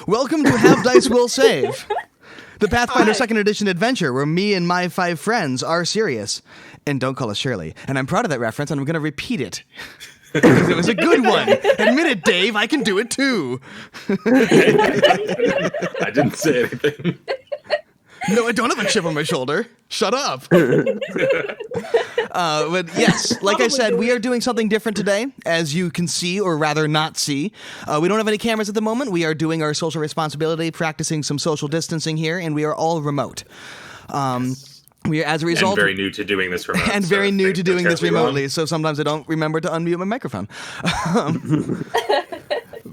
Welcome to Have Dice Will Save, the Pathfinder 2nd Edition adventure where me and my 5 friends are serious. And don't call us Shirley. And I'm proud of that reference, and I'm going to repeat it. Because it was a good one. Admit it, Dave. I can do it, too. I didn't say anything. No, I don't have a chip on my shoulder. Shut up. But yes, like I said, we are doing something different today, as you can see, or rather not see. We don't have any cameras at the moment. We are doing our social responsibility, practicing some social distancing here, and we are all remote. We are, as a result, and very new to doing this remotely. And very new to doing this remotely, so sometimes I don't remember to unmute my microphone.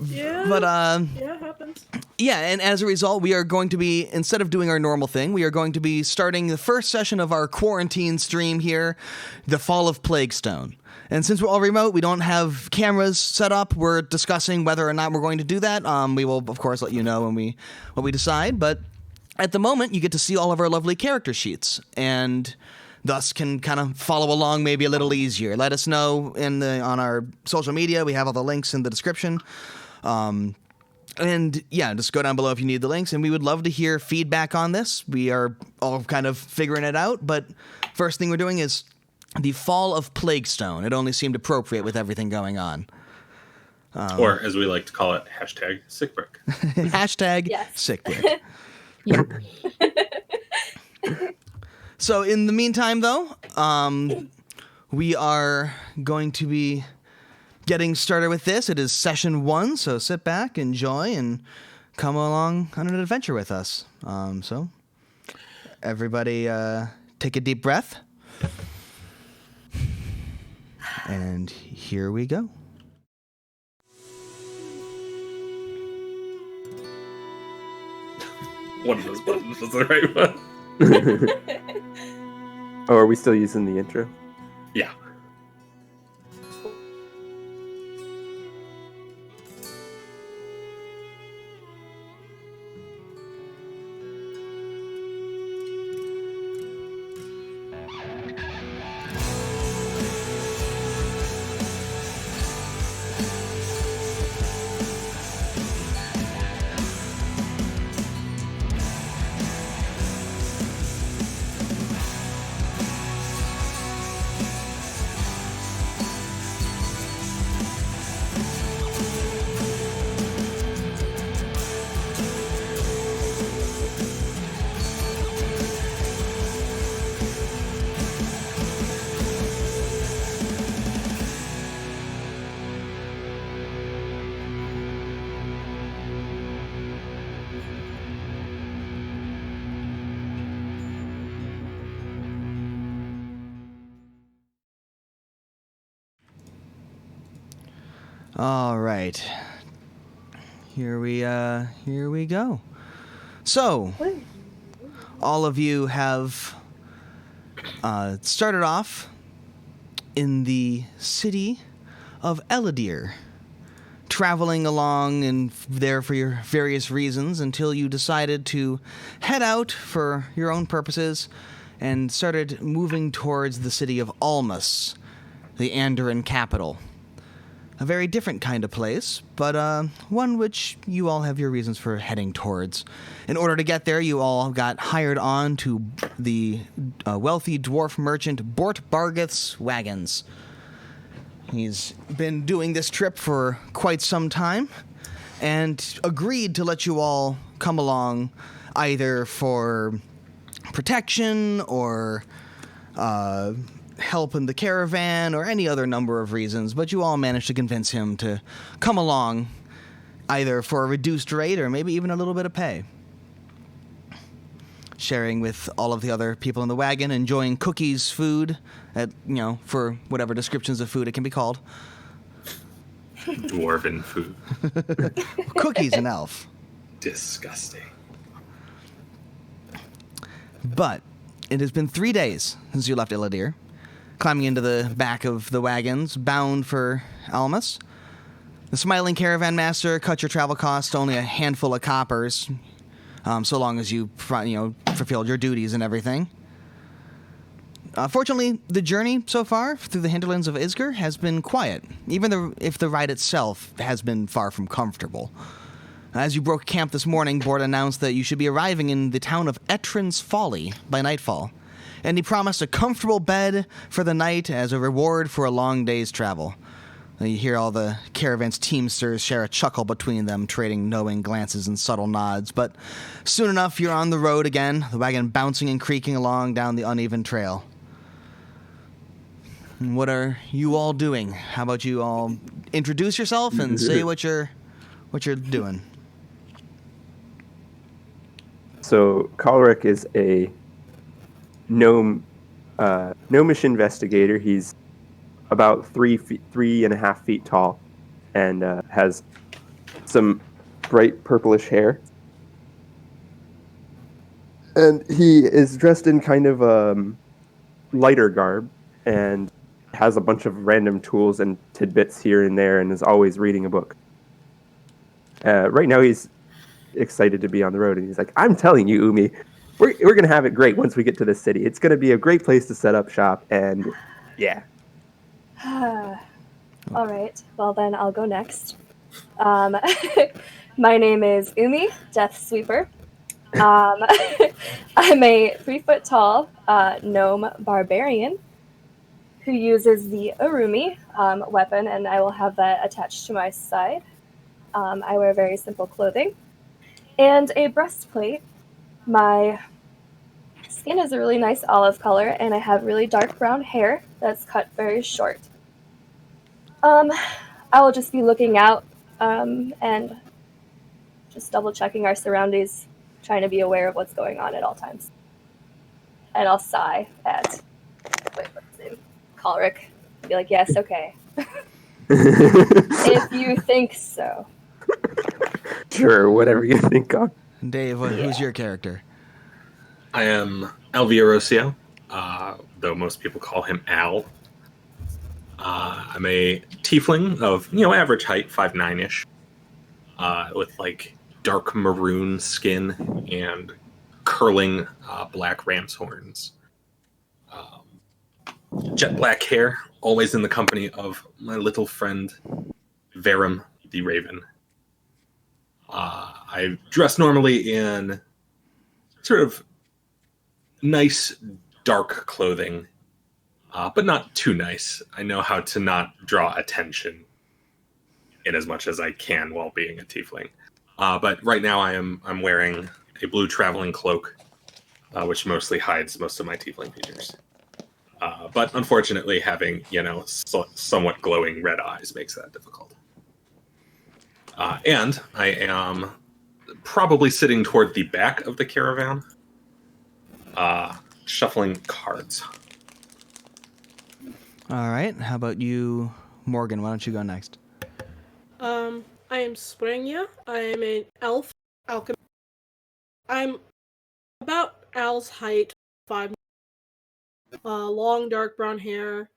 Yeah, but yeah, it happens. yeah, and as a result, we are going to be, instead of doing our normal thing, we are going to be starting the first session of our quarantine stream here, The Fall of Plaguestone. And since we're all remote, we don't have cameras set up. We're discussing whether or not we're going to do that. We will, of course, let you know when we decide. But at the moment, you get to see all of our lovely character sheets, and thus can kind of follow along maybe a little easier. Let us know on our social media. We have all the links in the description. And yeah, just go down below if you need the links, and we would love to hear feedback on this. We are all kind of figuring it out, but first thing we're doing is The Fall of Plaguestone. It only seemed appropriate with everything going on. Or, as we like to call it, hashtag sickbrick. Hashtag sickbrick. Yeah. So in the meantime, though, we are going to be getting started with this. It is session 1, so sit back, enjoy, and come along on an adventure with us. So everybody take a deep breath. And here we go. One of those buttons was the right one. Oh, are we still using the intro? Yeah. All right. Here we go. So, all of you have started off in the city of Eladir, traveling along and there for your various reasons until you decided to head out for your own purposes and started moving towards the city of Almas, the Andoran capital. A very different kind of place, but one which you all have your reasons for heading towards. In order to get there, you all got hired on to the wealthy dwarf merchant Bort Bargeth's wagons. He's been doing this trip for quite some time, and agreed to let you all come along either for protection or help in the caravan or any other number of reasons, but you all managed to convince him to come along either for a reduced rate or maybe even a little bit of pay. Sharing with all of the other people in the wagon, enjoying cookies, food, for whatever descriptions of food it can be called. Dwarven food. Cookies and elf. Disgusting. But it has been 3 days since you left Eladir, climbing into the back of the wagons, bound for Almas. The smiling caravan master cut your travel costs to only a handful of coppers, so long as you fulfilled your duties and everything. Fortunately, the journey so far through the hinterlands of Isgir has been quiet, even if the ride itself has been far from comfortable. As you broke camp this morning, Bort announced that you should be arriving in the town of Etrin's Folly by nightfall, and he promised a comfortable bed for the night as a reward for a long day's travel. You hear all the caravan's teamsters share a chuckle between them, trading knowing glances and subtle nods, but soon enough you're on the road again, the wagon bouncing and creaking along down the uneven trail. What are you all doing? How about you all introduce yourself and say what you're doing? So Kalric is a gnomish investigator. He's about 3.5 feet tall, and has some bright purplish hair. And he is dressed in kind of lighter garb, and has a bunch of random tools and tidbits here and there, and is always reading a book. Right now, he's excited to be on the road, and he's like, "I'm telling you, Umi, we're gonna have it great once we get to the city. It's gonna be a great place to set up shop, and yeah." All right. Well, then I'll go next. My name is Umi, Death Sweeper. I'm a 3-foot-tall gnome barbarian who uses the Urumi weapon, and I will have that attached to my side. I wear very simple clothing and a breastplate. My skin is a really nice olive color, and I have really dark brown hair that's cut very short. I will just be looking out and just double checking our surroundings, trying to be aware of what's going on at all times. And I'll sigh at what's his name? Kalric. Be like, yes, okay. If you think so. Sure, whatever you think of. Dave, who's your character? I am Alviarocio, though most people call him Al. I'm a tiefling of, average height, 5'9"-ish, with like dark maroon skin and curling black ram's horns. Jet black hair, always in the company of my little friend Verum the Raven. I dress normally in sort of nice dark clothing, but not too nice. I know how to not draw attention in as much as I can while being a tiefling. But right now I'm wearing a blue traveling cloak, which mostly hides most of my tiefling features. But unfortunately, having somewhat glowing red eyes makes that difficult. And I am probably sitting toward the back of the caravan, shuffling cards. All right. How about you, Morgan? Why don't you go next? I am Sprengya. I am an elf alchemist. I'm about Al's height, 5, long dark brown hair,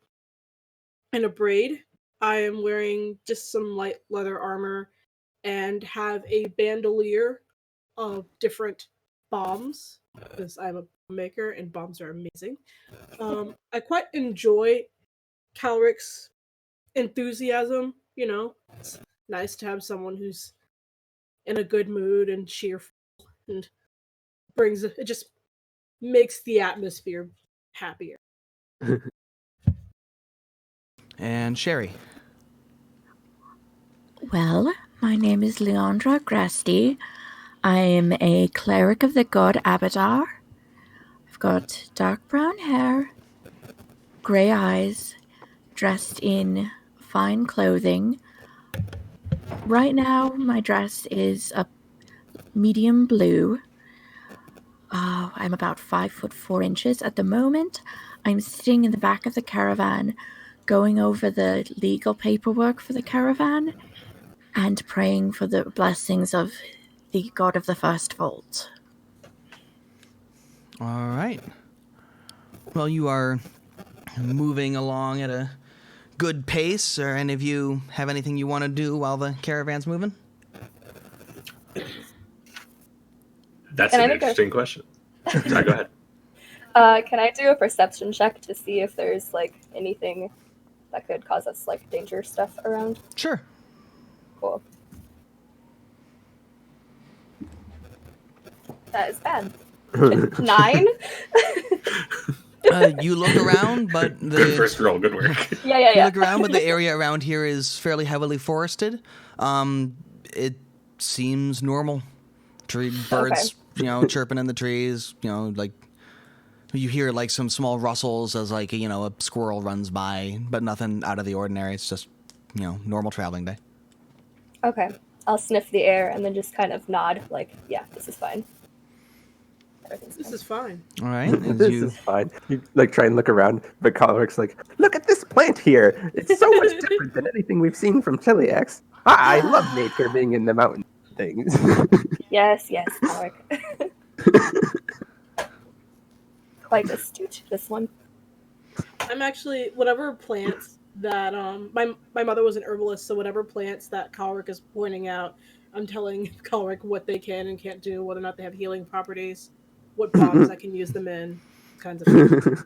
and a braid. I am wearing just some light leather armor and have a bandolier of different bombs, because I'm a bomb maker and bombs are amazing. I quite enjoy Calric's enthusiasm, It's nice to have someone who's in a good mood and cheerful and it just makes the atmosphere happier. And Sherry. Well, my name is Leandra Grasti. I am a cleric of the god Abadar. I've got dark brown hair, gray eyes, dressed in fine clothing. Right now, my dress is a medium blue. I'm about 5'4" at the moment. I'm sitting in the back of the caravan, going over the legal paperwork for the caravan and praying for the blessings of the god of the first vault. All right. Well, you are moving along at a good pace. Or any of you have anything you want to do while the caravan's moving? That's an interesting question. Sorry, go ahead. Can I do a perception check to see if there's anything that could cause us danger stuff around? Sure. Cool. That is bad. 9? You look around, but Good first roll. Good work. Yeah. you look around, but the area around here is fairly heavily forested. It seems normal. Birds, chirping in the trees. Like you hear like some small rustles as like a squirrel runs by, but nothing out of the ordinary. It's just normal traveling day. Okay. I'll sniff the air and then just kind of nod, like, yeah, this is fine. This is fine. All right. This is fine. You like try and look around, but Coloric's like, look at this plant here. It's so much different than anything we've seen from Chiliax. I love nature being in the mountain things. Yes, Coloric. Quite astute, this one. I'm actually whatever plants that my mother was an herbalist, so whatever plants that Calric is pointing out, I'm telling Calric what they can and can't do, whether or not they have healing properties, what bombs I can use them in, kinds of things.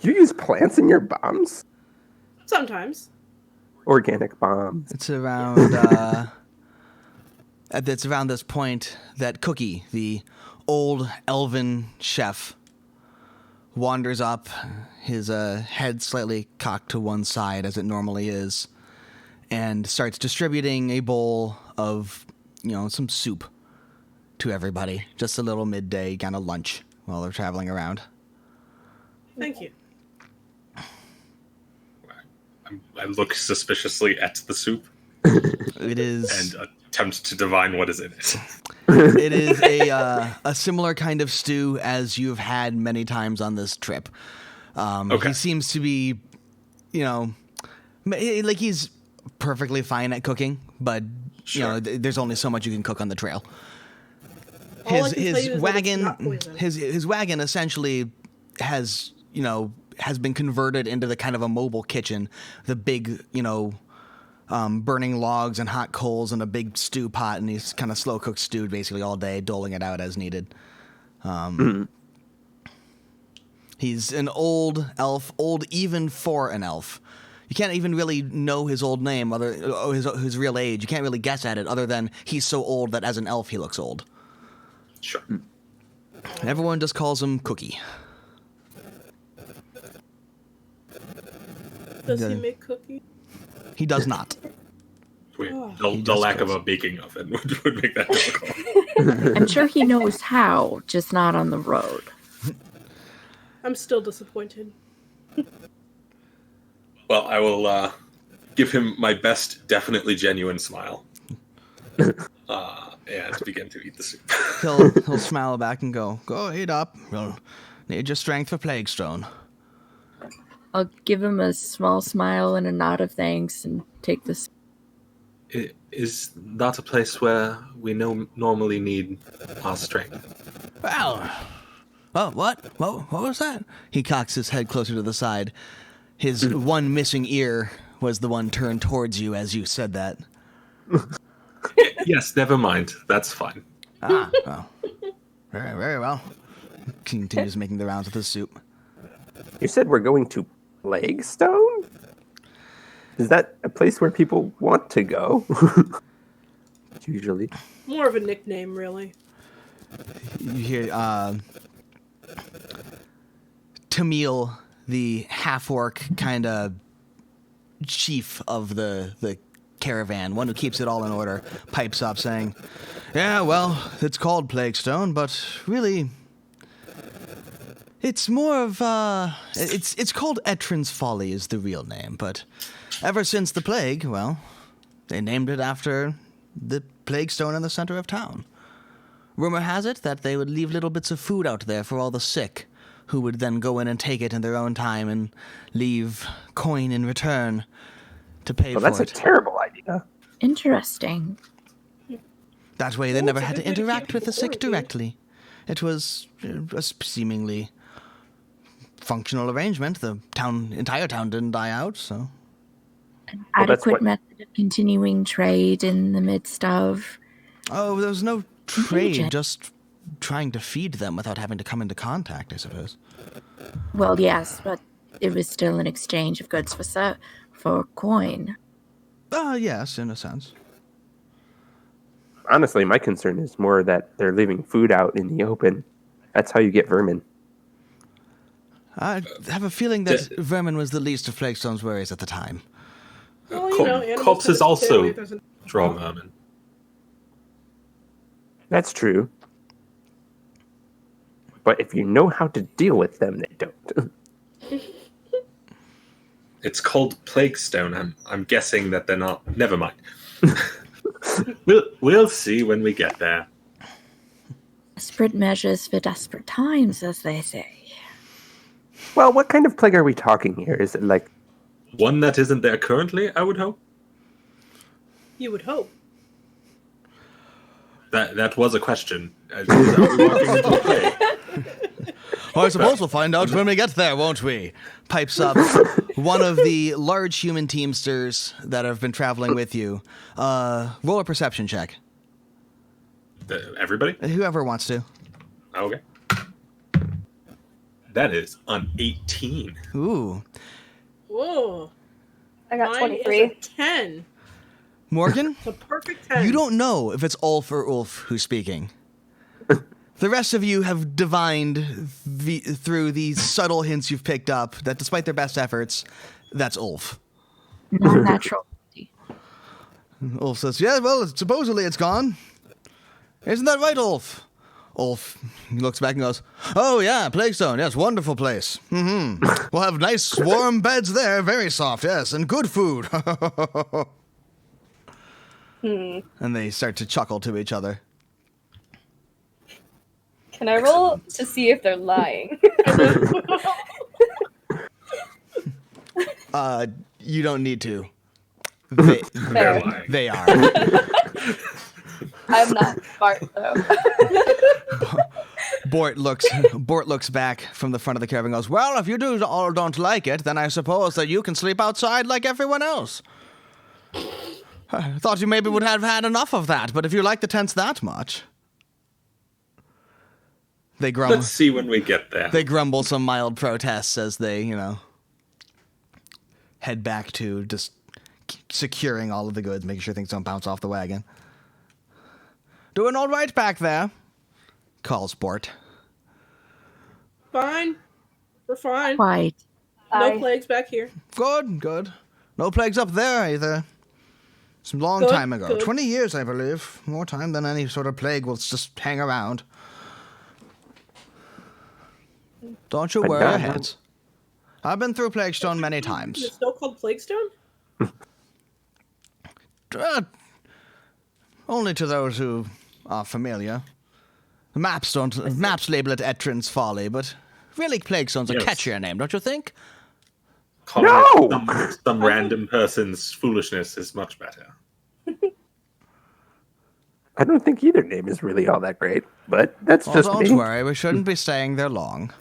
You use plants in your bombs? Sometimes. Organic bombs. It's around it's around this point that Cookie, the old elven chef, wanders up, his head slightly cocked to one side as it normally is, and starts distributing a bowl of, some soup to everybody. Just a little midday kind of lunch while they're traveling around. Thank you. I look suspiciously at the soup. It is... And attempt to divine what is in it. It is a similar kind of stew as you've had many times on this trip. Okay. He seems to be, like he's perfectly fine at cooking, but Sure. there's only so much you can cook on the trail. All I can tell you His is that it's wagon, not poison. his wagon essentially has been converted into the kind of a mobile kitchen, the big burning logs and hot coals and a big stew pot, and he's kind of slow cooked stew basically all day, doling it out as needed. He's an old elf, old even for an elf. You can't even really know his old name, his real age. You can't really guess at it, other than he's so old that as an elf he looks old. Sure. Everyone just calls him Cookie. Does he make cookies? He does not. Wait, Oh. the lack of a baking oven would make that difficult. I'm sure he knows how, just not on the road. I'm still disappointed. Well, I will give him my best, definitely genuine smile. And begin to eat the soup. He'll smile back and go eat up. You'll need your strength for Plaguestone. I'll give him a small smile and a nod of thanks and take this. It is not a place where we normally need our strength. Well, what was that? He cocks his head closer to the side. His one missing ear was the one turned towards you as you said that. Yes, never mind. That's fine. Well. Very, very well. Continues making the rounds with his soup. You said we're going to Plaguestone? Is that a place where people want to go? Usually. More of a nickname, really. You hear Tamil, the half-orc kind of chief of the caravan, one who keeps it all in order, pipes up saying, "Yeah, well, it's called Plaguestone, but really, it's more of it's called Etrin's Folly is the real name, but ever since the plague, well, they named it after the Plaguestone in the center of town. Rumor has it that they would leave little bits of food out there for all the sick, who would then go in and take it in their own time and leave coin in return to pay Well, for that's it. a terrible idea. Interesting. That way they never it's a had to good way to keep interact with the people sick quarantined. directly. It was a seemingly functional arrangement. The entire town didn't die out, so... An Well, that's adequate what- method of continuing trade in the midst of. Oh, there was no trade, Contagion. just trying to feed them without having to come into contact, I suppose. Well, yes, but it was still an exchange of goods for coin. Yes, in a sense. Honestly, my concern is more that they're leaving food out in the open. That's how you get vermin. I have a feeling that vermin was the least of Plaguestone's worries at the time. Well, you know, animals corpses tend to stay away also if there's an- draw vermin. That's true. But if you know how to deal with them, they don't. It's called Plaguestone. I'm guessing that they're not. Never mind. We'll see when we get there. Desperate measures for desperate times, as they say. Well, what kind of plague are we talking here? Is it like... One that isn't there currently, I would hope. You would hope. That was a question. Are we walking into a plague? I suppose we'll find out when we get there, won't we? Pipes up one of the large human teamsters that have been traveling with you. Roll a perception check. Everybody? Whoever wants to. Okay. That is an 18. Ooh. Whoa. I got Mine is 23. a 10. Morgan, It's a perfect 10. you don't know if it's Ulf or Ulf who's speaking. The rest of you have divined through the subtle hints you've picked up that despite their best efforts, that's Ulf. Non-natural. Ulf says, yeah, well, supposedly it's gone. Isn't that right, Ulf? Ulf looks back and goes, oh, yeah, Plaguestone, yes, wonderful place. Mm-hmm. We'll have nice warm beds there, very soft, yes, and good food. And they start to chuckle to each other. Can I roll to see if they're lying? You don't need to. They Fair. they are. I'm not smart, though. Bort looks back from the front of the caravan and goes, well, if you all don't like it, then I suppose that you can sleep outside like everyone else. I thought you maybe would have had enough of that, but if you like the tents that much... They grumble. Let's see when we get there. They grumble some mild protests as they, head back to just securing all of the goods, making sure things don't bounce off the wagon. Doing all right back there, calls Bort. Fine. We're fine. Quite. No plagues back here. Good. No plagues up there either. It's a long Good, time ago. good. 20 years, I believe. More time than any sort of plague will just hang around. Don't you But worry your God, heads. I've been through Plaguestone many times. Is it still called Plaguestone? Only to those who are familiar. The maps label it Etrin's Folly, but really Plaguestone's a Yes. catchier name, don't you think? Calling No! it some random person's foolishness is much better. I don't think either name is really all that great, but that's Well, just don't me. worry, we shouldn't be staying there long.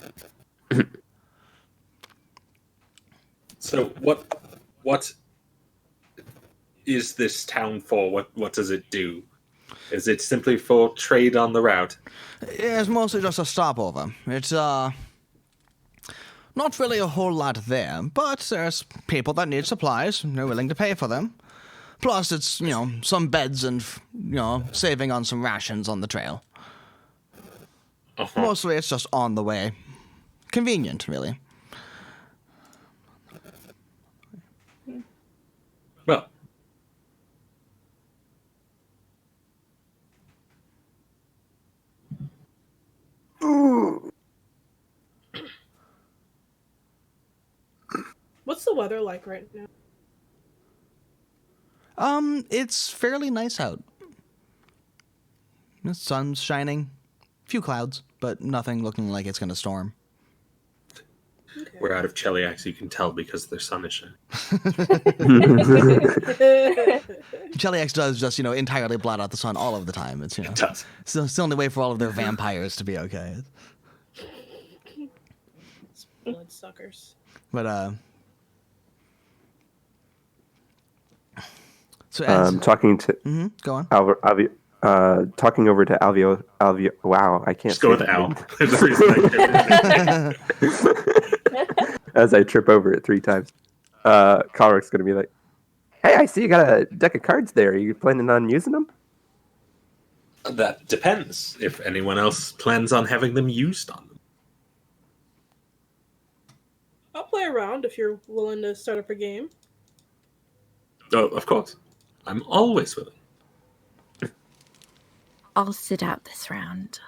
So what is this town for? What does it do? Is it simply for trade on the route? It's mostly just a stopover. It's, not really a whole lot there, but there's people that need supplies, and they're willing to pay for them. Plus, it's, some beds and, saving on some rations on the trail. Uh-huh. Mostly it's just on the way. Convenient, really. Well, What's the weather like right now? It's fairly nice out. The sun's shining. Few clouds, but nothing looking like it's gonna storm. we're out of Cheliac, so you can tell because their sun is shining. Cheliax does just, entirely blot out the sun all of the time. It's, It does. it's the only way for all of their vampires to be okay. Bloodsuckers. But, so as, Talking to go on. talking over to Alvio. Wow, I can't. Just go say with the Al. name. There's a reason As I trip over it 3 times. Colrick's gonna be like, "Hey, I see you got a deck of cards there. Are you planning on using them?" That depends if anyone else plans on having them used on them. I'll play around if you're willing to start up a game. Oh, of course. I'm always willing. I'll sit out this round.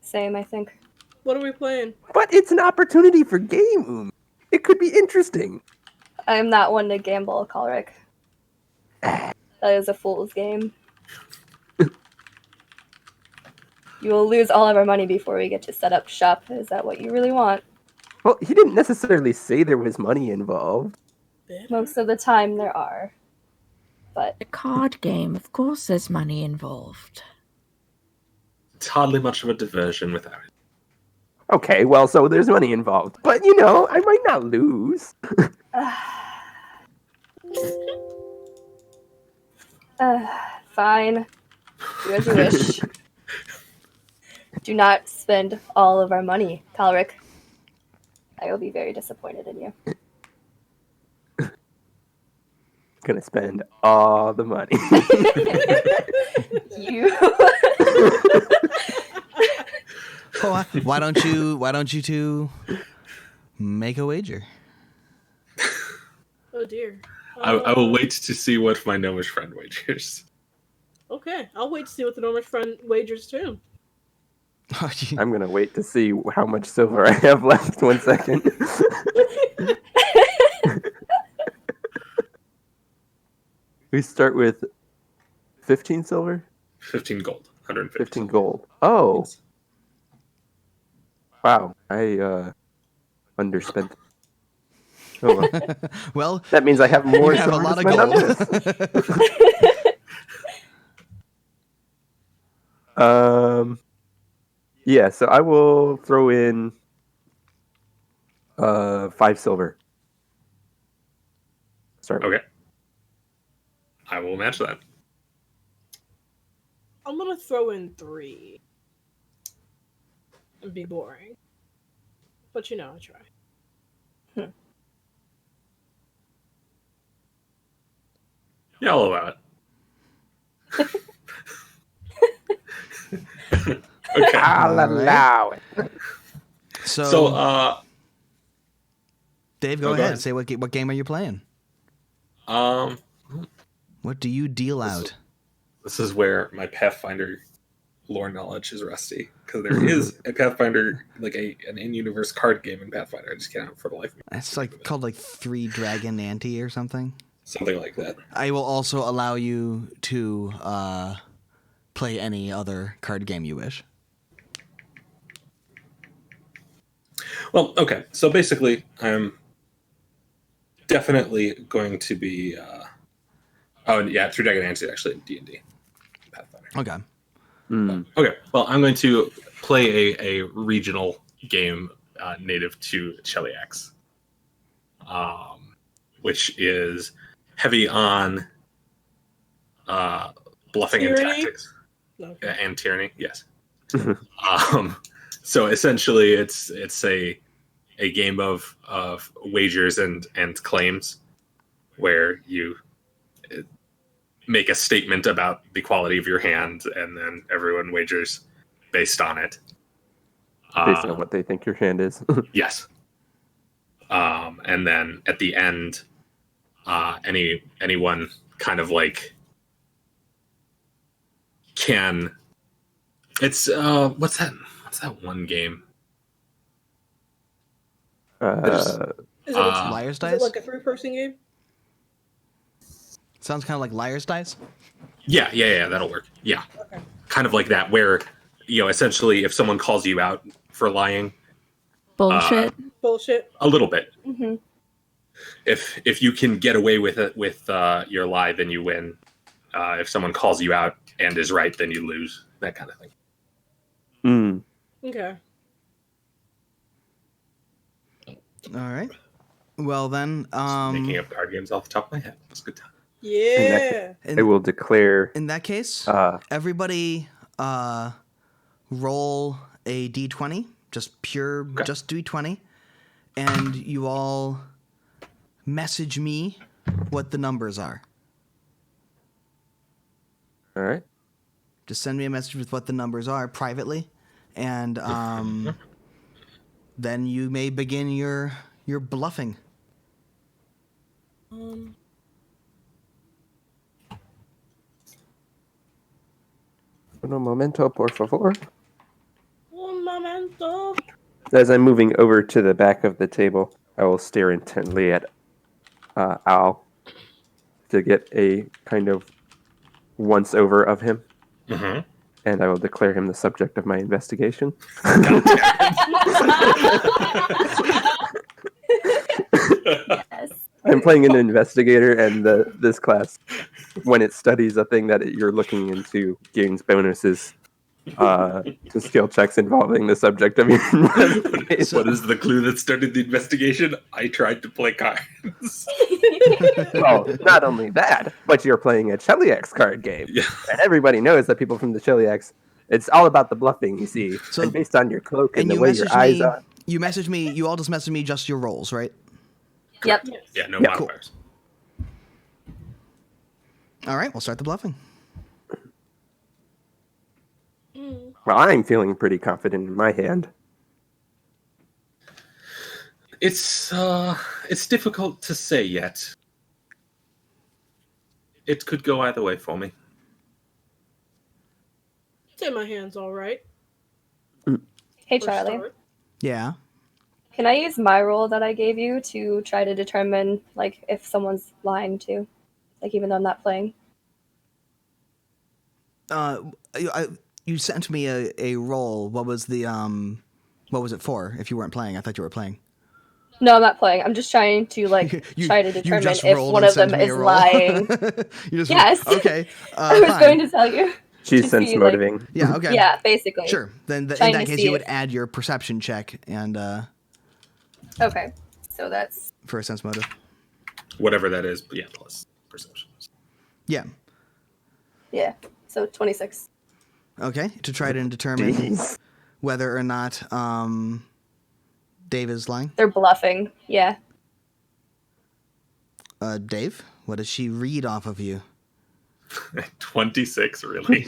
Same, I think. What are we playing? But it's an opportunity for game. It could be interesting. I am not one to gamble, Calric. That is a fool's game. You will lose all of our money before we get to set up shop. Is that what you really want? Well, he didn't necessarily say there was money involved. Most of the time there are. But A card game, of course there's money involved. It's hardly much of a diversion without it. Okay, well, so there's money involved. But, you know, I might not lose. fine. Do as you wish. Do not spend all of our money, Calric. I will be very disappointed in you. Gonna spend all the money. You. Oh, why don't you two make a wager? Oh dear. I will wait to see what my gnomish friend wagers. Okay, I'll wait to see what the Normish friend wagers too. I'm gonna wait to see how much silver I have left. 1 second. We start with 15 silver? 15 gold. 150. 15 gold. Oh. Wow. I underspent. Oh, well. Well, That means I have more you have a silver lot to of spend on gold. this. Yeah, so I will throw in 5 silver. Start with. Okay. I will match that. I'm gonna throw in 3. And be boring. But you know, I try. Yeah, I'll allow it. Okay. I'll allow it. So, Dave, go go ahead. ahead. Say what game are you playing? What do you deal out? This is where my Pathfinder lore knowledge is rusty, because there is a Pathfinder, like an in-universe card game in Pathfinder. I just can't for the life of me. It's like called like Three Dragon Ante or something. Something like that. I will also allow you to play any other card game you wish. Well, okay. So basically, I'm definitely going to be. Three Dragon Ante actually in D&D. Pathfinder. Okay. Okay. Well, I'm going to play a regional game native to Cheliax, which is heavy on bluffing Tyranny? and tactics. Okay. And tyranny, yes. So essentially, it's a game of wagers and claims, where you make a statement about the quality of your hand, and then everyone wagers based on it. Based on what they think your hand is. Yes. And then at the end, anyone kind of like can. It's what's that one game? Is it, Liar's is it Dice? like a 3-person game? Sounds kind of like Liar's Dice. Yeah, that'll work. Yeah. Okay. Kind of like that, where, essentially if someone calls you out for lying, Bullshit. Bullshit. a little bit. Mm-hmm. If you can get away with it with your lie, then you win. If someone calls you out and is right, then you lose. That kind of thing. Okay. All right. Well then, Making up card games off the top of my head. It's a good time. Yeah. I will declare. in that case, everybody roll a d20, just d20, and you all message me what the numbers are. All right. Just send me a message with what the numbers are privately, and then you may begin your bluffing. Um, Un momento, por favor. Un momento. As I'm moving over to the back of the table, I will stare intently at Al to get a kind of once over of him, and I will declare him the subject of my investigation. Yes. I'm playing an investigator, and this class, when it studies a thing that you're looking into, gains bonuses to skill checks involving the subject of your investigation. What is the clue that started the investigation? I tried to play cards. Well, not only that, but you're playing a Cheliax card game. Yeah. And everybody knows that people from the Cheliax, it's all about the bluffing, you see. So- and based on your cloak and the you way your eyes are. You message me. You all just message me just your rolls, right? Yep. Yes. Yeah, no Yeah, cool. modifiers. All right, we'll start the bluffing. Well, I'm feeling pretty confident in my hand. It's difficult to say yet. It could go either way for me. Say my hand's all right. Hey, for Charlie. start. Yeah. Can I use my roll that I gave you to try to determine, like, if someone's lying too? Like, even though I'm not playing? You sent me a roll. What was the what was it for? If you weren't playing, I thought you were playing. No, I'm not playing. I'm just trying to, like, try to determine just if rolled one and of them sent me is a roll. lying. You just Yes. Okay. I was fine. going to tell you. She's To sense see, like- motivating. Yeah. Okay. Yeah, basically. Sure. Then in Trying that to case, see you would if- add your perception check and Okay. So that's... for a sense motive. Whatever that is, but yeah, plus perception. Yeah. Yeah. So 26. Okay. To try to determine Jeez. whether or not Dave is lying. They're bluffing. Yeah. Dave, what does she read off of you? 26, really?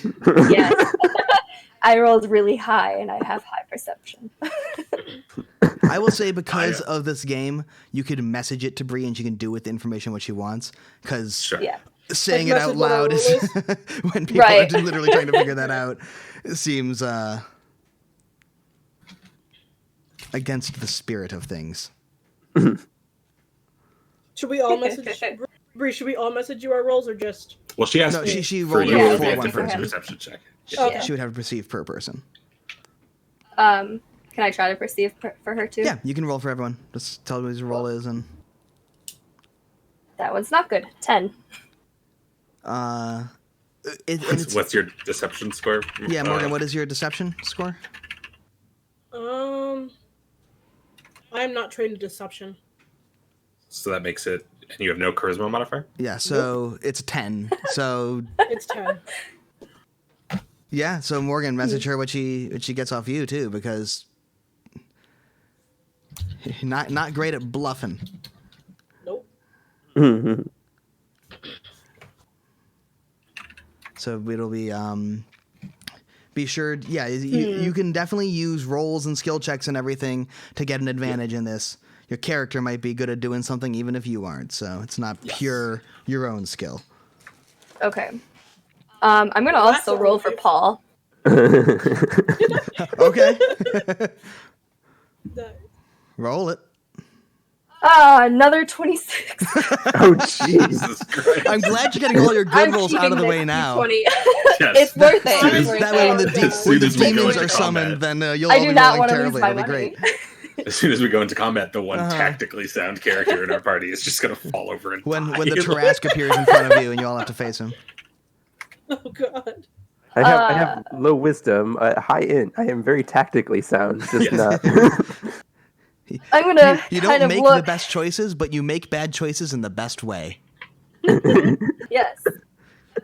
Yes. I rolled really high, and I have high perception. I will say because of this game, you could message it to Bree and she can do with the information what she wants. Because Sure. Yeah. saying Like it out message what our loud rule is is? when people Right. are literally trying to figure that out. It seems against the spirit of things. Should we all message Bree? Should we all message you our rolls or just? Well, she asked No, me she for rolled you it if for we have one to for first him. perception check. Yeah. She would have to perceive per person. Can I try to perceive for her too? Yeah, you can roll for everyone. Just tell me what your roll is and That one's not good. 10. What's your deception score? Yeah, Morgan, what is your deception score? I'm not trained in deception. So that makes it, and you have no charisma modifier? Yeah, so it's 10. So It's 10. yeah, so Morgan, message her what she gets off you too, because not great at bluffing. Nope. So it'll be sure. Yeah, you can definitely use rolls and skill checks and everything to get an advantage in this. Your character might be good at doing something even if you aren't. So it's not pure your own skill. Okay. I'm going to That's also a roll for relief. Paul. Okay, That- roll it. Another 26. Oh, jeez. Jesus Christ. I'm glad you're getting all your good I'm rolls out keeping of the this way now. D20. Yes. It's worth it. As soon It's as- worth That way, when the, it. As soon when as the we go demons into are summoned, combat. then you'll I all do be not rolling want to lose terribly. my It'll be money. great. As soon as we go into combat, the one Uh-huh. tactically sound character in our party is just going to fall over and When die. the Tarrasque appears in front of you and you all have to face him. Oh god. I have low wisdom, high int. I am very tactically sound, just Yes. not. I'm going to You kind don't of make look. the best choices, but you make bad choices in the best way. Yes.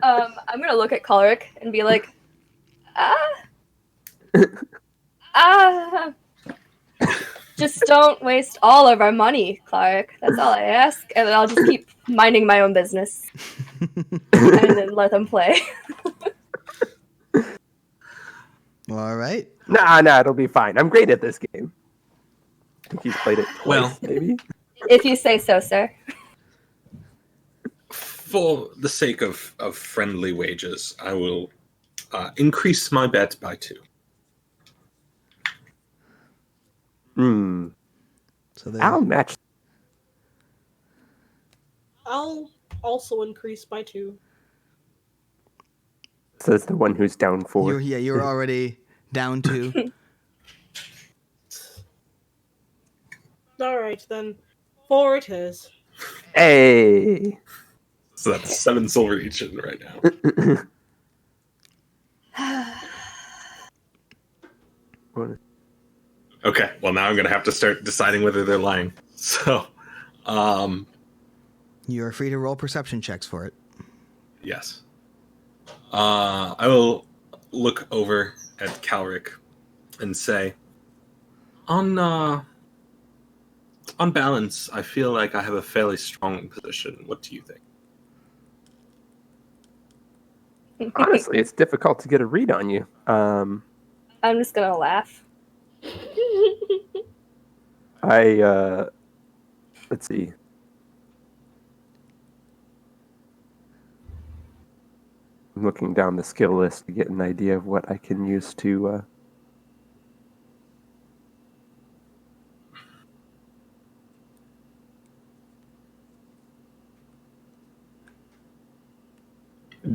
I'm going to look at Colric and be like, just don't waste all of our money, Clark. That's all I ask. And then I'll just keep minding my own business. And then let them play. All right. Nah, it'll be fine. I'm great at this game. I think he's played it twice, Well- maybe. If you say so, sir. For the sake of friendly wages, I will increase my bet by 2. So there. I'll match. I'll also increase by 2. Says the one who's down 4. You're already down 2. All right, then 4 it is. Hey! So that's 7 silver each in right now. Okay, well now I'm going to have to start deciding whether they're lying. So, You're free to roll perception checks for it. yes. I will look over at Calric and say, on balance, I feel like I have a fairly strong position. What do you think? Honestly, it's difficult to get a read on you. I'm just gonna laugh. Let's see. I'm looking down the skill list to get an idea of what I can use to.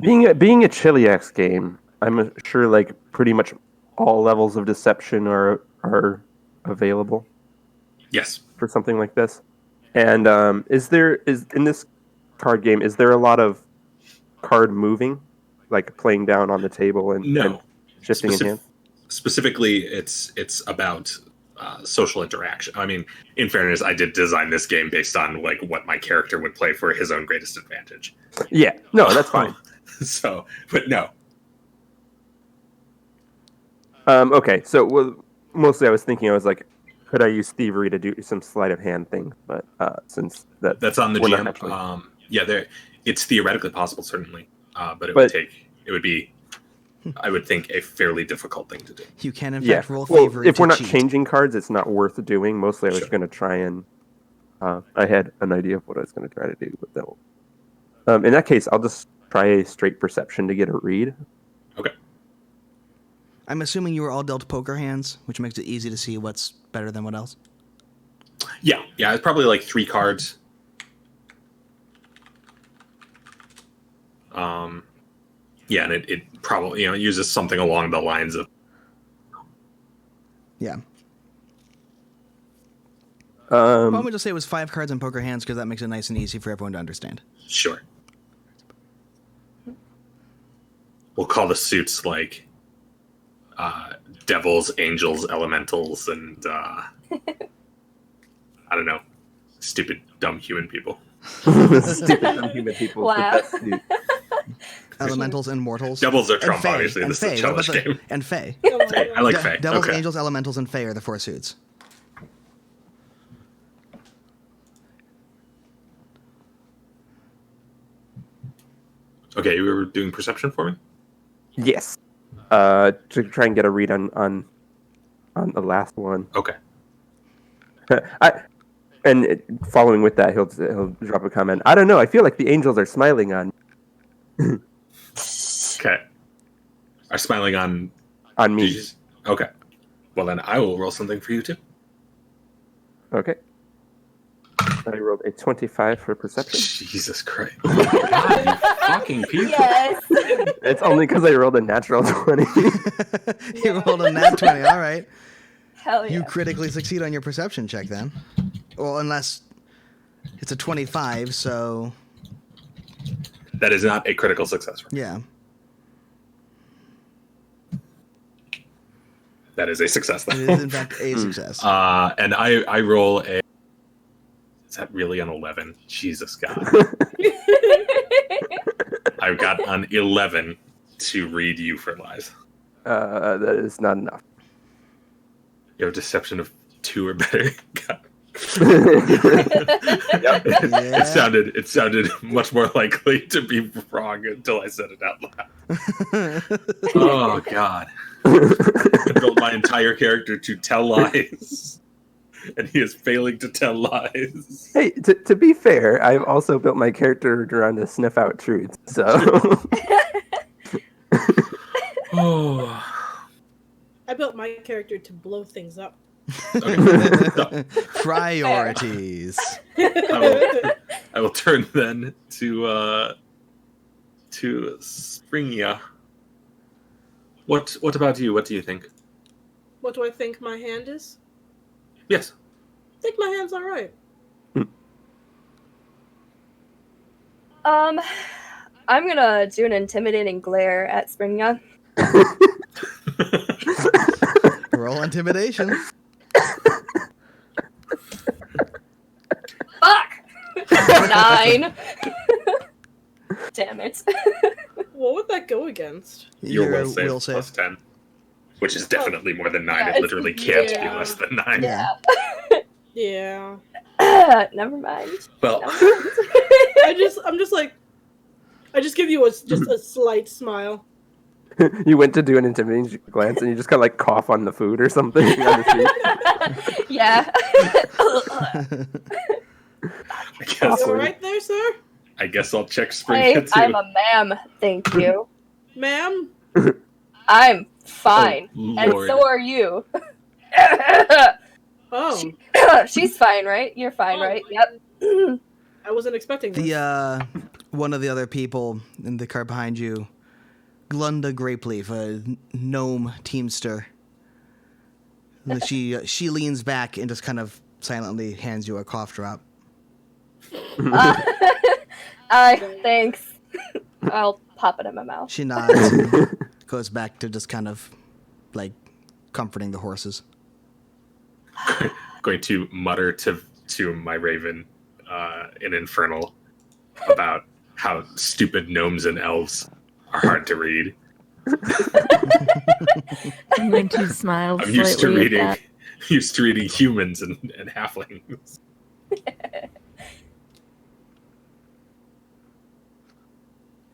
Being a Chiliax game, I'm sure like pretty much all levels of deception are available Yes. for something like this. And is in this card game, is there a lot of card moving, like playing down on the table and shifting in hand? Specifically, it's about social interaction. I mean, in fairness, I did design this game based on like what my character would play for his own greatest advantage. Yeah, no, that's fine. So, but no. Okay, so mostly I was thinking, I was like, could I use thievery to do some sleight of hand thing? But since that's on the we're not GM, actually- it's theoretically possible, certainly, but it would be, I would think, a fairly difficult thing to do. You can in yeah. fact roll Well, thievery if to we're not cheat. changing cards, it's not worth doing. Mostly, I was Sure. going to try and I had an idea of what I was going to try to do, but that. In that case, I'll just try a straight perception to get a read. Okay. I'm assuming you were all dealt poker hands, which makes it easy to see what's better than what else. Yeah, it's probably like 3 cards. Yeah, and it probably uses something along the lines of Yeah. Why don't Um, we just say it was 5 cards in poker hands because that makes it nice and easy for everyone to understand. sure. We'll call the suits like devils, angels, elementals, and I don't know, stupid, dumb human people. stupid dumb human people. Wow. But that's Elementals and mortals. Devils are And Trump, Fae. obviously. And This is a Fae. What childish about game. And Fae. Fae. I like Fae. Devils, Okay. angels, elementals, and Fae are the 4 suits. Okay, you were doing perception for me? yes. To try and get a read on the last one. Okay. Following with that, he'll drop a comment. I don't know. I feel like the angels are smiling on Okay. Are smiling on me. Jesus? Okay. Well, then I will roll something for you, too. Okay. I rolled a 25 for perception. Jesus Christ. God, you fucking people. Yes. It's only because I rolled a natural 20. You rolled a nat 20. All right. Hell yeah. You critically succeed on your perception check then. Well, unless it's a 25, so That is not a critical success. yeah. That is a success, It though. is in fact a success. And I roll a... Is that really an 11? Jesus God. I've got an 11 to read you for lies. That is not enough. You have a deception of 2 or better. God. Yep. Yeah. It sounded much more likely to be wrong until I said it out loud. Oh God. I built my entire character to tell lies, and he is failing to tell lies. Hey, to be fair, I've also built my character around to sniff out truth. So Oh. I built my character to blow things up. Okay. So, Priorities. I will turn then to Springia. What about you? What do you think? What do I think my hand is? Yes. I think my hand's alright. I'm gonna do an intimidating glare at Springa. Roll intimidation. Fuck! 9. Damn it. What would that go against? Your will save will plus 10, which is definitely more than 9. Yeah, It literally can't be yeah. less than 9. Yeah. Yeah. Never mind. Well, I'm just like, I just give you just a slight smile. you went to do an intimidating glance, and you just kind of like cough on the food or something. On the street. Yeah. I guess, You Awkward. alright there, sir? I guess I'll check Hey, Springia too. I'm a ma'am, thank you. Ma'am? I'm fine. Oh, And Lord. so are you. Oh, She's fine, right? You're fine, Oh. right? Yep. I wasn't expecting this. The one of the other people in the car behind you, Glunda Grapeleaf, a gnome teamster. And she leans back and just kind of silently hands you a cough drop. Thanks. I'll pop it in my mouth. She nods and goes back to just kind of like comforting the horses. Going to mutter to my raven in Infernal about how stupid gnomes and elves are hard to read. I'm going to smile I'm slightly used to at reading that. humans and halflings.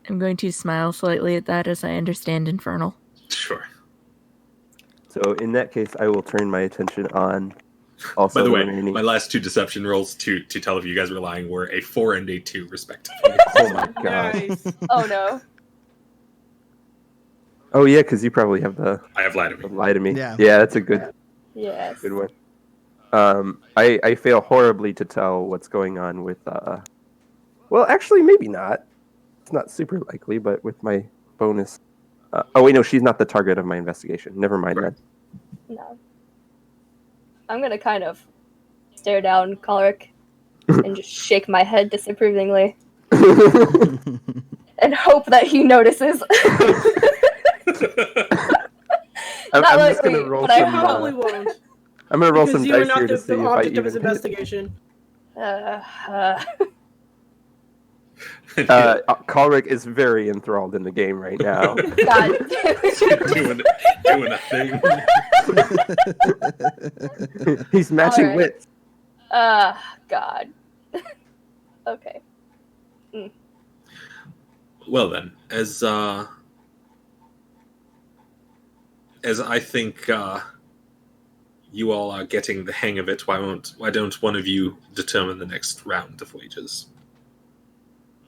I'm going to smile slightly at that as I understand Infernal. Sure. So in that case, I will turn my attention on. Also, By the way, remaining- my last 2 deception rolls to tell if you guys were lying were a 4 and a 2 respectively. Oh my god. Nice. Oh no. Oh yeah, because you probably have the I have lied to me. lie to me. Yeah. That's a good Yes. one. I fail horribly to tell what's going on with. Well, actually, maybe not. It's not super likely, but with my bonus. Oh wait, no, she's not the target of my investigation. Never mind Right. No. I'm gonna kind of stare down Choleric and just shake my head disapprovingly that. and hope that he notices. I'm Not just gonna likely, roll but I some. Probably won't. I'm gonna roll Because some you are dice not here the, to see the if I object of his even hit. investigation. Choleric is very enthralled in the game right now. God damn it. doing a thing. He's matching Alright. wits. God. Okay. Well then, as I think you all are getting the hang of it, why don't one of you determine the next round of wages?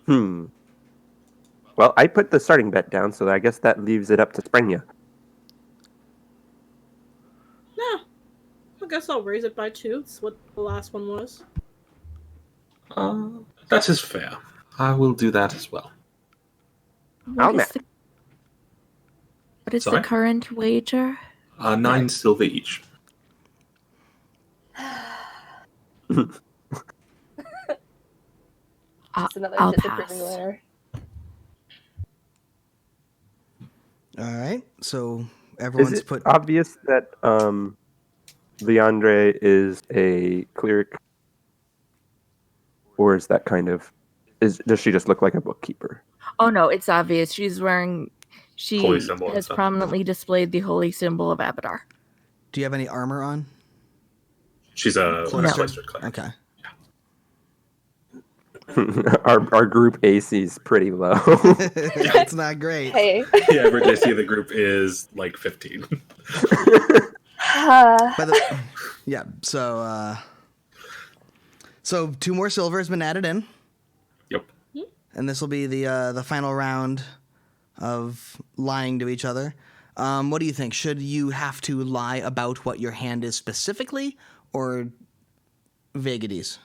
Well, I put the starting bet down, so I guess that leaves it up to Sprenya. No. I guess I'll raise it by 2. It's what the last one was. That is fair. I will do that as well. I'll What is match. Sorry? the current wager? 9 silver each. It's another I'll disapproving pass. winner. All right, so Is everyone's it put. obvious that Leandre is a cleric? Or is that kind of... Does she just look like a bookkeeper? Oh no, it's obvious. She's wearing. She Holy symbol and has stuff. prominently displayed the holy symbol of Abadar. Do you have any armor on? She's a Cloistered? cloistered cleric. Okay. Our group AC is pretty low. It's not great. Hey. The average AC of the group is like 15. By the, yeah. So 2 more silver has been added in, Yep. and this will be the final round of lying to each other. What do you think? Should you have to lie about what your hand is specifically, or vagaries?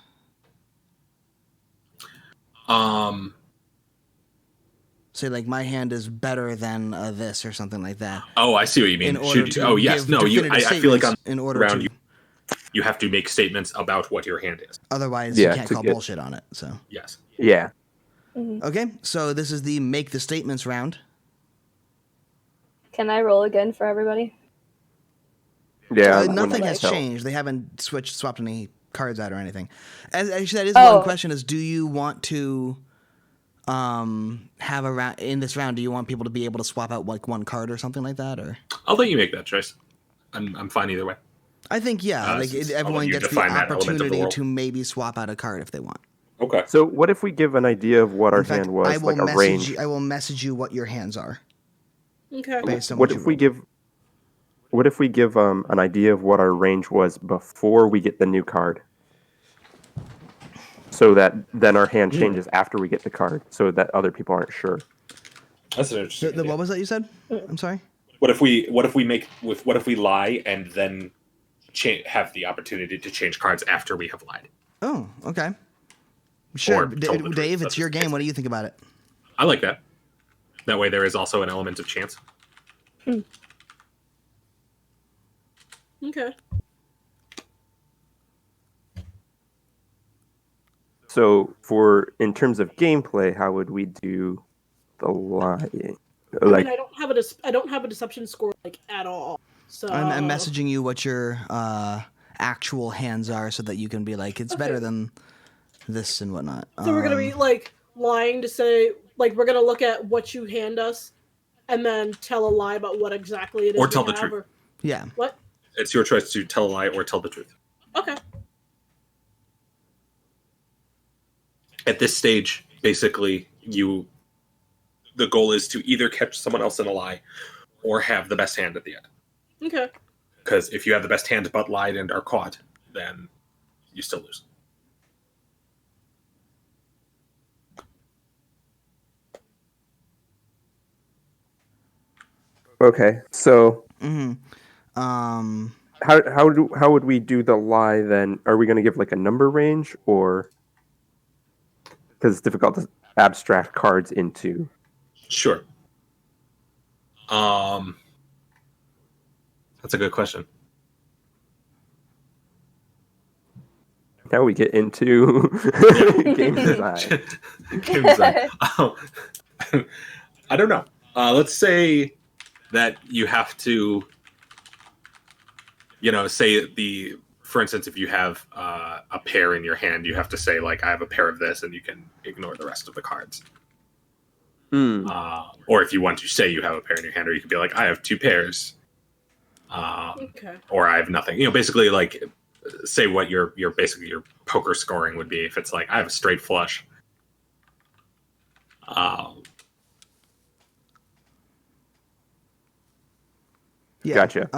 Say like my hand is better than this or something like that. Oh, I see what you mean. In order Should, to oh, yes. give No, definitive I feel like on statements in order round to. you have to make statements about what your hand is. Otherwise, Yeah, you can't to call get- bullshit on it. So Yes. Yeah. okay, so this is the make the statements round. Can I roll again for everybody? Yeah. when Nothing I has tell. changed. They haven't swapped any cards out or anything. Actually, that is Oh. one question: is do you want to have a round in this round? Do you want people to be able to swap out like one card or something like that, or? I'll let you make that choice. I'm fine either way. I think yeah, like since I'll everyone let you gets the define that element of the opportunity world. to maybe swap out a card if they want. Okay. So what if we give an idea of what our In fact, hand was, I will like a message range? you. I will message you what your hands are Okay. based on What you if we rolled. give? What if we give an idea of what our range was before we get the new card? So that then our hand changes after we get the card, so that other people aren't sure. That's an interesting idea. What was that you said? I'm sorry. What if we lie and then have the opportunity to change cards after we have lied? Oh, okay. Sure, Or told the truth, Dave. It's that's your the game. case. What do you think about it? I like that. That way there is also an element of chance. Okay. So in terms of gameplay, how would we do the lying? I Like, mean, I don't have a deception score like at all. So I'm messaging you what your actual hands are so that you can be like, it's better than this and whatnot. So we're gonna be like lying to say like we're gonna look at what you hand us, and then tell a lie about what exactly it is. Or we tell the have, truth. Yeah. What? It's your choice to tell a lie or tell the truth. Okay. At this stage, basically, the goal is to either catch someone else in a lie or have the best hand at the end. Okay. Because if you have the best hand but lied and are caught, then you still lose. okay, so Um. how would we do the lie then? Are we going to give like a number range, or because it's difficult to abstract cards into? Sure. That's a good question. Now we get into game design. Game design. I don't know. Let's say that you have to, say for instance, if you have a pair in your hand, you have to say like, I have a pair of this, and you can ignore the rest of the cards. Or if you want to say you have a pair in your hand, or you could be like, I have 2 pairs. Okay. Or I have nothing. Basically like say what your basically your poker scoring would be if it's like I have a straight flush. Yeah. Gotcha.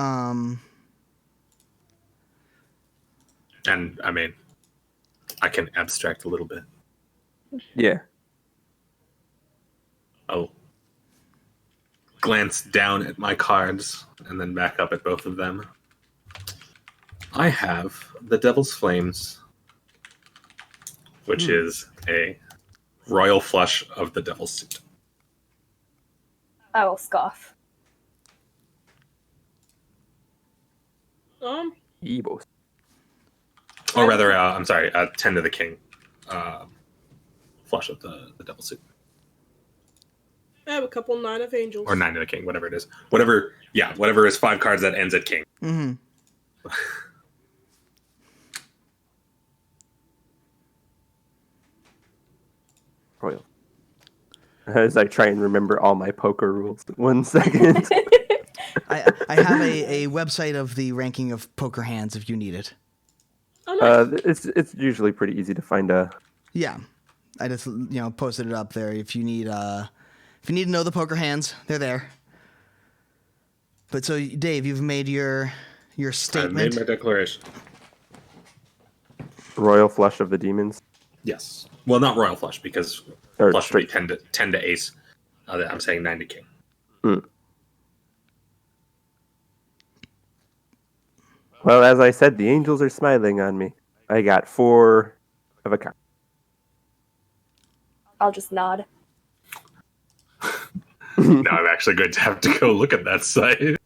And I mean, I can abstract a little bit. Yeah. I'll glance down at my cards and then back up at both of them. I have the Devil's Flames, which is a royal flush of the Devil's Suit. I will scoff. Evos. Or rather, I'm sorry, 10 to the King. Flush of the Devil's Suit. I have a couple 9 of Angels. Or 9 to the King, whatever it is. Whatever is 5 cards that ends at King. Mm-hmm. Royal. As I try and remember all my poker rules. 1 second. I have a website of the ranking of poker hands if you need it. Oh, nice. It's usually pretty easy to find a. Yeah. I just posted it up there. If you need to know the poker hands, they're there. But so Dave, you've made your statement. I made my declaration. Royal Flush of the Demons. Yes. Well, not royal flush because Or flush would be straight. 10 to ace. I'm saying 9 to king. Well, as I said, the angels are smiling on me. I got 4 of a kind. I'll just nod. Now I'm actually going to have to go look at that site.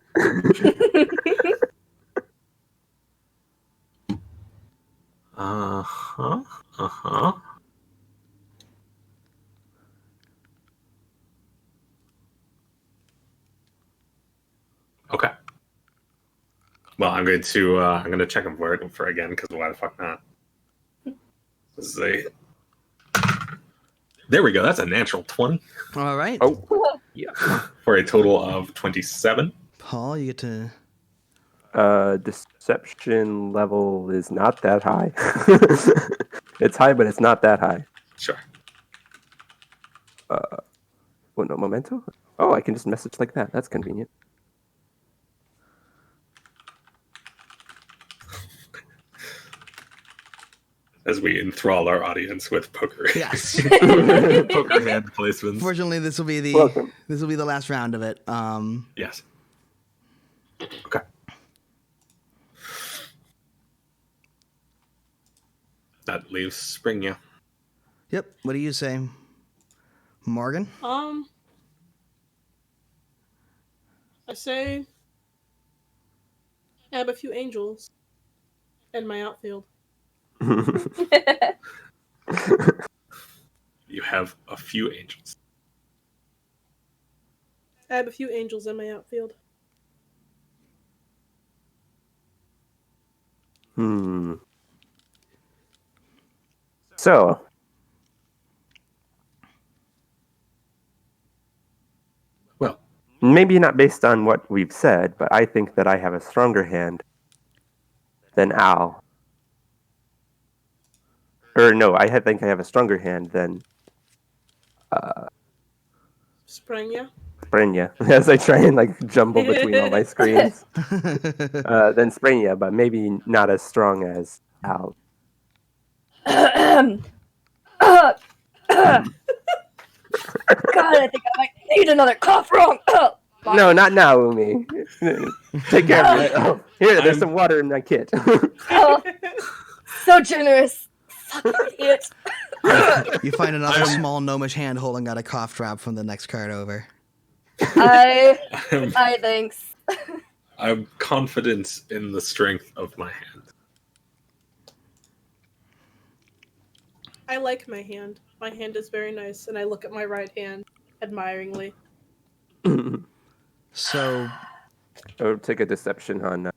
Uh-huh. Uh-huh. Okay. Well, I'm going to check him for it again because why the fuck not? This is there we go. That's a natural 20. All right. Oh, Yeah. For a total of 27. Paul, you get to. deception level is not that high. It's high, but it's not that high. Sure. What, no memento? Oh, I can just message like that. That's convenient. As we enthrall our audience with poker. Yes. Poker hand placements. Fortunately, this will be Welcome. the last round of it. Yes. Okay. That leaves Spring, yeah. Yep. What do you say, Morgan? I say I have a few angels in my outfield. You have a few angels. I have a few angels in my outfield. So, Well, maybe not based on what we've said, but I think that I have a stronger hand than Al. Or no, think I have a stronger hand than Sprenya. Sprenya, as I try and jumble between all my screens. Than Sprenya, but maybe not as strong as Al. God, I think I might need another cough wrong. No, not now, Umi. Take care of yourself. Here, there's some water in my kit. Oh, so generous. Fucking idiot. You find another small gnomish hand holding out a cough drop from the next card over. I thanks. I'm confident in the strength of my hand. I like my hand. My hand is very nice, and I look at my right hand admiringly. So Oh, take a deception on.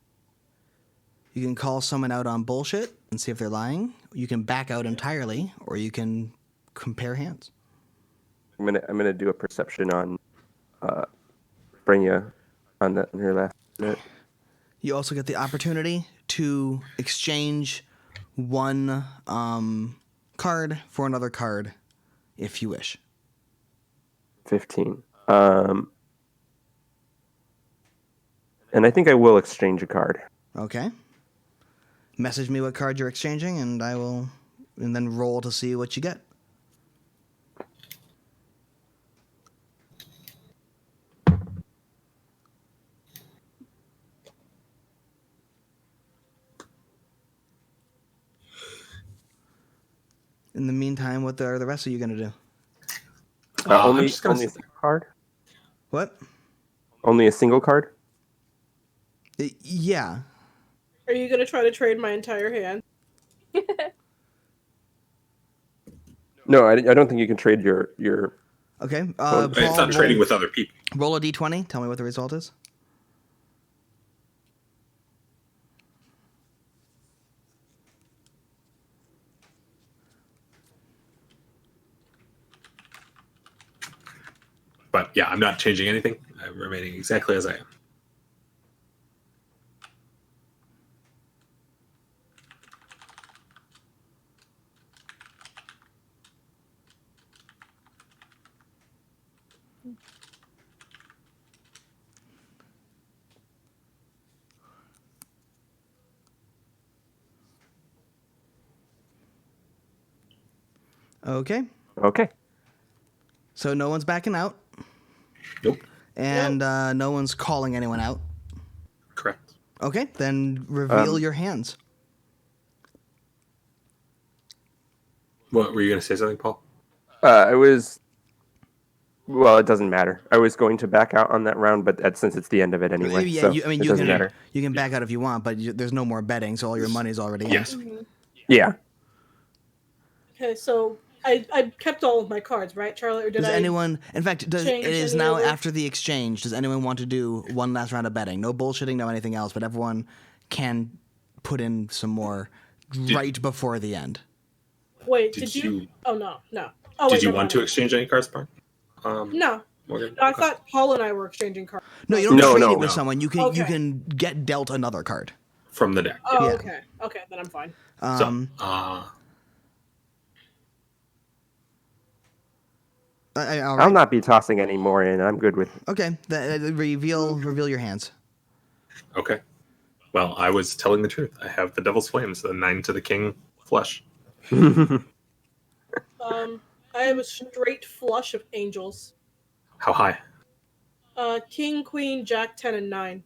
you can call someone out on bullshit and see if they're lying. You can back out entirely, or you can compare hands. I'm gonna do a perception on Sprenya on her last minute. You also get the opportunity to exchange one card for another card if you wish. 15. And I think I will exchange a card. Okay. Message me what card you're exchanging, and and then roll to see what you get. In the meantime, what are the rest of you going to do? Only I'm just gonna a single card? What? Only a single card? Yeah. Are you going to try to trade my entire hand? No, I don't think you can trade your. Okay. It's Paul, not trading with other people. roll a d20. Tell me what the result is. But yeah, I'm not changing anything. I'm remaining exactly as I am. Okay. Okay. So no one's backing out, Nope. and no one's calling anyone out. Correct. Okay, then reveal your hands. What were you going to say? Something, Paul? I was. Well, it doesn't matter. I was going to back out on that round, but since it's the end of it anyway, Yeah, so it it doesn't matter. You can back out if you want, but there's no more betting, so all your money's already in. Yes. Yeah. Okay, so I kept all of my cards, right, Charlie? Or did Does I? anyone? In fact, it change is any now over? after the exchange. Does anyone want to do one last round of betting? No bullshitting, no anything else, but everyone can put in some more right before the end. Wait, Did did you? you- Oh no. Oh, Did wait, you never want mind. to exchange any cards, Mark? No. Morgan? No, I thought Paul and I were exchanging cards. No, you don't No, trade no. it with No. someone. You can you Okay. can get dealt another card. From the deck. Oh, Yeah. okay. Okay, then I'm fine. So, All I'll right. not be tossing any more in. I'm good with. Okay. Reveal your hands. okay. Well, I was telling the truth. I have the Devil's Flames, the 9 to the King flush. I have a straight flush of angels. How high? King, Queen, Jack, 10, and 9.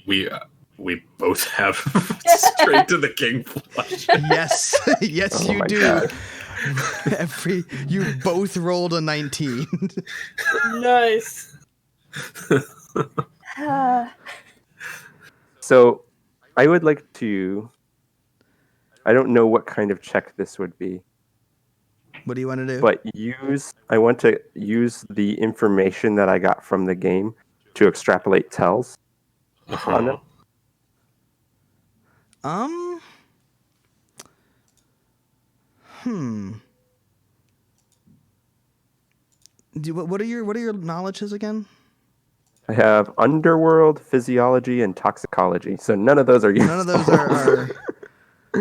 We both have straight to the King flush. Yes, yes, Oh you my do. God. You both rolled a 19. Nice. So, I would like to. I don't know what kind of check this would be, What do you want to do? but I want to use the information that I got from the game to extrapolate tells on them. What are your knowledges again? I have underworld, physiology, and toxicology. So none of those are useful. None of those are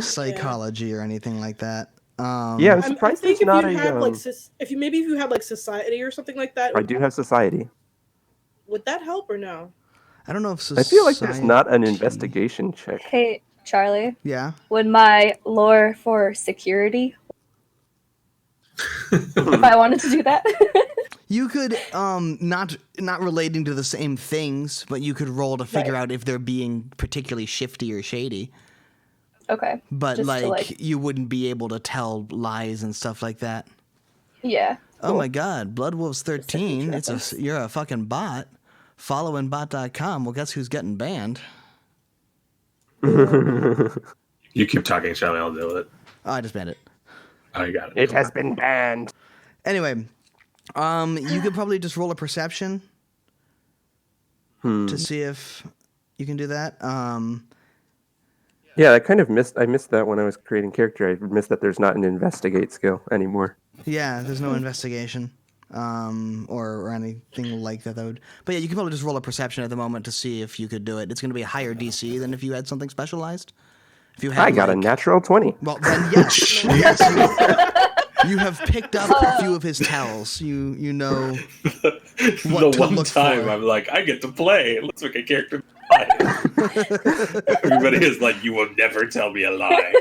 psychology or anything like that. Yeah, I'm I surprised think there's not if you had a. like if you had like society or something like that, I do have society. would that help or no? I don't know if I feel like there's not an society- investigation check. Hey, Charlie, Yeah. would my lore for security, if I wanted to do that? You could not relating to the same things, but you could roll to figure Right. out if they're being particularly shifty or shady. Okay. But Just to, you wouldn't be able to tell lies and stuff like that. Yeah. Oh cool. my God, Blood Wolves 13. reference. You're a fucking bot. Following bot.com. Well, guess who's getting banned? You keep talking, Charlie. I'll deal with it. Oh, I just banned it. Oh, you got it. It has been banned. Anyway, you could probably just roll a perception to see if you can do that. Yeah, I missed that when I was creating character. I missed that there's not an investigate skill anymore. Yeah, there's no investigation or anything like that. But yeah, you can probably just roll a perception at the moment to see if you could do it. It's going to be a higher DC than if you had something specialized. If you had, I got a natural 20. Well, then yes, you have picked up a few of his tells. You know what The to one look time for. I'm like, I get to play. Let's make a character lie. Everybody is like, you will never tell me a lie.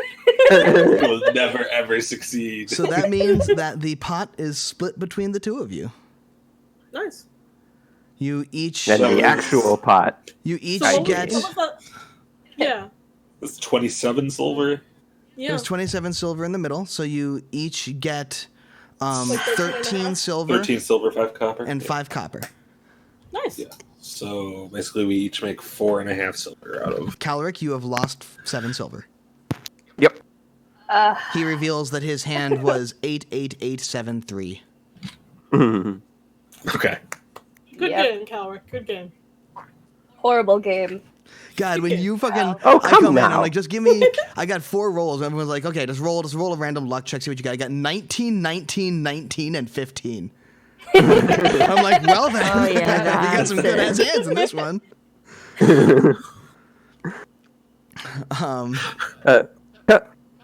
You will never ever succeed. So that means that the pot is split between the two of you. Nice. You each And So- the actual pot. you each So get. what was that? Yeah. It's 27 silver. Yeah. There's 27 silver in the middle, so you each get Like 13 silver 13 silver, 5 copper. and 5 copper. Nice. Yeah. So basically, we each make 4.5 silver out of. Calric, you have lost 7 silver. Yep. He reveals that his hand was 88873. Okay. Good Yep. game, Calric. Good game. Horrible game. God, when you fucking Oh, I come come in, I'm now. like, just give me. I got 4 rolls. Everyone's like, okay, just roll a random luck check. See what you got. I got 19, 19, 19, and 15. I'm like, well then, Oh, yeah, we got some good ass hands in this one.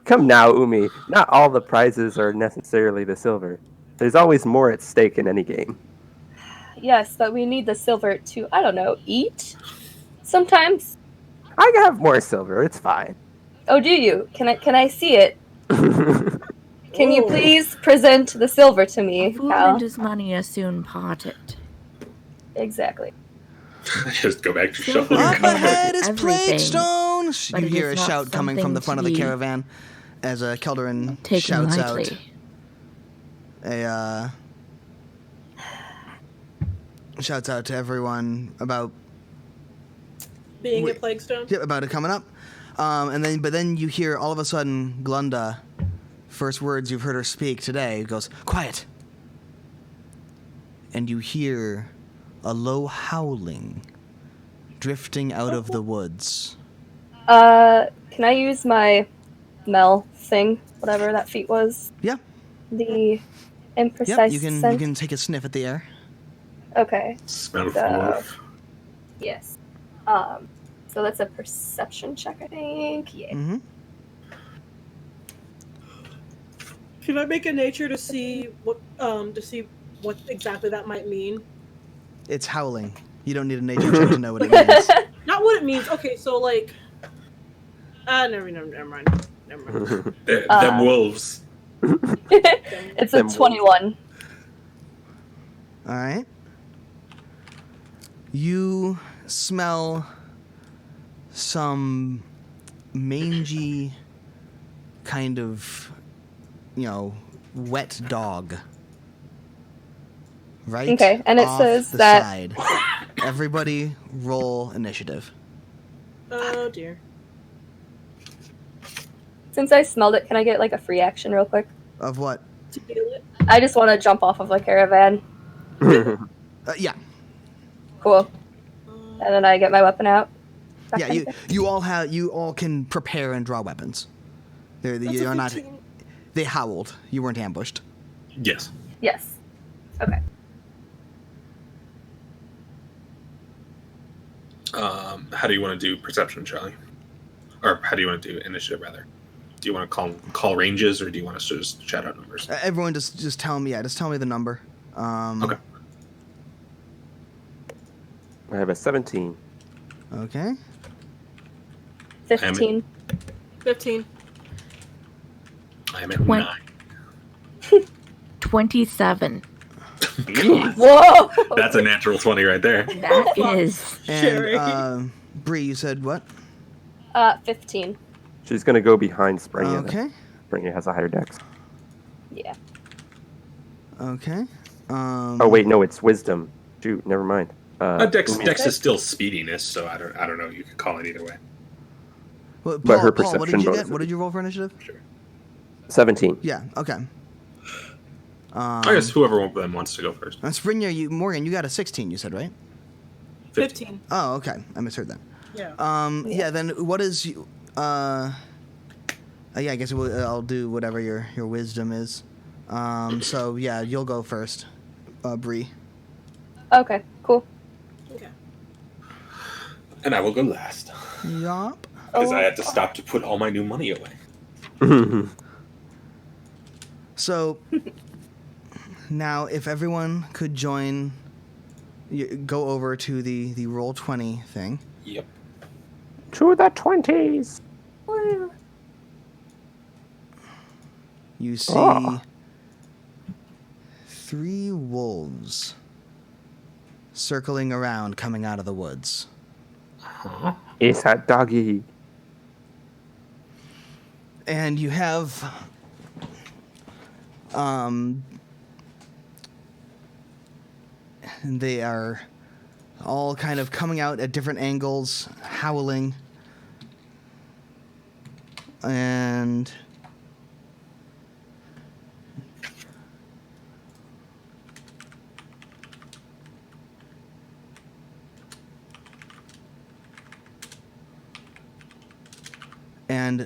Come now, Umi. Not all the prizes are necessarily the silver. There's always more at stake in any game. Yes, but we need the silver to, I don't know, eat sometimes. I have more silver. It's fine. Oh, do you? Can I see it? Can you please present the silver to me, A fool pal? and his money are soon parted. Exactly. Just go back to Silver shuffling Up Up cards. ahead is everything, Plaguestone! but You it hear a is not shout coming from the something front to of the be caravan as Keldarin taken shouts lightly. shouts out to everyone about Being at Plaguestone? Yep, about it coming up. But then you hear all of a sudden Glunda, first words you've heard her speak today, goes, "Quiet." And you hear a low howling drifting out of the woods. Can I use my Mel thing, whatever that feat was? Yeah. The imprecise Yep, you scent? can take a sniff at the air. Okay. Smell of So- the wolf. Yes. So that's a perception check, I think. Yeah. Mm-hmm. Should I make a nature to see what exactly that might mean? It's howling. You don't need a nature check to know what it means. Not what it means. Okay, so like, never mind. Them wolves. It's a Them wolves. 21. All right. You smell some mangy kind of, wet dog. Right? Okay, and it off says the that- side. Everybody roll initiative. Oh dear. Since I smelled it, can I get like a free action real quick? Of what? To feel it. I just want to jump off of a caravan. Yeah. Cool. And then I get my weapon out. That Yeah, kind of thing. you all can prepare and draw weapons. That's You're a not. 15. They howled. You weren't ambushed. Yes. Yes. Okay. How do you want to do perception, Charlie? Or how do you want to do initiative, rather? Do you want to call ranges, or do you want us to just shout out numbers? Everyone, just tell me. Yeah, just tell me the number. Okay. I have a 17. Okay. 15. 15. I am at Twen- 9. 27. Whoa! That's a natural 20 right there. That is. Sherry. And Bree, you said what? 15. She's going to go behind Springy. Okay. Springy has a higher dex. Yeah. Okay. Oh, wait, no, it's wisdom. Shoot, never mind. Dex Okay. is still speediness, so I don't know. You could call it either way. Well, But her Paul, what did perception you bonus get? What did you roll for initiative? 17. Yeah. Okay. I guess whoever one of them wants to go first. Springer, Morgan, you got a 16. You said, right? 15. Oh, okay. I misheard that. Yeah. Yeah. Then what is? Yeah. I guess I'll do whatever your wisdom is. So yeah, you'll go first, Bree. Okay, cool. Okay. And I will go last. Yup. Because I had to stop to put all my new money away. So now, if everyone could go over to the roll 20 thing. Yep. To the 20s. You see Ah. 3 wolves circling around, coming out of the woods. It's that doggy. And you have they are all kind of coming out at different angles, howling. And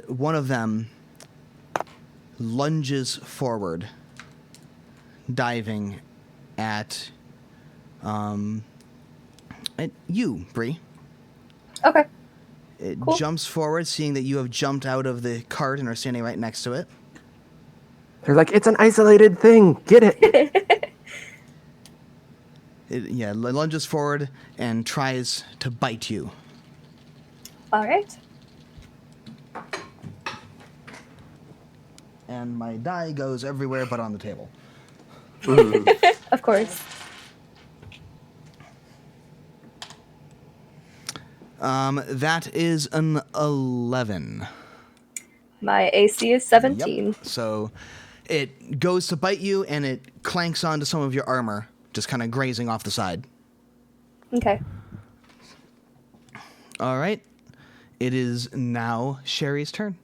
one of them lunges forward, diving at you, Bree. Okay. It Cool. jumps forward, seeing that you have jumped out of the cart and are standing right next to it. They're like, it's an isolated thing. Get it. It lunges forward and tries to bite you. All right. and my die goes everywhere but on the table. Of course. That is an 11. My AC is 17. Yep. So it goes to bite you, and it clanks onto some of your armor, just kind of grazing off the side. Okay. All right. It is now Sherry's turn.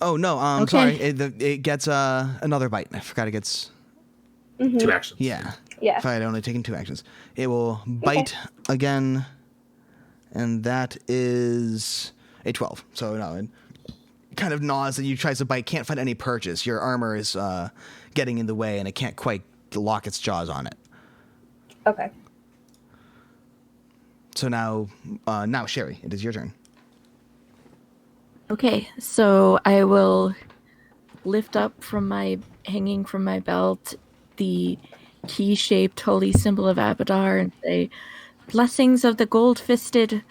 Oh, no, Okay. sorry. It gets another bite. I forgot it gets... 2 actions. Yeah. Yeah. If I had only taken 2 actions. It will bite again, and that is a 12. So, no, it kind of gnaws, and you tries to bite, can't find any purchase. Your armor is getting in the way, and it can't quite lock its jaws on it. Okay. So now Sherry, it is your turn. Okay, so I will lift up hanging from my belt, the key-shaped holy symbol of Abadar and say, "Blessings of the gold-fisted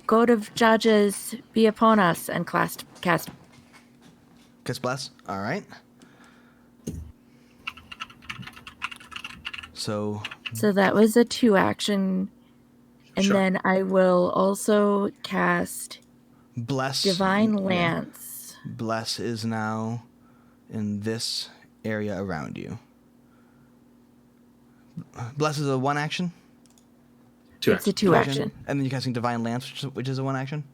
god of judges be upon us," and cast. Kiss bless. All right. So that was a 2-action, and Sure. then I will also cast bless. Divine yeah. Lance. Bless is now in this area around you. Bless is a 1 action. 2 It's a actions. 2 action. And then you're casting Divine Lance, which is a 1 action.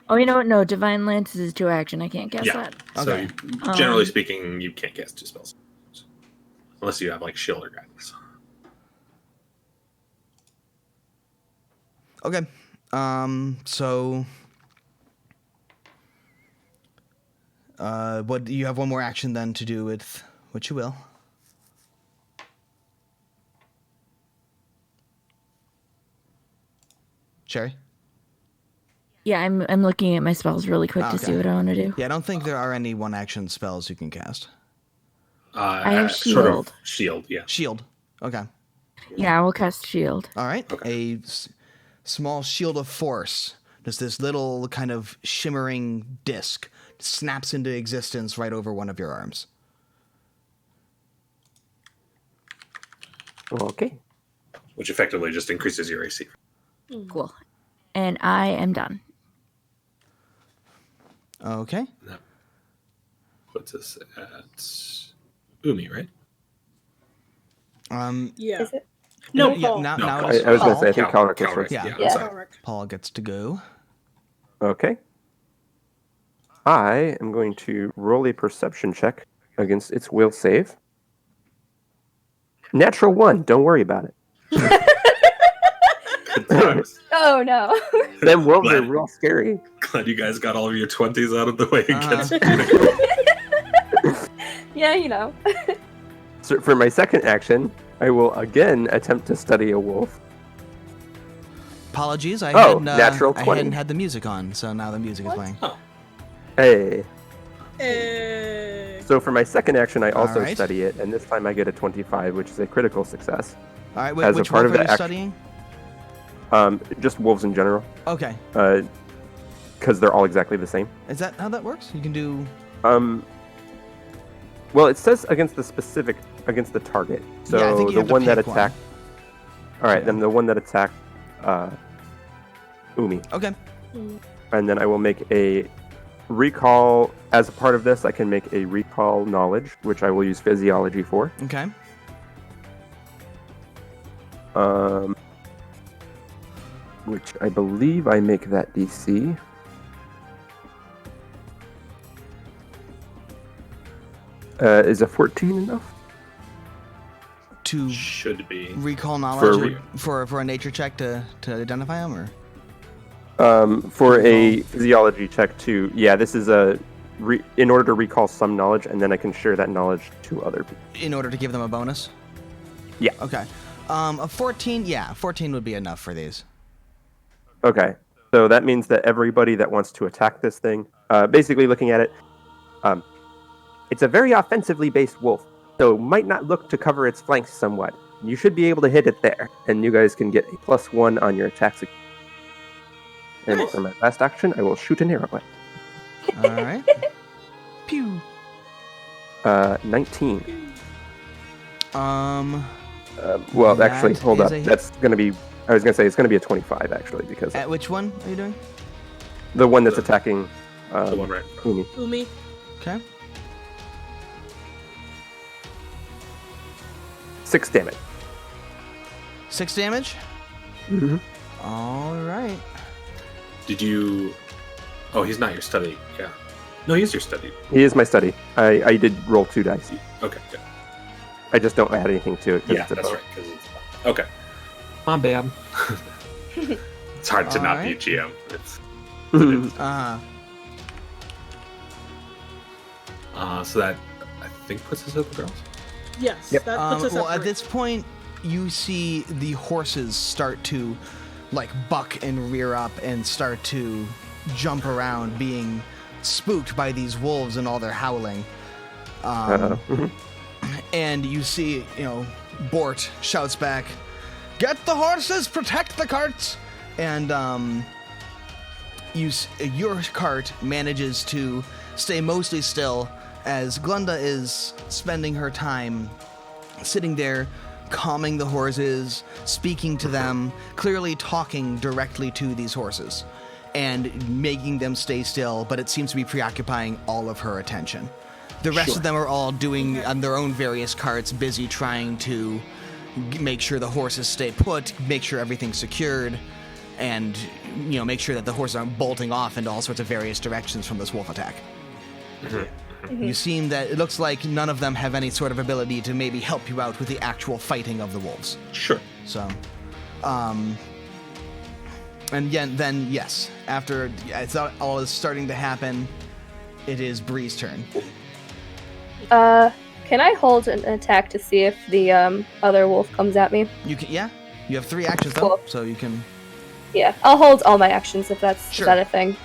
Oh, you know what? No, Divine Lance is 2 action. I can't guess Yeah. that. So, Okay. generally speaking, you can't cast 2 spells. Unless you have, like, shield or guidance. Okay. So what you have one more action then to do with what you will. Sherry? Yeah, I'm looking at my spells really quick to see Okay. what I want to do. Yeah, I don't think there are any 1 action spells you can cast. I have Sort shield. of shield, yeah. Shield. Okay. Yeah, I will cast shield. All right. Okay. A small shield of force. Just this little kind of shimmering disc snaps into existence right over one of your arms. Okay. Which effectively just increases your AC. Cool. And I am done. Okay. And that puts us at Umi, right? Yeah. Is it? No, Yeah, Paul. now No, it's I was going to Paul. say, I think Calric is Calric, first. Yeah. I'm sorry. Correct. Paul gets to go. Okay. I am going to roll a perception check against its will save. Natural 1. Don't worry about it. Good times. Oh no. Them wolves are Glad- real scary. Glad you guys got all of your 20s out of the way against Yeah, you know. So for my second action, I will again attempt to study a wolf. Apologies, I Oh, hadn't, natural I 20. hadn't had the music on, so now the music is playing. Hey. Eh, So for my second action, I also Alright. study it, and this time I get a 25, which is a critical success. All right, As a which part wolf of are the you act- studying? Just wolves in general, Okay. because they're all exactly the same. Is that how that works? You can do... Well, it says against the target. So Yeah, I think you the have to one that pick one. attacked. All right, Yeah. then the one that attacked Umi, Okay. and then I will make a recall. As a part of this, I can make a recall knowledge, which I will use physiology for. Okay. Which I believe I make that DC. Is a 14 enough? To Should be. recall For knowledge for a nature check to identify them, or... For a physiology check to, yeah, this is in order to recall some knowledge, and then I can share that knowledge to other people. In order to give them a bonus? Yeah. Okay. A 14, yeah, 14 would be enough for these. Okay, so that means that everybody that wants to attack this thing, basically looking at it, it's a very offensively based wolf, so might not look to cover its flanks somewhat. You should be able to hit it there, and you guys can get a +1 on your attacks. And for my last action, I will shoot an arrow at it. All right. 19. That Actually, hold is up. That's going to be... I was going to say it's going to be a 25, actually, because... At which one are you doing? The one that's attacking... the one right in front. Umi. Umi. Okay. 6 damage. 6 damage? Mm-hmm. All right. Did you... Oh, he's not your study. Yeah. No, he is your study. He is my study. I did roll 2 dice. Okay, good. I just don't add anything to it. Yeah, it's a that's bow. right. 'Cause it's... Okay. My bad. It's hard to not be a GM. It's... So that, I think, puts us over girls. Yes, Yep. that puts us Well, at at this point, you see the horses start to, like, buck and rear up and start to jump around, being spooked by these wolves and all their howling. And you see, Bort shouts back, "Get the horses! Protect the carts!" And your cart manages to stay mostly still as Glenda is spending her time sitting there, calming the horses, speaking to them, clearly talking directly to these horses, and making them stay still, but it seems to be preoccupying all of her attention. The rest of them are all doing on their own various carts, busy trying to make sure the horses stay put, make sure everything's secured, and make sure that the horses aren't bolting off into all sorts of various directions from this wolf attack. You seem that it looks like none of them have any sort of ability to maybe help you out with the actual fighting of the wolves. Sure. So, and then yes, after it's all is starting to happen, it is Bree's turn. Can I hold an attack to see if the other wolf comes at me? You can, yeah. You have 3 actions though, Cool. so you can. Yeah, I'll hold all my actions if that's Sure. is that a thing.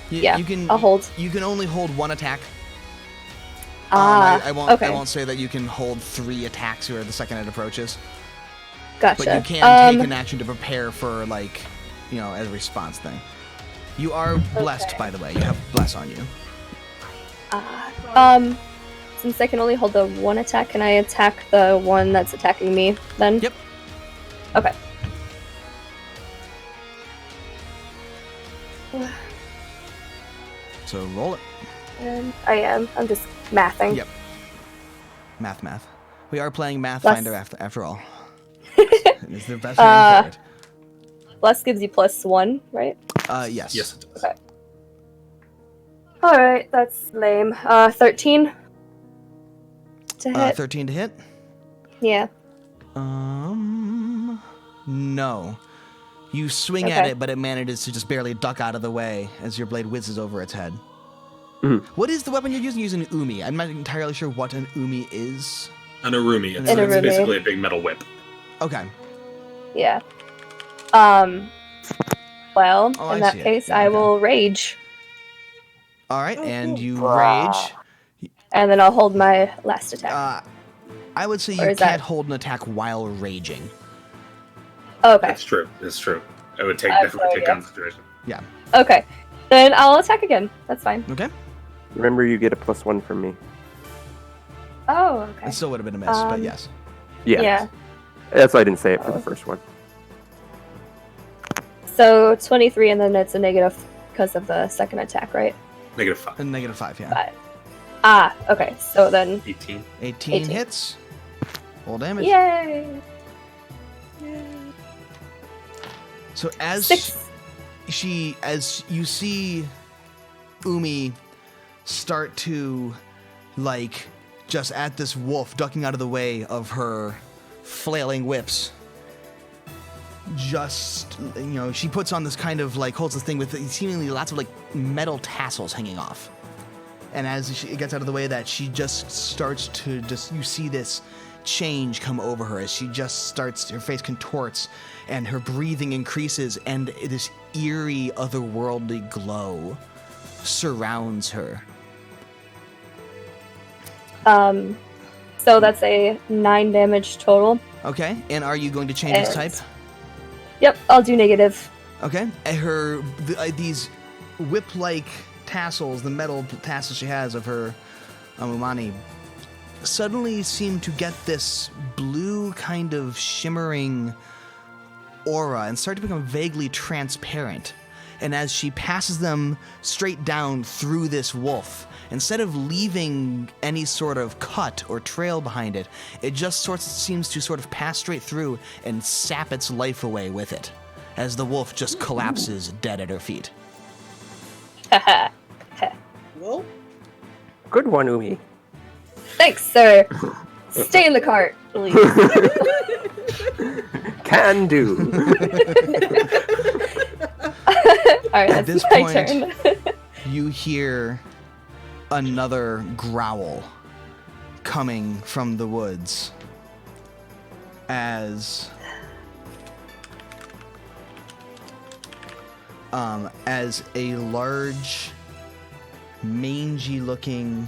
You can. I'll hold. You can only hold 1 attack. Ah, I won't. okay. I won't say that you can hold 3 attacks or the second it approaches. Gotcha. But you can take an action to prepare for, like, as a response thing. You are blessed, by the way. You have bless on you. Since I can only hold the 1 attack, can I attack the one that's attacking me then? Yep. Okay. So roll it. And I am. I'm just mathing. Yep. Math. We are playing Math Bless. Finder after all. It's the best name for it. Bless gives you +1, right? Yes. Yes, it does. Okay. Alright, that's lame. 13 to hit. 13 to hit? Yeah. No. You swing at Okay. it, but it manages to just barely duck out of the way as your blade whizzes over its head. Mhm. What is the weapon you're using? You're using an umi. I'm not entirely sure what an umi is. An Arumi. It's Arumi. basically a big metal whip. Okay. Yeah. Well, Oh, I in that see it. case, Yeah, I okay. will rage. All right, and you rage. And then I'll hold my last attack. I would say Or you is that- can't hold an attack while raging. Okay. That's true. That's true. It would take I have definitely no take idea. concentration. Yeah. Okay. Then I'll attack again. That's fine. Okay. Remember, you get a +1 from me. Oh, okay. It still would have been a miss, but Um, yes. Yeah. That's why I didn't say it for the first one. So 23, and then it's a negative because of the second attack, right? -5. A -5, yeah. 5. Ah, okay. So then, 18. 18 18. hits. Full damage. yay! So as 6. as you see Umi start to, like, just at this wolf ducking out of the way of her flailing whips, just, she puts on this kind of, like, holds this thing with seemingly lots of, like, metal tassels hanging off. And as it gets out of the way of that, she just starts to you see this change come over her as she just starts, her face contorts and her breathing increases and this eerie otherworldly glow surrounds her. So that's a 9 damage total. Okay, and are you going to change its type? Yep, I'll do negative. Okay, and these whip-like tassels, the metal tassels she has of her Umani, suddenly seem to get this blue kind of shimmering aura and start to become vaguely transparent. And as she passes them straight down through this wolf, instead of leaving any sort of cut or trail behind it, it just seems to sort of pass straight through and sap its life away with it, as the wolf just collapses dead at her feet. Well, Good one, Umi. Thanks, sir. Stay in the cart, please. Can do. Alright, At that's this my point- turn. You hear another growl coming from the woods as a large, mangy-looking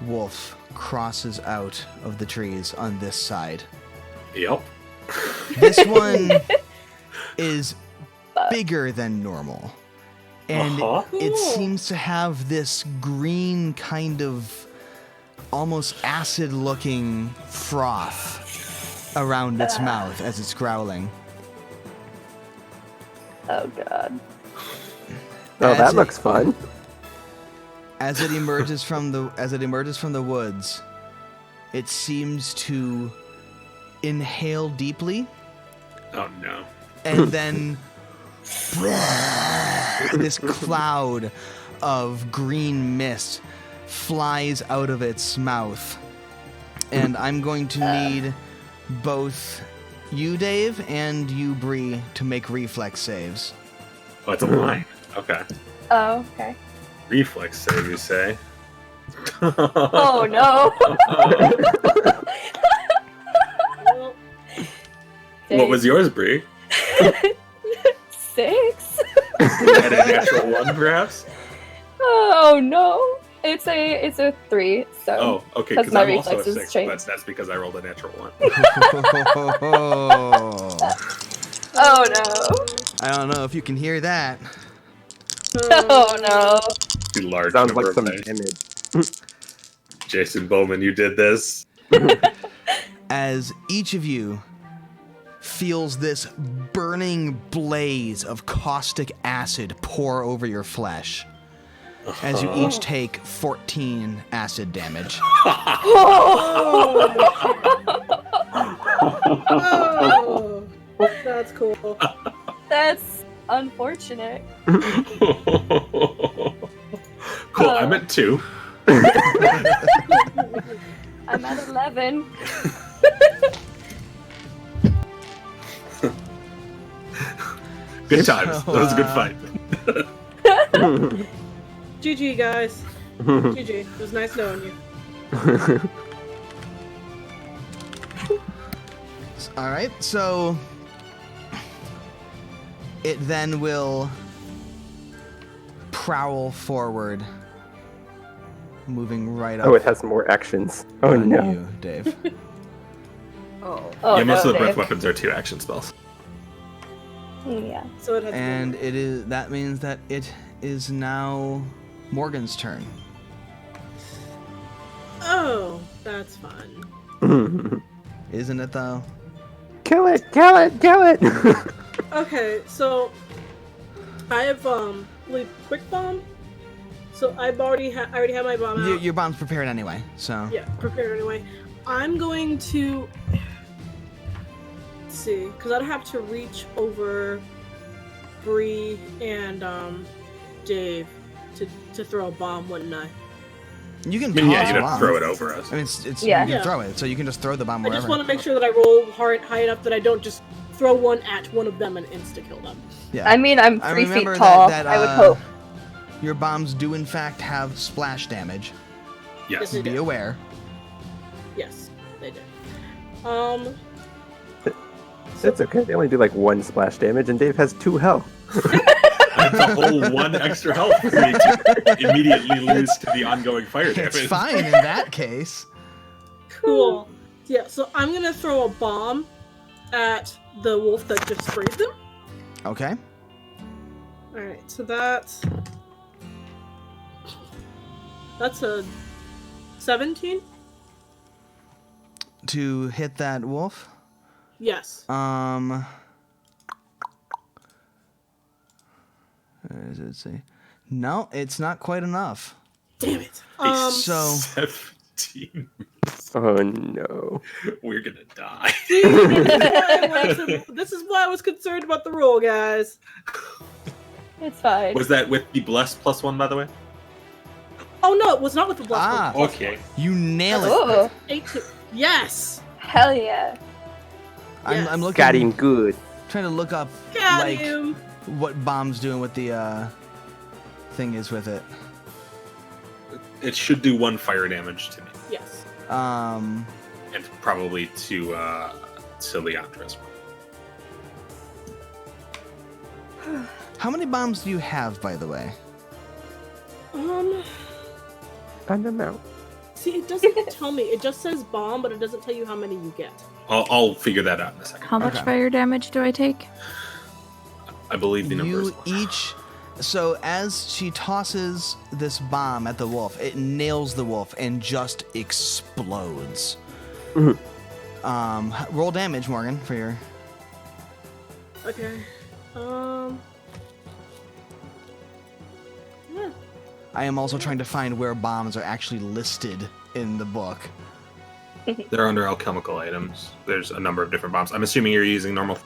wolf crosses out of the trees on this side. Yep. This one is bigger than normal. And Uh-huh. it Cool. seems to have this green kind of almost acid-looking froth around its mouth as it's growling. Oh god. Oh, As that it- looks fun. As it emerges from the woods, it seems to inhale deeply Oh no. and then this cloud of green mist flies out of its mouth. And I'm going to need both you, Dave, and you, Bree, to make reflex saves. Oh, it's a line. Okay. Oh, okay. Reflex save, you say? Oh no. well, What was yours, Bree? 6? At a natural one, perhaps? Oh no. It's a 3, so Oh, okay, Because because my I'm also a reflexes 6, change. but that's because I rolled a natural one. Oh no. I don't know if you can hear that. Oh no. Too large Sounds number like of some dice. damage. Jason Bowman, you did this. As each of you feels this burning blaze of caustic acid pour over your flesh, as you each take 14 acid damage. oh, that's cool. That's unfortunate. Cool, I'm at 2. I'm at 11. Good times. That was a good fight. GG, guys. GG. It was nice knowing you. All right, so it then will prowl forward, moving right up Oh, it has more actions. Oh on no. you, Dave. Oh. Oh Yeah, most no, of the breath Dave. weapons are 2 action spells. Yeah. So it has And that means that it is now Morgan's turn. Oh, that's fun. Isn't it though? Kill it! Kill it! Kill it! Okay, so I have believe quick bomb. So I already have my bomb out. Your bomb's prepared anyway, so. Yeah, prepared anyway. I'm going to let's see, because I'd have to reach over Bree and Dave to throw a bomb, wouldn't I? You can I mean, yeah, toss you a don't bomb. throw it over us. I mean, it's Yeah. you can Yeah. throw it, so you can just throw the bomb I wherever. just want to make sure that I roll high enough that I don't just throw one at one of them and insta kill them. Yeah. I mean, I'm I 3 feet remember tall. that, I would hope. Your bombs do in fact have splash damage. Yes. They Be do. aware. Yes, they do. It's okay. They only do like 1 splash damage, and Dave has 2 health. That's a whole 1 extra health for me to immediately lose to the ongoing fire damage. It's fine in that case. Cool. Yeah, so I'm gonna throw a bomb at the wolf that just sprayed them. Okay. Alright, so that's a 17? to hit that wolf. Yes. What does it say? No, it's not quite enough. Damn it. So 17. Oh no. We're gonna die. See, this is why I was concerned about the roll, guys. It's fine. Was that with the blessed +1, by the way? Oh no, it was not with the blessed one. Okay. you nail it. Oh, 8-2. Yes. hell yeah. I'm looking. Got him good. Trying to look up Got like him. what bomb's doing, what the thing is with it. It should do 1 fire damage to me, Yes. Um, and probably to Leandra as well. how many bombs do you have, by the way? And I'm out. See, it doesn't tell me. It just says bomb, but it doesn't tell you how many you get. I'll figure that out in a second. How much Okay. fire damage do I take? I believe the number is You 1. each. So as she tosses this bomb at the wolf, it nails the wolf and just explodes. Roll damage, Morgan, for your. Okay. Yeah. I am also trying to find where bombs are actually listed in the book. They're under alchemical items. There's a number of different bombs. I'm assuming you're using normal.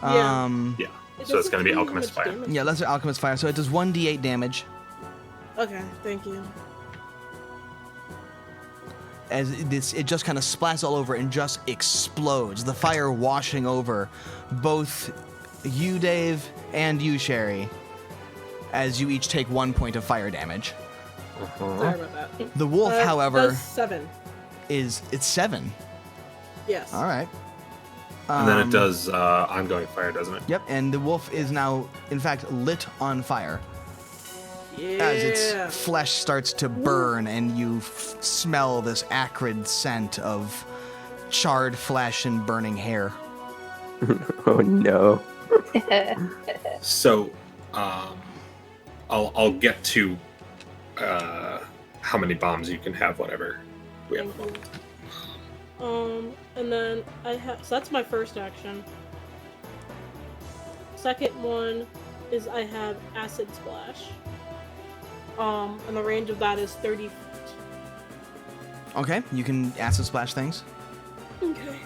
Yeah. Yeah. It So it's doesn't going to be tell you how alchemist much fire. damage. Yeah, Lesser Alchemist Fire. So it does 1d8 damage. Okay, thank you. As it just kind of splats all over and just explodes. The fire washing over both you, Dave, and you, Sherry, as you each take 1 point of fire damage. Sorry about that. The wolf, however, Does 7. it's 7. Yes. All right. And then it does ongoing fire, doesn't it? Yep, and the wolf is now, in fact, lit on fire Yeah. as its flesh starts to burn, and you smell this acrid scent of charred flesh and burning hair. Oh no. So, I'll get to how many bombs you can have, whatever. We have. Thank you. And then I have. So that's my first action. Second one is I have acid splash. And the range of that is 30 feet. Okay, you can acid splash things. Okay.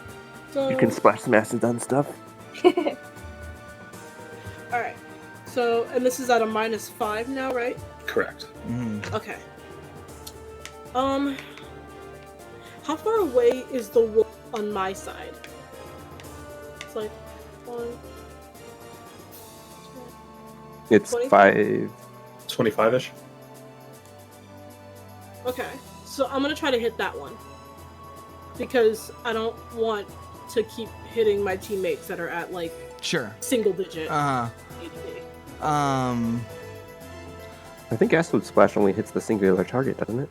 So You can splash some acid on stuff. all right. So and this is at a -5 now, right? Correct. Okay. How far away is the wolf on my side? It's like 1. It's 20? 5. 25-ish. Okay, so I'm gonna try to hit that one because I don't want to keep hitting my teammates that are at like Sure. single digit Uh HP. huh. I think acid splash only hits the singular target, doesn't it?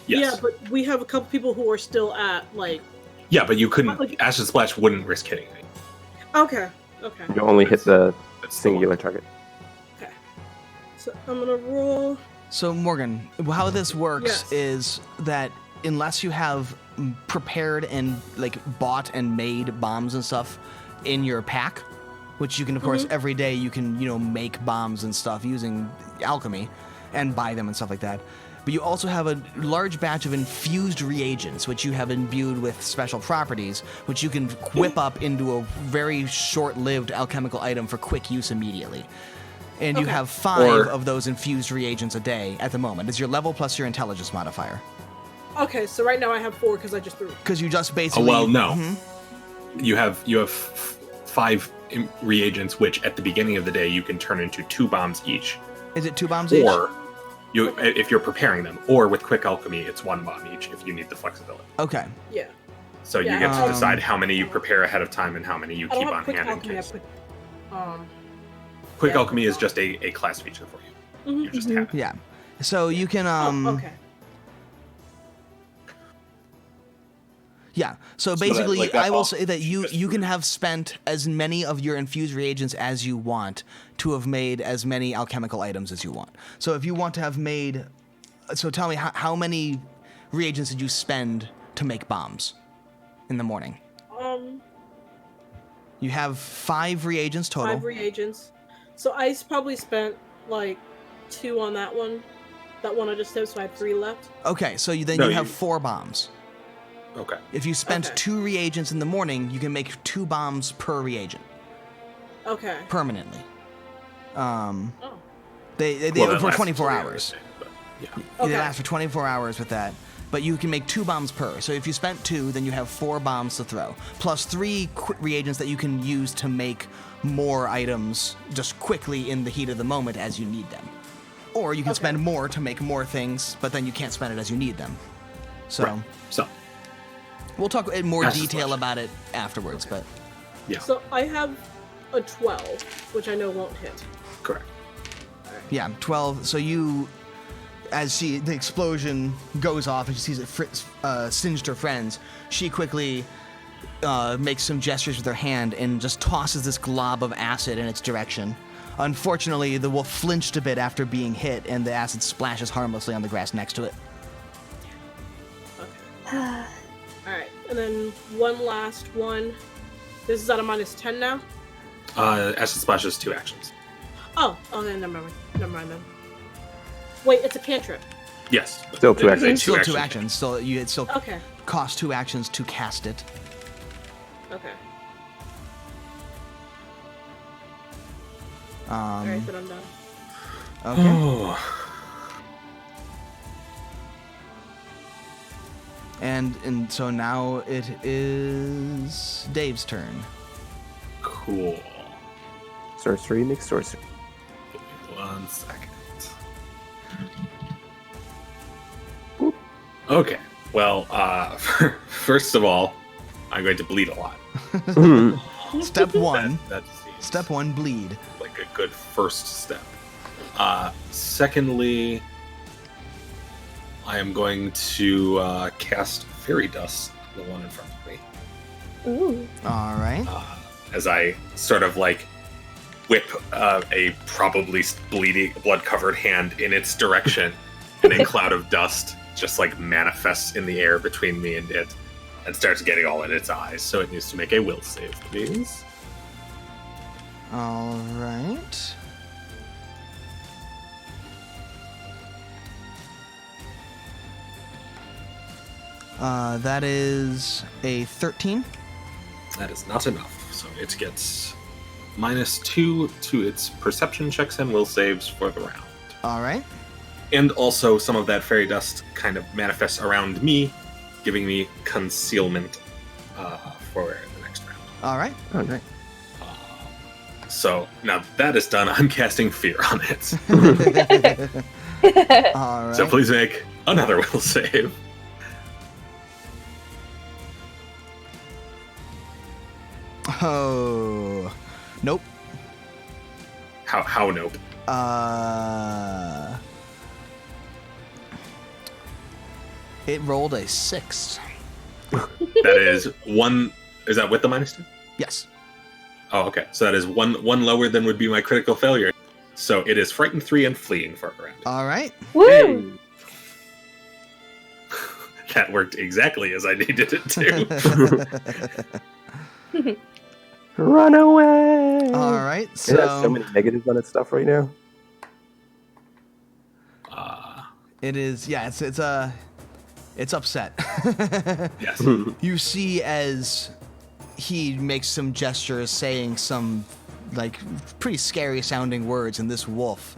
Yes. Yeah, but we have a couple people who are still at like. Yeah, but you couldn't. Like- Acid Splash wouldn't risk hitting me. Okay. Okay. You only hit the That's the one. singular target. Okay. So I'm gonna roll. So Morgan, how this works Yes. is that unless you have prepared and like bought and made bombs and stuff in your pack, which you can of course every day you can make bombs and stuff using alchemy and buy them and stuff like that. But you also have a large batch of infused reagents, which you have imbued with special properties, which you can whip up into a very short-lived alchemical item for quick use immediately. And you Okay. have 5 Or- of those infused reagents a day at the moment. It's your level plus your intelligence modifier. Okay, so right now I have 4 because I just threw. Because you just Oh, basically... well, no. Mhm. You have 5 reagents, which at the beginning of the day you can turn into 2 bombs each, Is it 2 bombs each? or if you're preparing them, or with quick alchemy, it's 1 bomb each if you need the flexibility. Okay. Yeah. So you Yeah, get to um, decide how many you prepare ahead of time and how many you I don't keep have on quick hand in alchemy. I case. put, Quick yeah. alchemy is just a class feature for you. You just have it. Yeah. So you can... okay. Yeah. So that, basically, like, that I will all- say that you just- you can have spent as many of your infused reagents as you want to have made as many alchemical items as you want. So if you want to have made... So tell me, how many reagents did you spend to make bombs? in the morning. Um, You have 5 reagents total. 5 reagents. So I probably spent like 2 on that one. That one I just did, so I have 3 left. Okay, so you have 4 bombs. Okay. If you spent Okay. 2 reagents in the morning, you can make 2 bombs per reagent Okay. permanently. Oh. They Well, that for lasts 24 until the hours. other day, but yeah. They Okay. last for 24 hours with that. But you can make 2 bombs per. So if you spent 2, then you have 4 bombs to throw. Plus 3 reagents that you can use to make more items just quickly in the heat of the moment as you need them. Or you can Okay. spend more to make more things, but then you can't spend it as you need them. So Right. So, we'll talk in more That's detail just about it afterwards. But yeah, So I have a 12, which I know won't hit. correct. yeah, 12. So you, as the explosion goes off and she sees it singed her friends, she quickly makes some gestures with her hand and just tosses this glob of acid in its direction. Unfortunately, the wolf flinched a bit after being hit, and the acid splashes harmlessly on the grass next to it. Okay. Alright, and then one last one. This is at a -10 now? Acid Splash is 2 actions. Oh, then never mind then. Wait, it's a cantrip. Yes. Still 2 It is a actions. Still 2 two-action. actions. So it still Okay. costs 2 actions to cast it. Okay. Um, Alright, then I'm done. Okay. Oh, And so now it is Dave's turn. cool. Sorcery makes sorcery. Give me 1 second. Okay. Well, first of all, I'm going to bleed a lot. Step 1. That seems Step 1, bleed. like a good first step. Secondly, I am going to cast Fairy Dust, the one in front of me, Ooh. All right. as I sort of like whip a probably bleeding, blood-covered hand in its direction, and a cloud of dust just like manifests in the air between me and it, and starts getting all in its eyes. So it needs to make a will save, please. All right. That is a 13. That is not enough, so it gets -2 to its perception checks and will saves for the round. All right. And also, some of that fairy dust kind of manifests around me, giving me concealment for the next round. All right. Oh, nice. So now that is done, I'm casting fear on it. All right. So please make another will save. Oh. Nope. How nope? It rolled a 6. That is one. Is that with the -2? Yes. Oh, okay. So that is one lower than would be my critical failure. So it is frightened 3 and fleeing for a round. All right. Woo! That worked exactly as I needed it to. Run away! All right. It has so So many negatives on its stuff right now. it is. Yeah. It's upset. Yes. You see as he makes some gestures saying some like pretty scary sounding words, and this wolf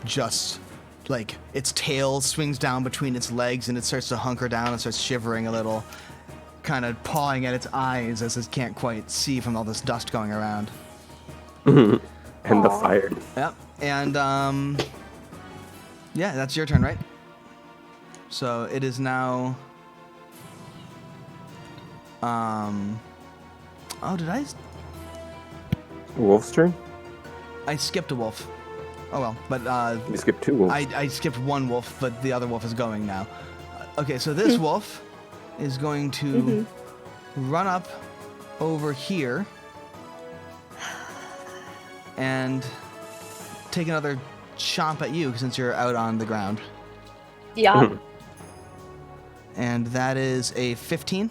just like its tail swings down between its legs and it starts to hunker down and starts shivering a little, kind of pawing at its eyes as it can't quite see from all this dust going around. And the Aw. fire. Yep. And yeah, that's your turn, right? So it is now oh, did I Wolf's turn? skipped a wolf. Oh well, but You skipped 2 wolves. I skipped one wolf, but the other wolf is going now. Okay, so this wolf is going to run up over here and take another chomp at you since you're out on the ground. Yeah. And that is a 15.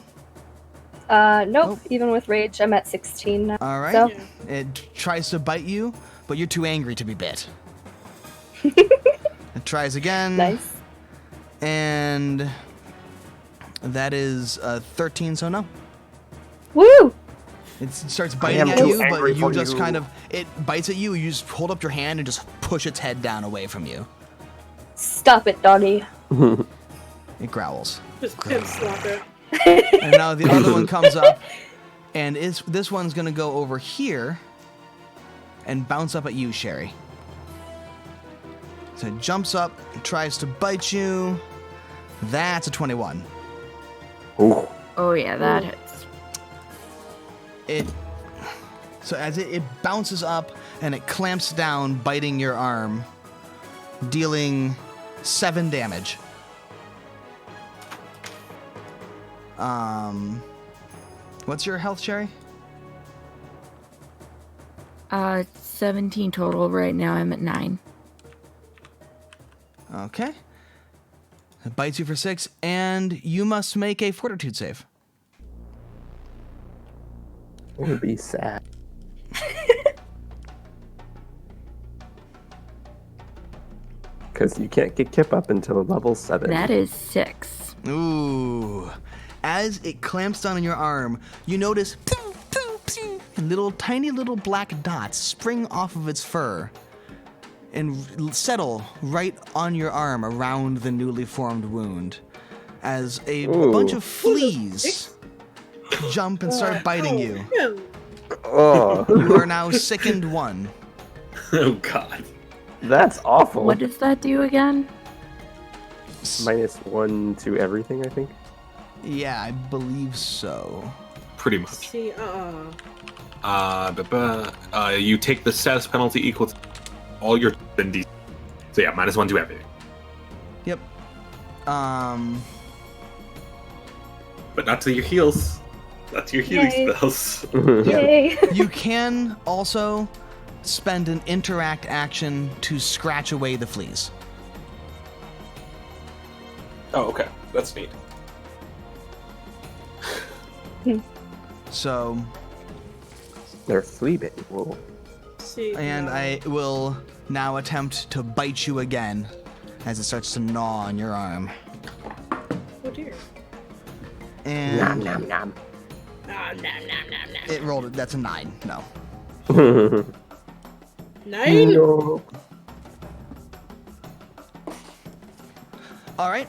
Nope. Nope. Even with rage, I'm at 16 now. All right. So, Yeah. It tries to bite you, but you're too angry to be bit. It tries again. nice. And that is 13, so no. Woo! It starts am biting at too you, angry but for you just you. kind of, it bites at you, you just hold up your hand and just push its head down away from you. Stop it, doggy. It growls. Just pimp slap it. And now the other one comes up, and this one's going to go over here and bounce up at you, Sherry. So it jumps up, tries to bite you. That's a 21. Ooh. Oh yeah, that hits. So as it bounces up and it clamps down, biting your arm, dealing 7 damage. What's your health, Sherry? 17 total right now. I'm at 9. Okay. It bites you for 6, and you must make a fortitude save. It would be sad. Because you can't get Kip up until level 7. That is 6. Ooh. As it clamps down on your arm, you notice little tiny little black dots spring off of its fur and settle right on your arm around the newly formed wound as a Ooh. bunch of fleas jump and start biting you. Ew. Oh, You are now sickened 1. Oh God. that's awful. What does that do again? -1 to everything, I think. Yeah, I believe so. Pretty much. See, You take the status penalty equal to all your D. So yeah, -1 to everything. Yep. But not to your heals. Not to your healing Yay. spells. Yay! You can also spend an interact action to scratch away the fleas. Oh, okay. That's neat. So, They're flea bitten. Whoa. see. and I will now attempt to bite you again as it starts to gnaw on your arm. Oh dear. Nom And nom nom. it rolled, that's a 9. No. 9? No. All right.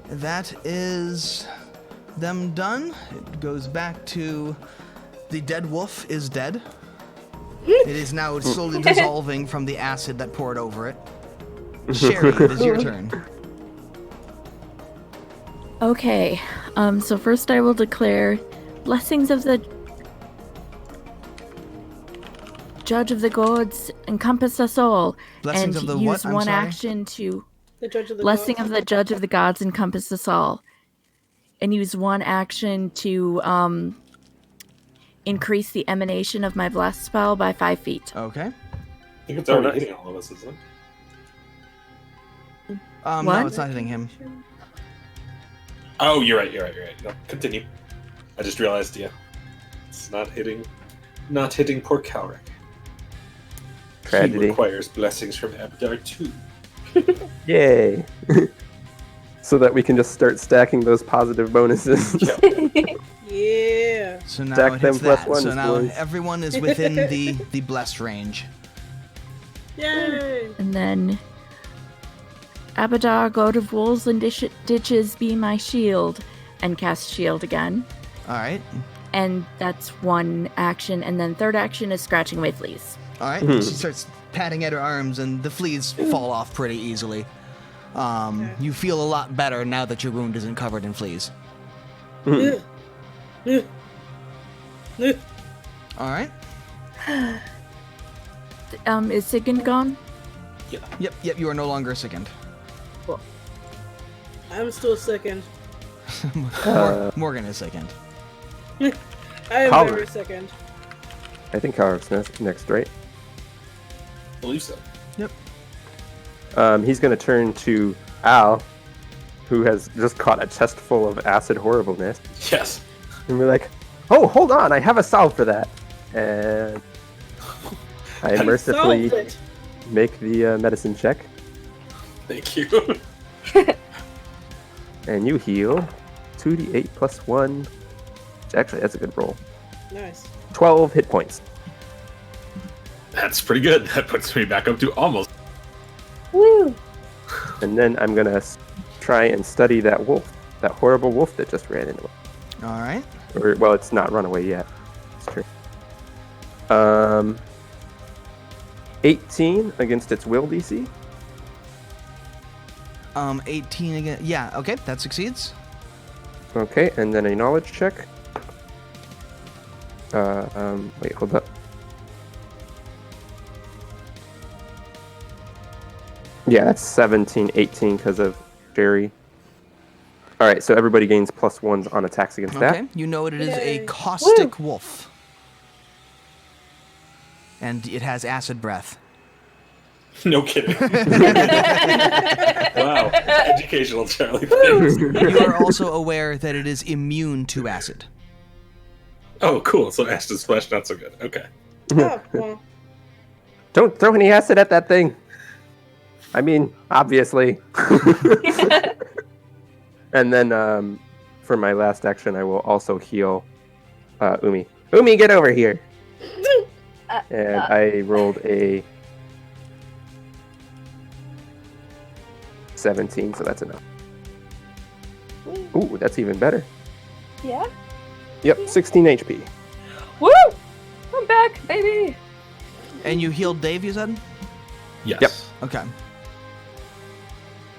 That is them done. It goes back to the dead wolf is dead. It is now slowly dissolving from the acid that poured over it. Sherry, it is your turn. Okay, so first I will declare blessings of the Judge of the Gods encompass us all, Blessings and of the use what? I'm one sorry. action to The judge of the blessing gods. of the Judge of the Gods encompass us all, and use one action to increase the emanation of my bless spell by 5 feet. Okay. I think it's Oh, already nice. hitting all of us, isn't it? No, What? it's not hitting him. Oh, you're right. No, continue. I just realized, yeah. It's not hitting poor Calric. He Tragedy. requires blessings from Abadar too. Yay. So that we can just start stacking those positive bonuses. Yeah. So now Stack it them hits plus that. ones, So now boys. everyone is within the blessed range. Yay. And then Abadar, God of Wolves and Ditches, be my shield, and cast shield again. All right. And that's one action, and then third action is scratching away fleas. All right. She starts patting at her arms, and the fleas fall off pretty easily. You feel a lot better now that your wound isn't covered in fleas. Ugh. Ugh. Ugh. All right. Is Sigyn gone? Yep. You are no longer sickened. I'm still second. Morgan is sickened. I am Colin. very second. I think Carv's next, right? I believe so. Yep. He's going to turn to Al, who has just caught a chest full of acid horribleness. Yes. And we're like, oh, hold on, I have a solve for that. And I mercifully Solved it. make the medicine check. Thank you. And you heal 2d8 plus 1. Actually, that's a good roll. Nice. 12 hit points. That's pretty good. That puts me back up to almost. Woo! And then I'm going to try and study that wolf. That horrible wolf that just ran into me. All right. Or, well, it's not run away yet. It's true. 18 against its will DC. 18 again. Yeah, okay, that succeeds. Okay, and then a knowledge check. Wait, hold up. Yeah, that's 17, 18 because of Jerry. All right, so everybody gains +1s on attacks against Okay, that. you know what it is, a Yay. caustic wolf. And it has acid breath. No kidding. Wow. Educational, Charlie. Thanks. You are also aware that it is immune to acid. Oh, cool. So Ashton's flesh, not so good. Okay. Oh, well. Don't throw any acid at that thing. I mean, obviously. And then for my last action, I will also heal Umi. Umi, get over here. And I rolled a 17, so that's enough. Ooh, that's even better. Yeah? Yep, 16 HP. Woo! I'm back, baby! And you healed Dave, you said? Yes. Yep. Okay.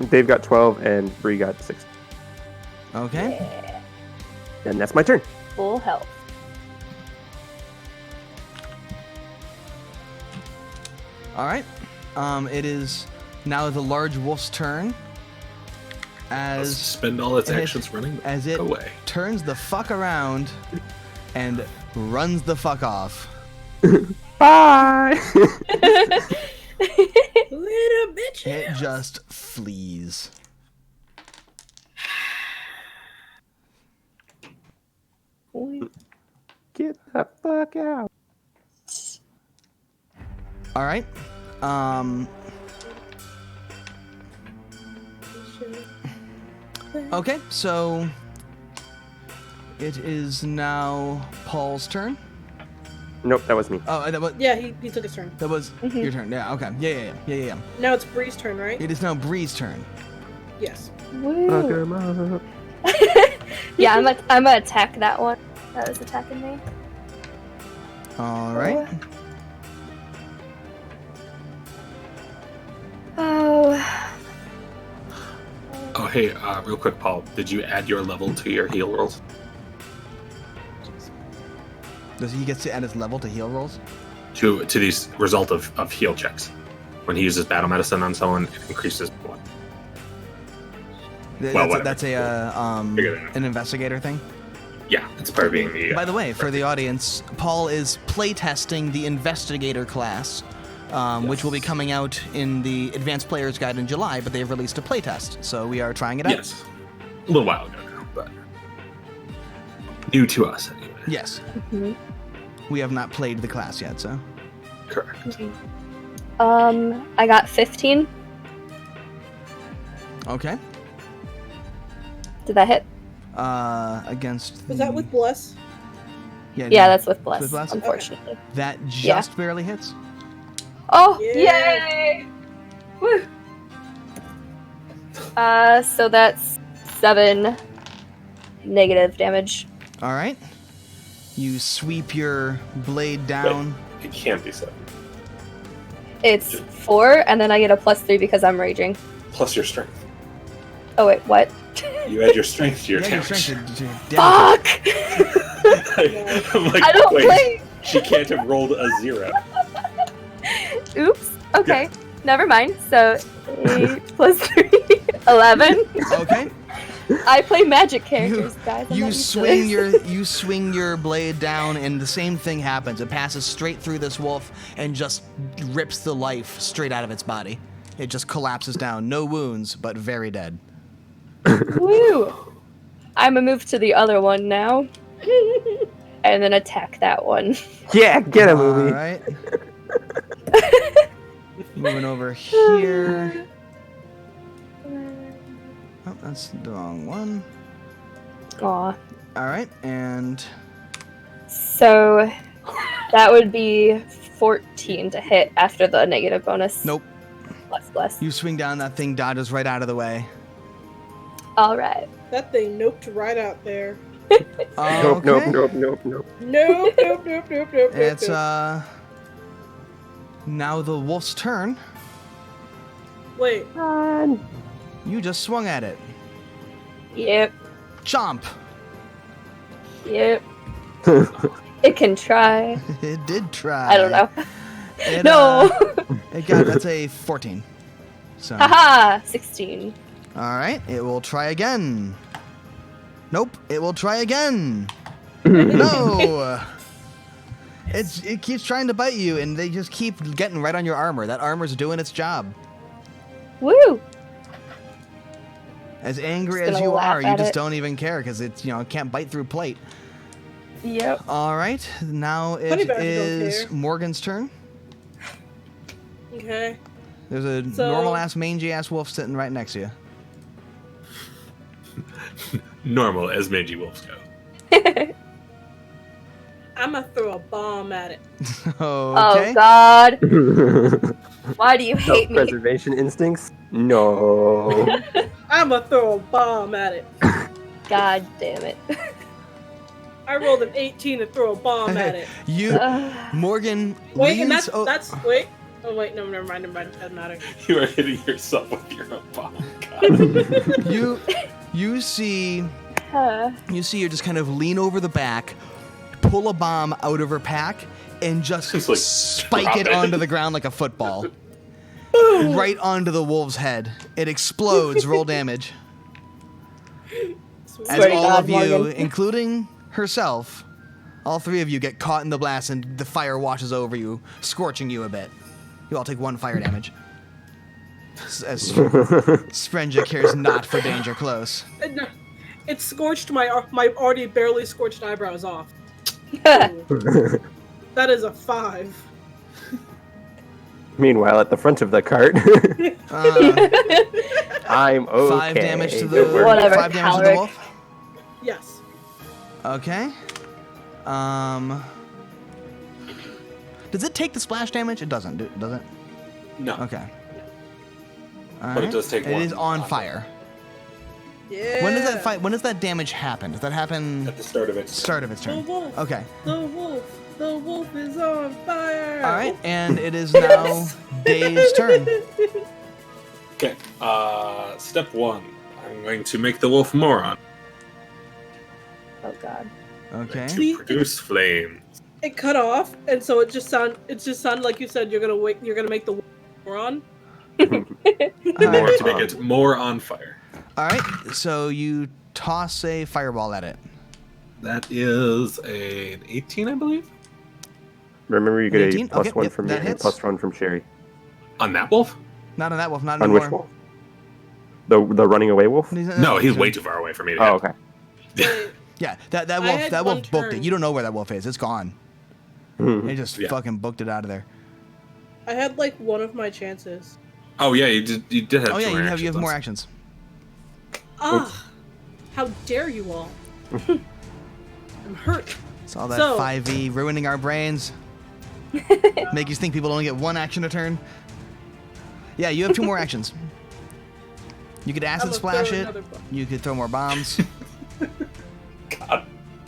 Dave got 12 and Bree got 6. Okay. Yeah. And that's my turn. Full health. All right. It is now the large wolf's turn. Let's As spend all its and it- actions running as it away. turns the fuck around and runs the fuck off. Bye! Little bitch. It just flees. Get the fuck out. All right. Okay, so it is now Paul's turn. Nope, that was me. Oh, that was Yeah, he took his turn. your turn. Yeah. Okay. Yeah. Now it's Bree's turn, right? It is now Bree's turn. Yes. Woo! Fuck 'em up. Yeah, I'm gonna attack that one. That was attacking me. All right. Oh. Oh, hey, real quick, Paul. Did you add your level to your heal rolls? Does he get to add his level to heal rolls? To these result of heal checks. When he uses battle medicine on someone, it increases blood. Well, That's Figure that out. an investigator thing. Yeah, it's part of being the. By the way, for the audience, Paul is playtesting the investigator class, which will be coming out in the Advanced Player's Guide in July, but they've released a playtest, so we are trying it out. Yes. A little while ago now, but new to us anyway. Yes. Mhm. We have not played the class yet, so. Correct. I got 15. Okay. Did that hit? Against. Was that with Bless? Yeah, that's with bless. With bless? Unfortunately. That just barely hits. Oh, Yeah. yay! Woo! So that's 7 negative damage. All right. You sweep your blade down. It can't be so. It's 4, and then I get a +3 because I'm raging. Plus your strength. Oh wait, what? You add your strength to your Yeah, damage. your strength to damage. Fuck! I'm like, I don't wait, play. she can't have rolled a 0. Oops. Okay. Never mind. So 8 plus 3, 11. Okay. I play magic characters, guys. I'm You not used to swing this. you swing your blade down, and the same thing happens. It passes straight through this wolf and just rips the life straight out of its body. It just collapses down. No wounds, but very dead. Woo! I'm gonna move to the other one now. and then attack that one. Yeah, get him, All Umi. right. Moving over here. Oh, that's the wrong one. Aw. All right, and So that would be 14 to hit after the negative bonus. nope. Bless. You swing down, that thing dodges right out of the way. All right. That thing noped right out there. Nope, nope, Okay. nope, nope, nope. Nope, nope, nope, nope, nope. It's nope. now the wolf's turn. Wait. Run. You just swung at it. Yep. Chomp. Yep. It can try. It did try. I don't know. It, No. that's a 14. So. Haha. 16. All right, it will try again. Nope, it will try again. No. It keeps trying to bite you, and they just keep getting right on your armor. That armor's doing its job. Woo. As angry Just as gonna you laugh are, you at just it. don't even care because it can't bite through plate. Yep. All right, now Honey it badger don't is care. Morgan's turn. Okay. There's a So- normal ass, mangy ass wolf sitting right next to you. Normal as mangy wolves go. I'm gonna throw a bomb at it. Okay. Oh God. Why do you hate me? Self-preservation instincts? No. I'm gonna throw a bomb at it. God damn it. I rolled an 18 to throw a bomb at it. Morgan Wait, and leans. that's wait. Oh wait, no, never mind. Doesn't matter. You are hitting yourself with your own bomb. God. You see Uh, her just kind of lean over the back, pull a bomb out of her pack, and just Just, like, spike drop it it. onto the ground like a football. Right onto the wolf's head. It explodes. Roll damage. Sweet. As Swear to all God, of you, Morgan. including herself, all three of you get caught in the blast and the fire washes over you, scorching you a bit. You all take 1 fire damage. As Sprenja cares not for danger close. It scorched my already barely scorched eyebrows off. Uh, Ooh. That is a 5. Meanwhile, at the front of the cart, I'm okay. 5 damage to Don't the worry. Whatever, 5 damage to the Calric. wolf. Yes. Okay. Does it take the splash damage? It doesn't, does it? No. Okay. All But it right. does take It one is on on fire. Yeah. When does that fight? When does that damage happen? Does that happen At the start of it. start of its The turn? wolf. Okay. The wolf. The wolf is on fire. All right, and it is now Dave's turn. Okay. Step 1. I'm going to make the wolf moron. oh God. Okay. See? Produce flame. It cut off, and so it just sounded like you said you're gonna make the wolf moron. All More right. to make it more on fire. All right. So you toss a fireball at it. That is an 18, I believe. Remember, you get 18? a plus Okay, 1 yep, from that me and hits. plus 1 from Sherry. On that wolf? Not on that wolf. Not On anymore. which wolf? The running away wolf? No, he's way too far away for me to Oh, hit. okay. Wait, Yeah, that I wolf had that one wolf booked it. turn. You don't know where that wolf is. It's gone. Hmm. It just Yeah. fucking booked it out of there. I had like one of my chances. Oh yeah, you did have. Oh yeah, two you have actions more left. actions. Ah, how dare you all! I'm hurt. It's all that So- 5e ruining our brains. Make you think people only get 1 action a turn. Yeah, you have 2 more actions. You could acid I'ma splash throw it. another bomb. You could throw more bombs. God,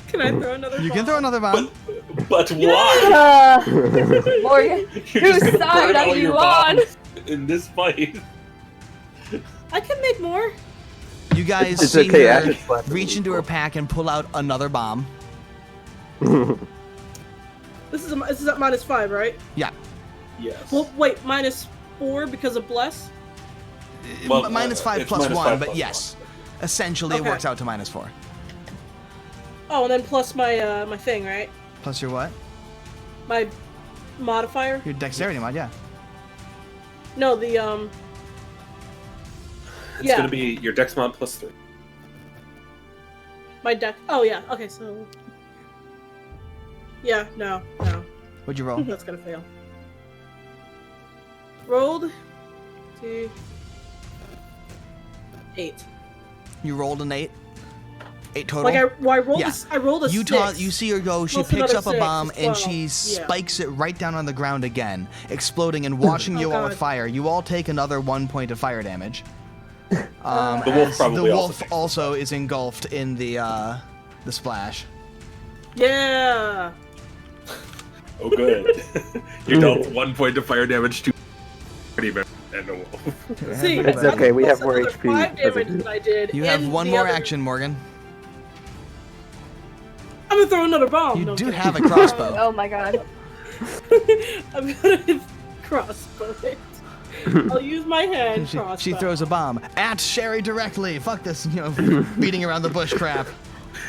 Can I throw another? You can bomb? throw another bomb. but why? Morgan, You're whose just gonna side burn are all you your on? bombs in this fight. I can make more. You guys It's see okay, her acid splash is reach into her cool. pack and pull out another bomb. This is at -5, right? Yeah. Yes. Well, wait, -4 because of bless. Well, -5 it's plus -5 1, but plus yes. Essentially, it Okay. works out to -4. Oh, and then plus my my thing, right? Plus your what? My modifier. Your dexterity mod, yeah. No, the It's yeah. gonna be your dex mod +3. My deck. Oh yeah. Okay, so Yeah, no. What'd you roll? That's gonna fail. Rolled 2, 8. You rolled an 8. 8 total. Like I rolled. Yeah. I rolled a 6. You see her go. She Plus picks another up a 6 bomb is and 12. she Yeah. spikes it right down on the ground again, exploding and watching Oh, you all God. fire. You all take another 1 point of fire damage. The wolf as probably the also wolf takes also is engulfed in the splash. Yeah. Oh, good. You dealt 1 point of fire damage to and a wolf. See, It's that's okay, we plus have more another HP 5 because of damage you. that I did. You have and one the more other- action, Morgan. I'm gonna throw another bomb. You No, I'm do kidding. have a crossbow. Oh my god. I'm gonna crossbow it. I'll use my hand crossbow. She throws a bomb at Sherry directly. Fuck this, beating around the bush crap.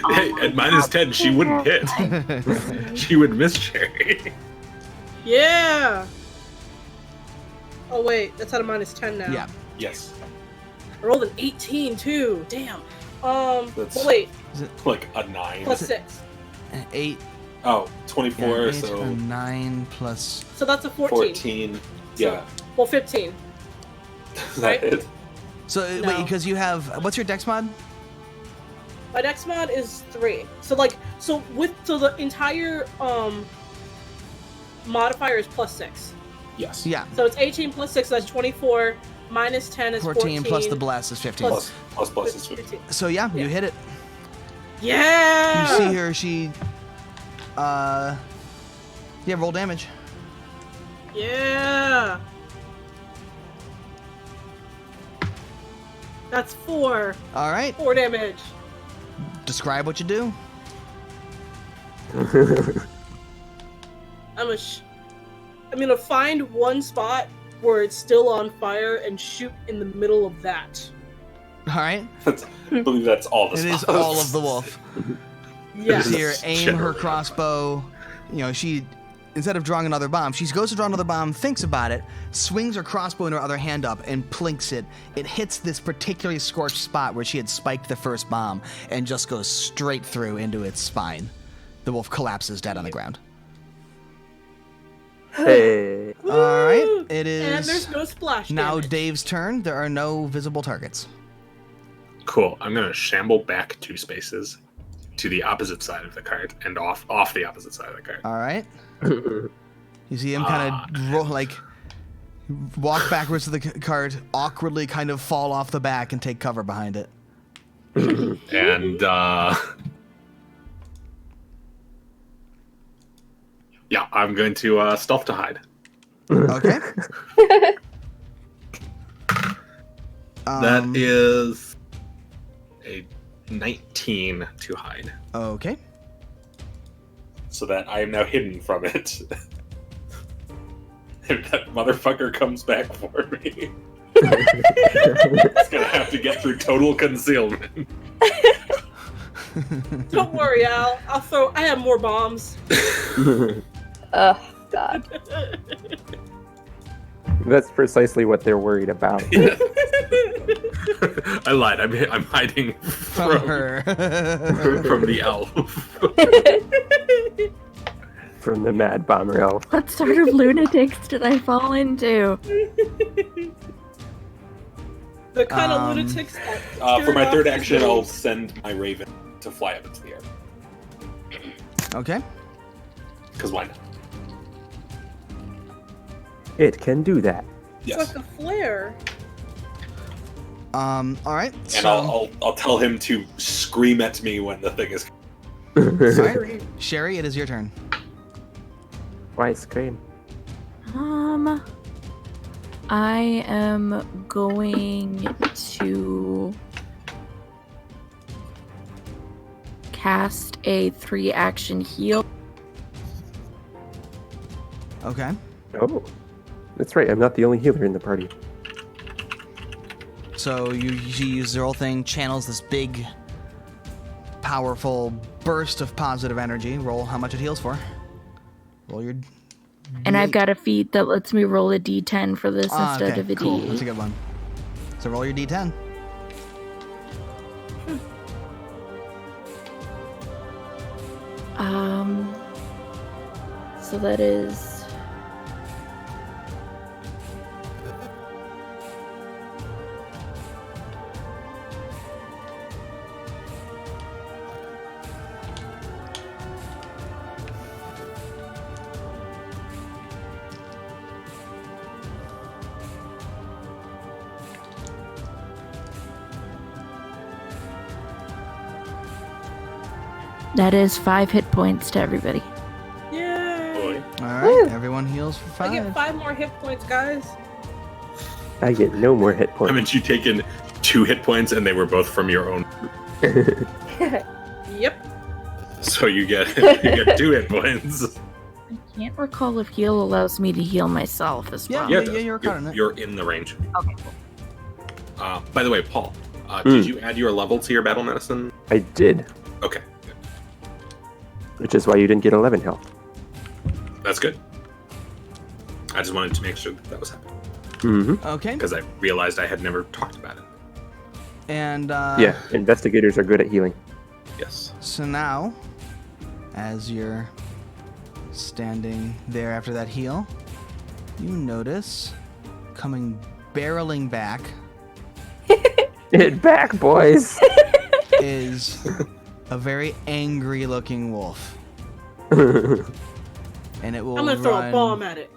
Hey, at -10, she wouldn't hit. She would miss Sherry. Yeah. Oh wait, that's at a -10 now. Yeah. Yes. I rolled an 18 too. Damn. That's- But wait, Like a 9. plus 6. 8. Oh, 24, yeah, 8 so 9 plus. So that's a 14. 14. Yeah. Well, 15. Is that it? So No. wait, because you have what's your dex mod? My dex mod is 3. So the entire modifier is plus 6. Yes. Yeah. So it's 18 plus 6, that's 24. Minus 10 is 14. Plus the blast is 15. Plus is 15. So yeah, you hit it. Yeah. You see her. She. Yeah. Roll damage. Yeah. That's 4. All right. 4 damage. Describe what you do. I'm gonna find one spot where it's still on fire and shoot in the middle of that. All right. I believe that's all the It is spells. all of the wolf. Yeah. You see her aim her Generally. crossbow. She, instead of drawing another bomb, she goes to draw another bomb, thinks about it, swings her crossbow in her other hand up, and plinks it. It hits this particularly scorched spot where she had spiked the first bomb, and just goes straight through into its spine. The wolf collapses dead on the ground. Hey. All right, it And there's is no splash now damage. Dave's turn. There are no visible targets. Cool. I'm gonna shamble back 2 spaces to the opposite side of the cart and off the opposite side of the cart. All right. You see him kind of walk backwards to the cart, awkwardly kind of fall off the back and take cover behind it. And yeah, I'm going to stealth to hide. Okay. That is a 19 to hide, Okay. so that I am now hidden from it. If that motherfucker comes back for me, it's gonna have to get through total concealment. Don't worry, Al. I have more bombs. Oh god. That's precisely what they're worried about. I lied. I'm hiding From her. from the elf. From the Mad Bomber Elf. What sort of lunatics did I fall into? The kind of lunatics. For my third action, I'll send my raven to fly up into the air. Okay. Because why not? It can do that. Yes. It's like a flare. All right. And So, I'll tell him to scream at me when the thing is. all right. Sherry, it is your turn. Why scream? I am going to cast a 3-action heal. Okay. Oh. That's right, I'm not the only healer in the party. So she uses her whole thing, channels this big, powerful burst of positive energy. Roll how much it heals for. Roll your. And I've got a feat that lets me roll a d10 for this instead okay, of a cool. d8. That's a good one. So roll your d10. So that is... That is 5 hit points to everybody. Yay! Boy. All right, Woo. everyone heals for I 5. get 5 more hit points, guys. I get no more hit points. Haven't you taken 2 hit points and they were both from your own? Yep. So you get 2 hit points. I can't recall if heal allows me to heal myself as Yeah, well. Yeah, yeah, you're caught in it. You're in the range. Okay. By the way, Paul, did you add your level to your battle medicine? I did, Okay, which is why you didn't get 11 health. that's good. I just wanted to make sure that was happening Mm-hmm. Okay. because I realized I had never talked about it. And Yeah, investigators are good at healing. Yes. so now, as you're standing there after that heal, you notice coming barreling back Get back, boys! is a very angry looking wolf. And it will I'm gonna throw a bomb at it.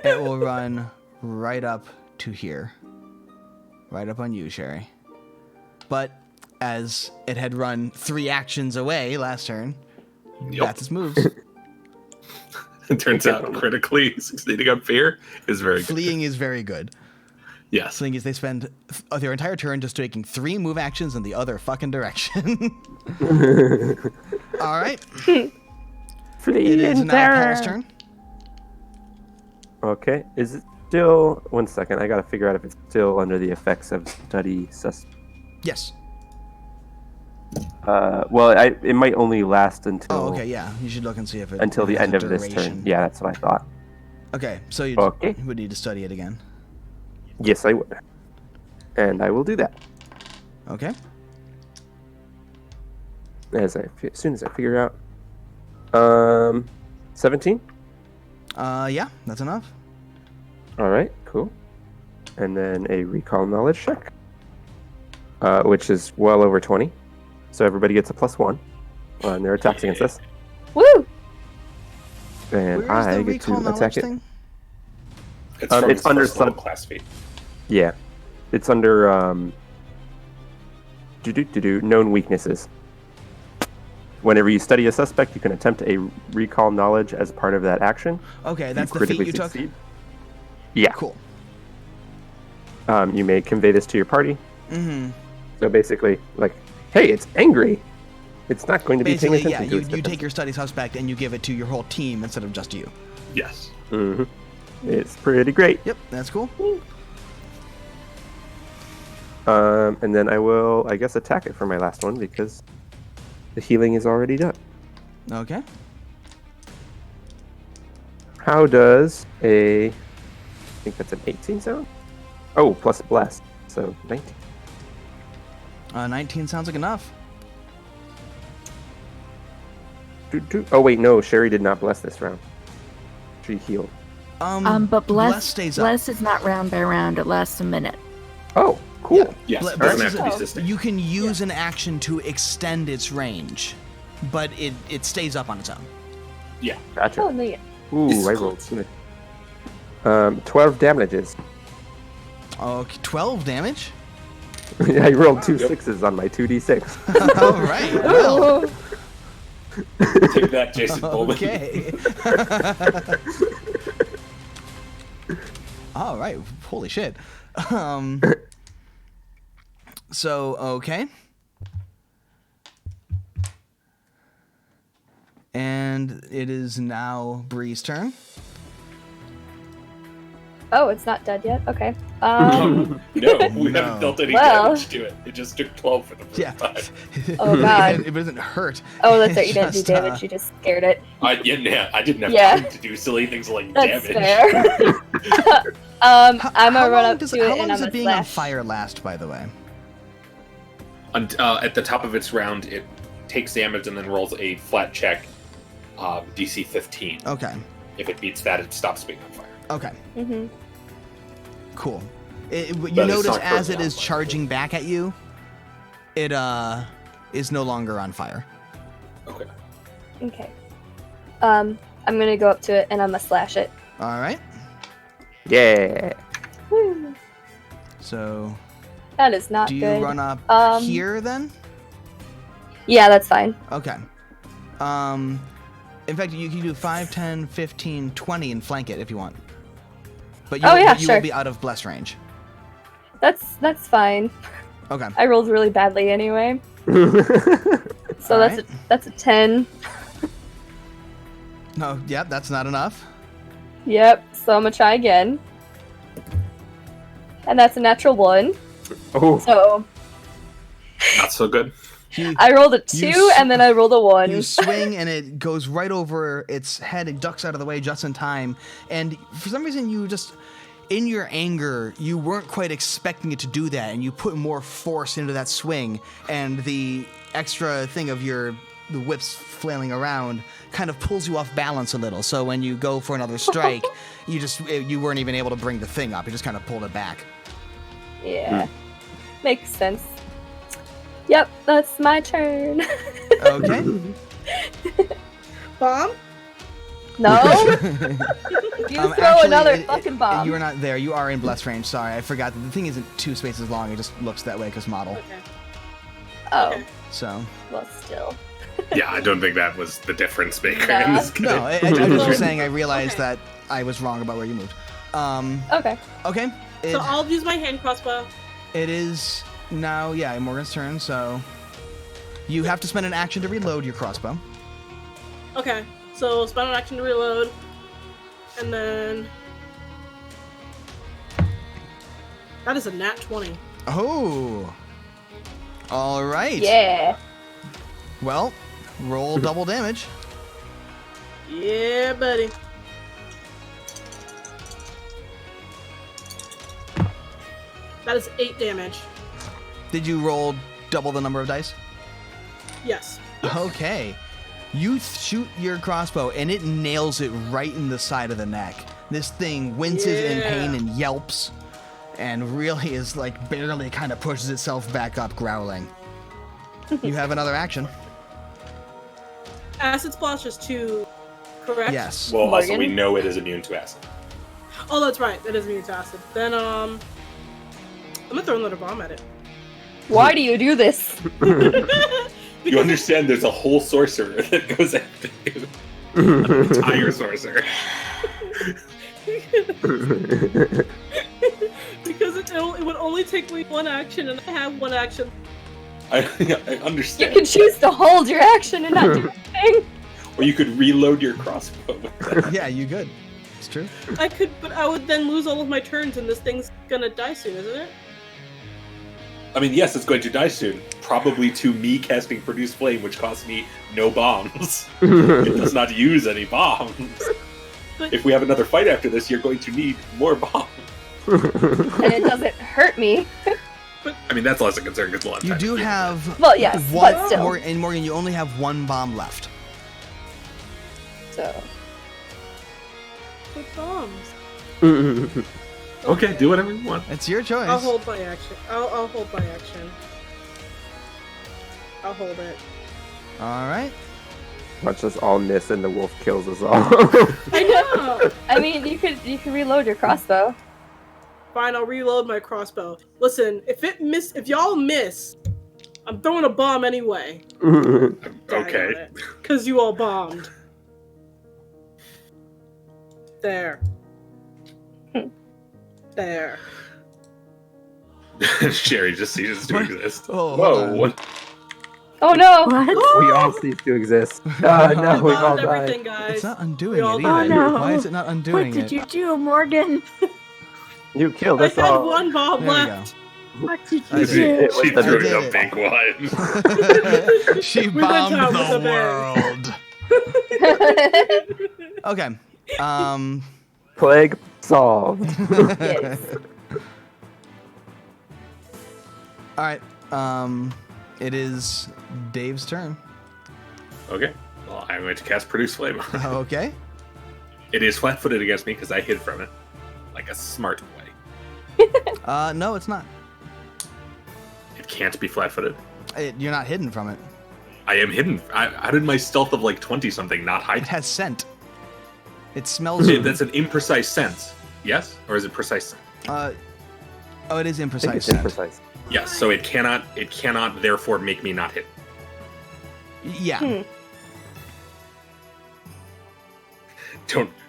It will run right up to here. Right up on you, Sherry. But as it had run 3 actions away last turn, Yep. that's its moves. It turns out critically succeeding on fear is very good. Fleeing is very good. Yes. The thing is, they spend their entire turn just taking 3 move actions in the other fucking direction. All right. Flee It is in now terror. Paul's turn. Okay, is it still... One second, I gotta figure out if it's still under the effects of study sus... Yes. Well, it might only last until... Oh, okay, yeah. You should look and see if it Until the has end a of this duration. turn. Yeah, that's what I thought. Okay, so you Okay. would need to study it again. Yes, I would. And I will do that. Okay. As soon as I figure out. 17? Yeah, that's enough. Alright, cool. And then a recall knowledge check. Which is well over 20. So everybody gets a +1 on their attacks against us. Woo! Where's And the I get recall to knowledge attack it. thing? It's from it's its under first level sub- class feat. Yeah. It's under known weaknesses. Whenever you study a suspect, you can attempt a recall knowledge as part of that action. Okay, If that's the feat critically you took? succeed- Yeah. Cool. You may convey this to your party. Mm-hmm. So basically, like, hey, it's angry. It's not going to be paying Basically, attention yeah, to its you take your study suspect and you give it to your whole team instead of just you. Yes. Mm-hmm. It's pretty great. Yep, that's cool. And then I will, I guess, attack it for my last one because the healing is already done. Okay. How does I think that's an 18 sound? Oh, plus blast. So 19. 19 sounds like enough. Oh, wait, no. Sherry did not bless this round. She healed. But bless stays up. bless is not round by round. It lasts a minute. Oh, cool. Yes. Ble- It doesn't bless have to be is- sustained. You can use an action to extend its range, but it stays up on its own. Yeah. Gotcha. Oh, neat. Ooh, I rolled good. 12 damages. Okay, 12 damage. I rolled 2 Yep. 6s on my 2d6. All right. Well, Ooh. Take that, Jason Bowman. okay. All right. Holy shit. So, okay. And it is now Bree's turn. Oh, it's not dead yet? Okay. No, we No. haven't dealt any Well. damage to it. It just took 12 for the first Yeah. time. Oh, God. It doesn't hurt. Oh, that's right. You didn't do Just, damage. You just scared it. I didn't have Yeah. time to do silly things like That's damage. fair. I'm gonna run up to it How long and I'm does gonna it being on slash. fire last, by the way? At the top of its round, it takes damage and then rolls a flat check, DC 15. Okay. If it beats that, it stops being on fire. Okay. Mm-hmm. Cool. You But it's notice not as currently it on is fire. charging back at you, it is no longer on fire. Okay. Okay. I'm gonna go up to it and I'm gonna slash it. All right. Yeah. Woo. So, That is not do you good. run up here then? Yeah, that's fine. Okay. In fact, you can do 5, 10, 15, 20 and flank it if you want. But you, Oh, yeah, you sure. will be out of bless range. That's fine. Okay. I rolled really badly anyway. So Alright. that's a 10. No, yep, that's not enough. Yep. So I'm gonna try again. And that's a natural 1. Oh. So Not so good. You, I rolled a 2 and then I rolled a 1. you swing and it goes right over its head. It ducks out of the way just in time. And for some reason, you just, in your anger, you weren't quite expecting it to do that. And you put more force into that swing. And the extra thing of the whips flailing around kind of pulls you off balance a little. So when you go for another strike, you weren't even able to bring the thing up. You just kind of pulled it back. Yeah. Makes sense. Yep, that's my turn. Okay. Bomb? No? You throw Actually, another fucking bomb. You are not there. You are in bless range. Sorry, I forgot that the thing isn't 2 spaces long. It just looks that way because model. Okay. Oh, Okay. So well, still. Yeah, I don't think that was the difference maker Nah. in this game. no, I'm Well, just saying I realized okay. that I was wrong about where you moved. Okay. Okay. So I'll use my hand crossbow. It is now, yeah, Morgan's turn. So you have to spend an action to reload your crossbow. Okay. So spend an action to reload. And then... That is a nat 20. Oh. All right. Yeah. Well, roll double damage. Yeah, buddy. That is 8 damage. Did you roll double the number of dice? Yes. Okay. You shoot your crossbow and it nails it right in the side of the neck. This thing winces in pain and yelps and really is like barely kind of pushes itself back up growling. You have another action. Acid Splash is 2, correct? Yes. Well, also, Morgan? we know it is immune to acid. Oh, that's right. It is immune to acid. Then, I'm gonna throw another bomb at it. Why do you do this? You understand there's a whole sorcerer that goes after you. An entire sorcerer. Because it would only take me 1 action, and I have 1 action. I You understand. can choose to hold your action and not do anything. Or you could reload your crossbow with that. Yeah, you good. It's true. I could, but I would then lose all of my turns, and this thing's gonna die soon, isn't it? I mean, yes, it's going to die soon. Probably to me casting Produce Flame, which costs me no bombs. It does not use any bombs. But If we have another fight after this, you're going to need more bombs. And it doesn't hurt me. I mean, that's less a concern because a lot of You times do it's- have Well, yes, one, but still. Morgan, you only have 1 bomb left. So, with bombs. Okay, do whatever you want. It's your choice. I'll hold my action. I'll hold my action. I'll hold it. All right. Watch us all miss and the wolf kills us all. I know. I mean, you could reload your crossbow. Fine, I'll reload my crossbow. Listen, if y'all miss, I'm throwing a bomb anyway. Okay. Because you all bombed. There. There. Sherry just ceases to exist. Oh, hold Whoa. on. What? Oh no! What? We all cease to exist. No, I we've all bombed died. everything, guys. It's not undoing We it all either. died. Oh, no. Why is it not undoing What did it? you do, Morgan? You killed I us had all. 1 bomb There we left. What did I you see. do? It She was threw the- a big one. She We went bombed down with the a world. Okay. Plague solved. Yes. All right. It is Dave's turn. Okay. Well, I'm going to cast Produce Flame. Okay. It is flat-footed against me because I hid from it, like a smart boy. No, it's not. It can't be flat-footed. You're not hidden from it. I am hidden. How did my stealth of like 20-something not hide? It has scent. It smells you. That's an imprecise sense. Yes? Or is it precise scent? Oh, it is I think imprecise it's scent. imprecise. Yes, so it cannot therefore make me not hit. Yeah.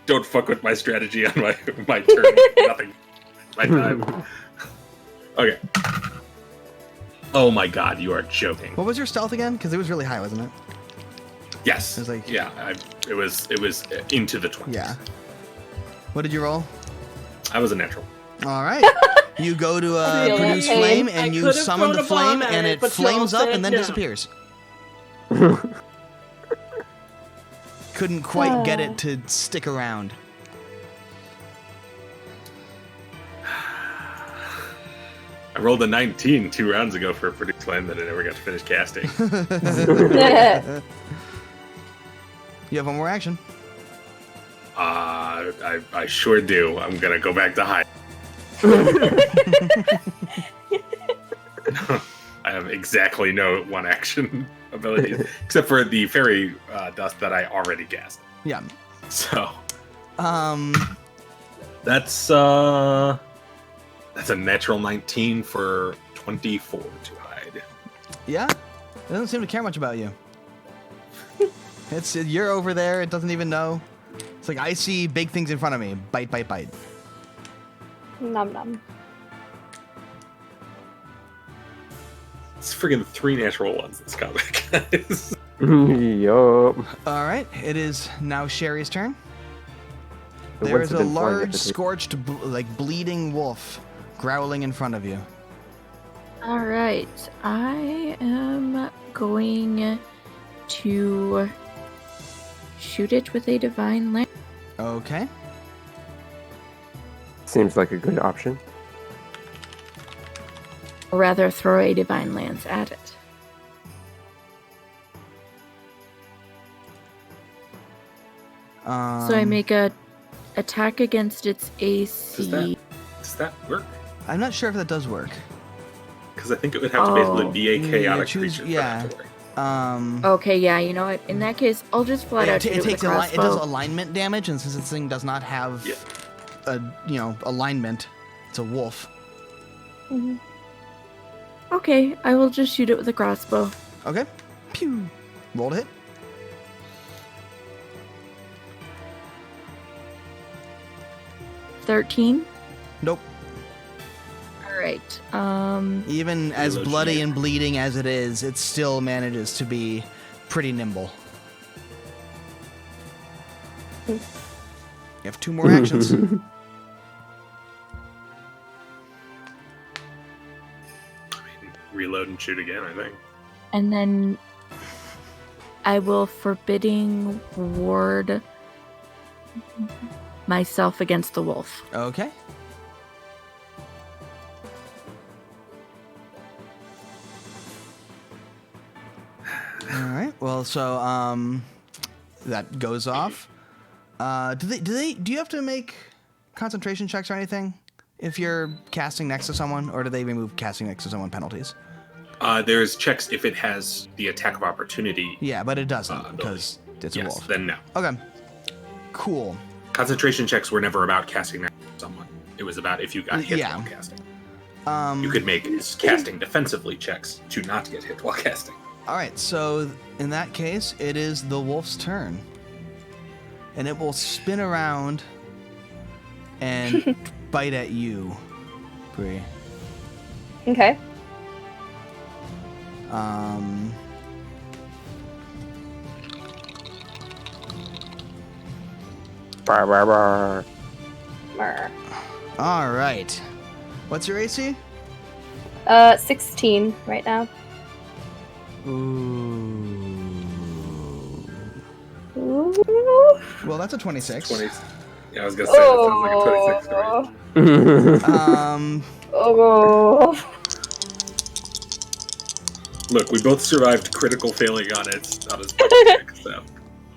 Don't fuck with my strategy on my turn. Nothing. My time. Okay. Oh my god, you are joking. What was your stealth again? Because it was really high, wasn't it? Yes. It was like- it was into the 20s. Yeah. What did you roll? I was a natural. All right. You go to feel produce that pain. flame, I and you could've summon thrown the a bomb flame, at and it, it but y'all flames up said and then no. disappears. Couldn't quite get it to stick around. I rolled a 19 2 rounds ago for a Produce Flame that I never got to finish casting. You have one more action. I sure do. I'm gonna go back to hide. I have exactly no one action abilities, except for the fairy dust that I already cast. Yeah. So, that's a natural 19 for 24 to hide. Yeah. It doesn't seem to care much about you. You're over there. It doesn't even know. It's like, I see big things in front of me. Bite, bite, bite. Nom nom. It's friggin' 3 natural ones in this comic, guys. Yup. All right. It is now Sherry's turn. The There ones is have a been flying at large, the table. scorched, bleeding wolf growling in front of you. All right, I am going to shoot it with a divine lance. Okay. Seems like a good option. Or rather, throw a divine lance at it. So I make a attack against its AC. Does that work? I'm not sure if that does work. Because I think it would have to basically Oh. be a chaotic choose- creature yeah. for that to work. Okay, yeah, you know what? In that case, I'll just flat out shoot it it with takes a it crossbow. does alignment damage, and since this thing does not have Yeah. alignment, it's a wolf. Okay, I will just shoot it with a crossbow. Okay. Pew. Roll to hit. $13. Nope. All right. Even as Reload bloody sheet. and bleeding as it is, it still manages to be pretty nimble. You have 2 more actions. Reload and shoot again, I think. And then I will forbidding ward myself against the wolf. Okay. All right. Well, so that goes off. Do you have to make concentration checks or anything if you're casting next to someone, or do they remove casting next to someone penalties? There's checks if it has the attack of opportunity. Yeah, but it doesn't ability. because it's a Yes, wolf. then no. Okay. Cool. Concentration checks were never about casting next to someone. It was about if you got hit Yeah. while casting. Um, You could make casting defensively checks to not get hit while casting. All right, so in that case, it is the wolf's turn. And it will spin around and bite at you, Bree. Okay. Bar, bar, bar. Mer. All right. What's your AC? 16 right now. Ooh. Ooh. Well, that's a 26. 20. Yeah, I was gonna say that sounds like a 26 to me. Um, Oh. Look, we both survived critical failing on its check, so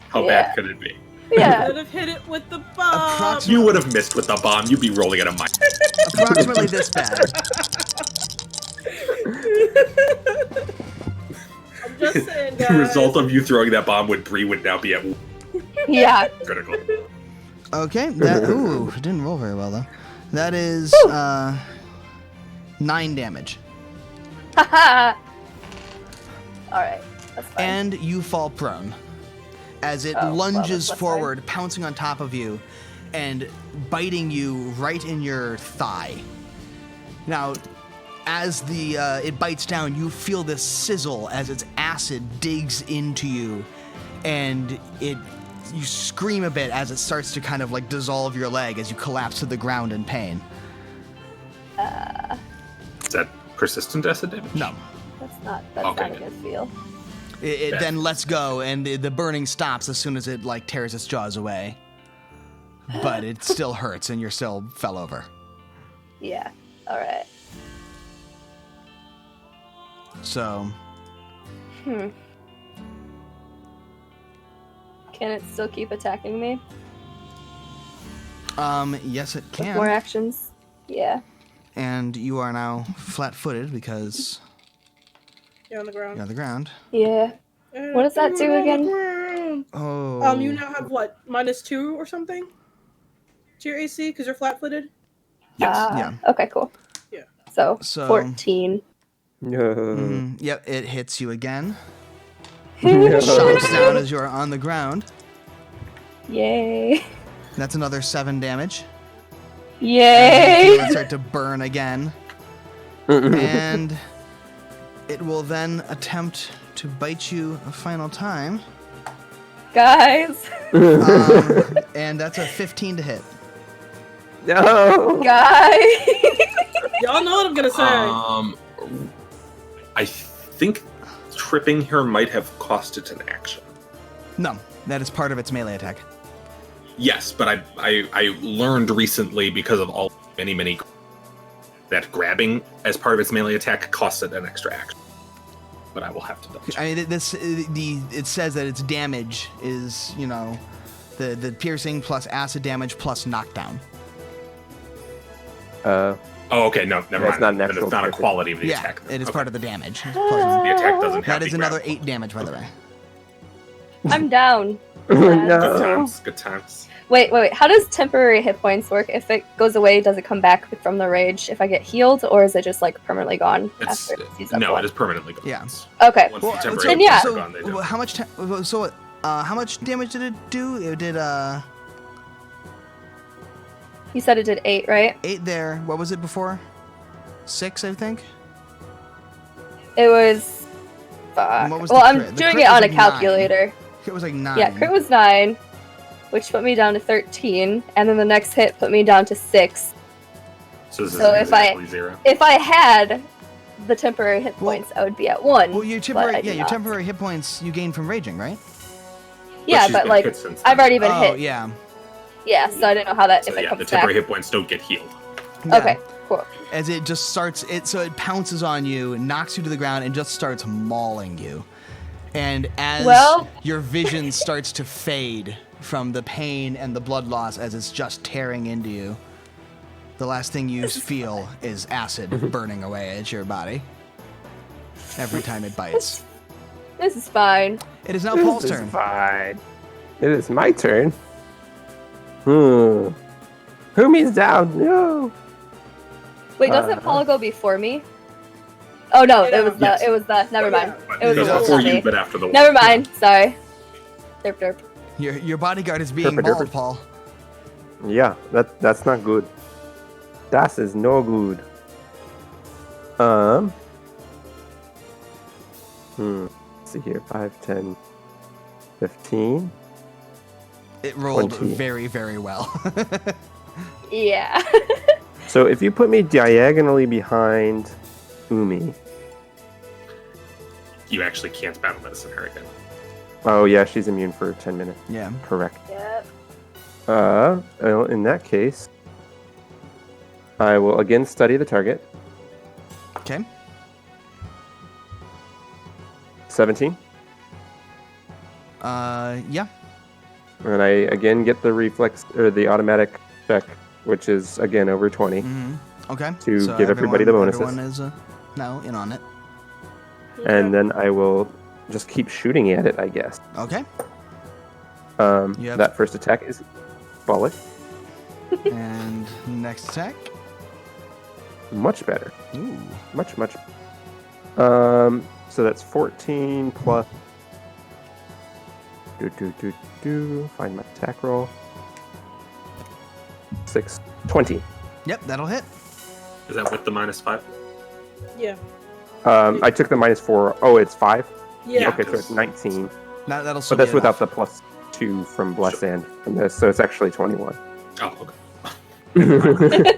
how bad could it be? Yeah. Could have hit it with the bomb. You would have missed with the bomb. You'd be rolling at a mine. Approximately this bad. I'm just saying, guys. The result of you throwing that bomb with Bree would now be at Yeah. critical. Okay, that didn't roll very well though. That is 9 damage. Haha. Alright. That's fine. And you fall prone as it Oh, well, lunges that's forward, pouncing on top of you and biting you right in your thigh. Now, as it bites down, you feel this sizzle as its acid digs into you, and you scream a bit as it starts to kind of like dissolve your leg as you collapse to the ground in pain. Is that persistent acid damage? No. That's not a Okay. good feel. It then lets go, and the burning stops as soon as it like tears its jaws away. But it still hurts, and you're still fell over. Yeah. Alright. So, Can it still keep attacking me? yes, it With can. more actions? Yeah. And you are now flat-footed because You're on the ground. you're on the ground. Yeah. And What does that do you're on the again? ground. Oh. You now have what? -2 or something to your AC because you're flat-footed. Yes. Yeah. Okay, cool. Yeah. So, So- 14. Mhm. Yep, it hits you again. Chomps down as you're on the ground. Yay. That's another 7 damage. Yay. It'll start to burn again. And it will then attempt to bite you a final time. Guys. And that's a 15 to hit. No. Guys. Y'all know what I'm gonna say. I think tripping her might have cost it an action. No, that is part of its melee attack. Yes, but I learned recently because of all many that grabbing as part of its melee attack costs it an extra action. But I will have to double check. I mean, it says that its damage is, the piercing plus acid damage plus knockdown. Oh, okay, no, never That's mind. not an Then actual it's not a piercing. quality of the Yeah, attack. it is Okay. part of the damage. The attack doesn't have That is the another grab. 8 damage, by the way. I'm down. Good No. times, good times. Wait. How does temporary hit points work? If it goes away, does it come back from the rage if I get healed, or is it just like permanently gone It's, after it sees up no, one? it is permanently gone. Yeah. Okay. Once Well, the temporary then yeah. hits So, are gone, they don't. how much damage did it do? It did You said it did 8, right? 8 there. What was it before? 6, I think. It was. What was Well, the I'm crit? The doing crit it was on a like 9. calculator. It was like 9. Yeah, crit was 9, which put me down to 13, and then the next hit put me down to 6. So this is so if exactly 0. If I had the temporary hit Well- points, I would be at 1. Well, your but I temporary, did your not. temporary hit points you gain from raging, right? Yeah, she's but been like hit since I've then. already been Oh, hit. yeah. Yeah, so I didn't know how that So if it yeah, comes the back. temporary hit points don't get healed. Yeah. Okay, cool. As it just starts, so it pounces on you, knocks you to the ground, and just starts mauling you. And as Well- your vision starts to fade from the pain and the blood loss as it's just tearing into you, the last thing you feel is acid burning away at your body every time it bites. This is fine. It is now Paul's This is turn. fine. It is my turn. Humi's down. No. Wait, doesn't Paula go before me? Oh no, Yeah. it was the never mind. But It was it the before wolf. you, but after the wolf. Never mind, sorry. Derp derp. Your bodyguard is being Derp, derp. mauled, Paul. Yeah, that's not good. That is no good. Let's see here. 5, 10, 15. It rolled 20. very, very well. Yeah. So if you put me diagonally behind Umi. You actually can't battle medicine her again. Oh yeah, she's immune for 10 minutes. Yeah. Correct. Yep. Well, in that case, I will again study the target. Okay. 17. Yeah. And I again get the reflex or the automatic check, which is again over 20. Okay. To so give everybody the bonuses. Everyone is now in on it. And then I will just keep shooting at it, I guess. Okay. That first attack is bullet. And next attack. Much better. Ooh. Much. So that's 14 plus. Find my attack roll. 6, 20. Yep, that'll hit. Is that with the -5? Yeah. I took the -4. Oh, it's 5? Yeah. Okay, so it's 19. That'll still But that's be without enough. the +2 from Bless and from this, so it's actually 21. Oh, okay.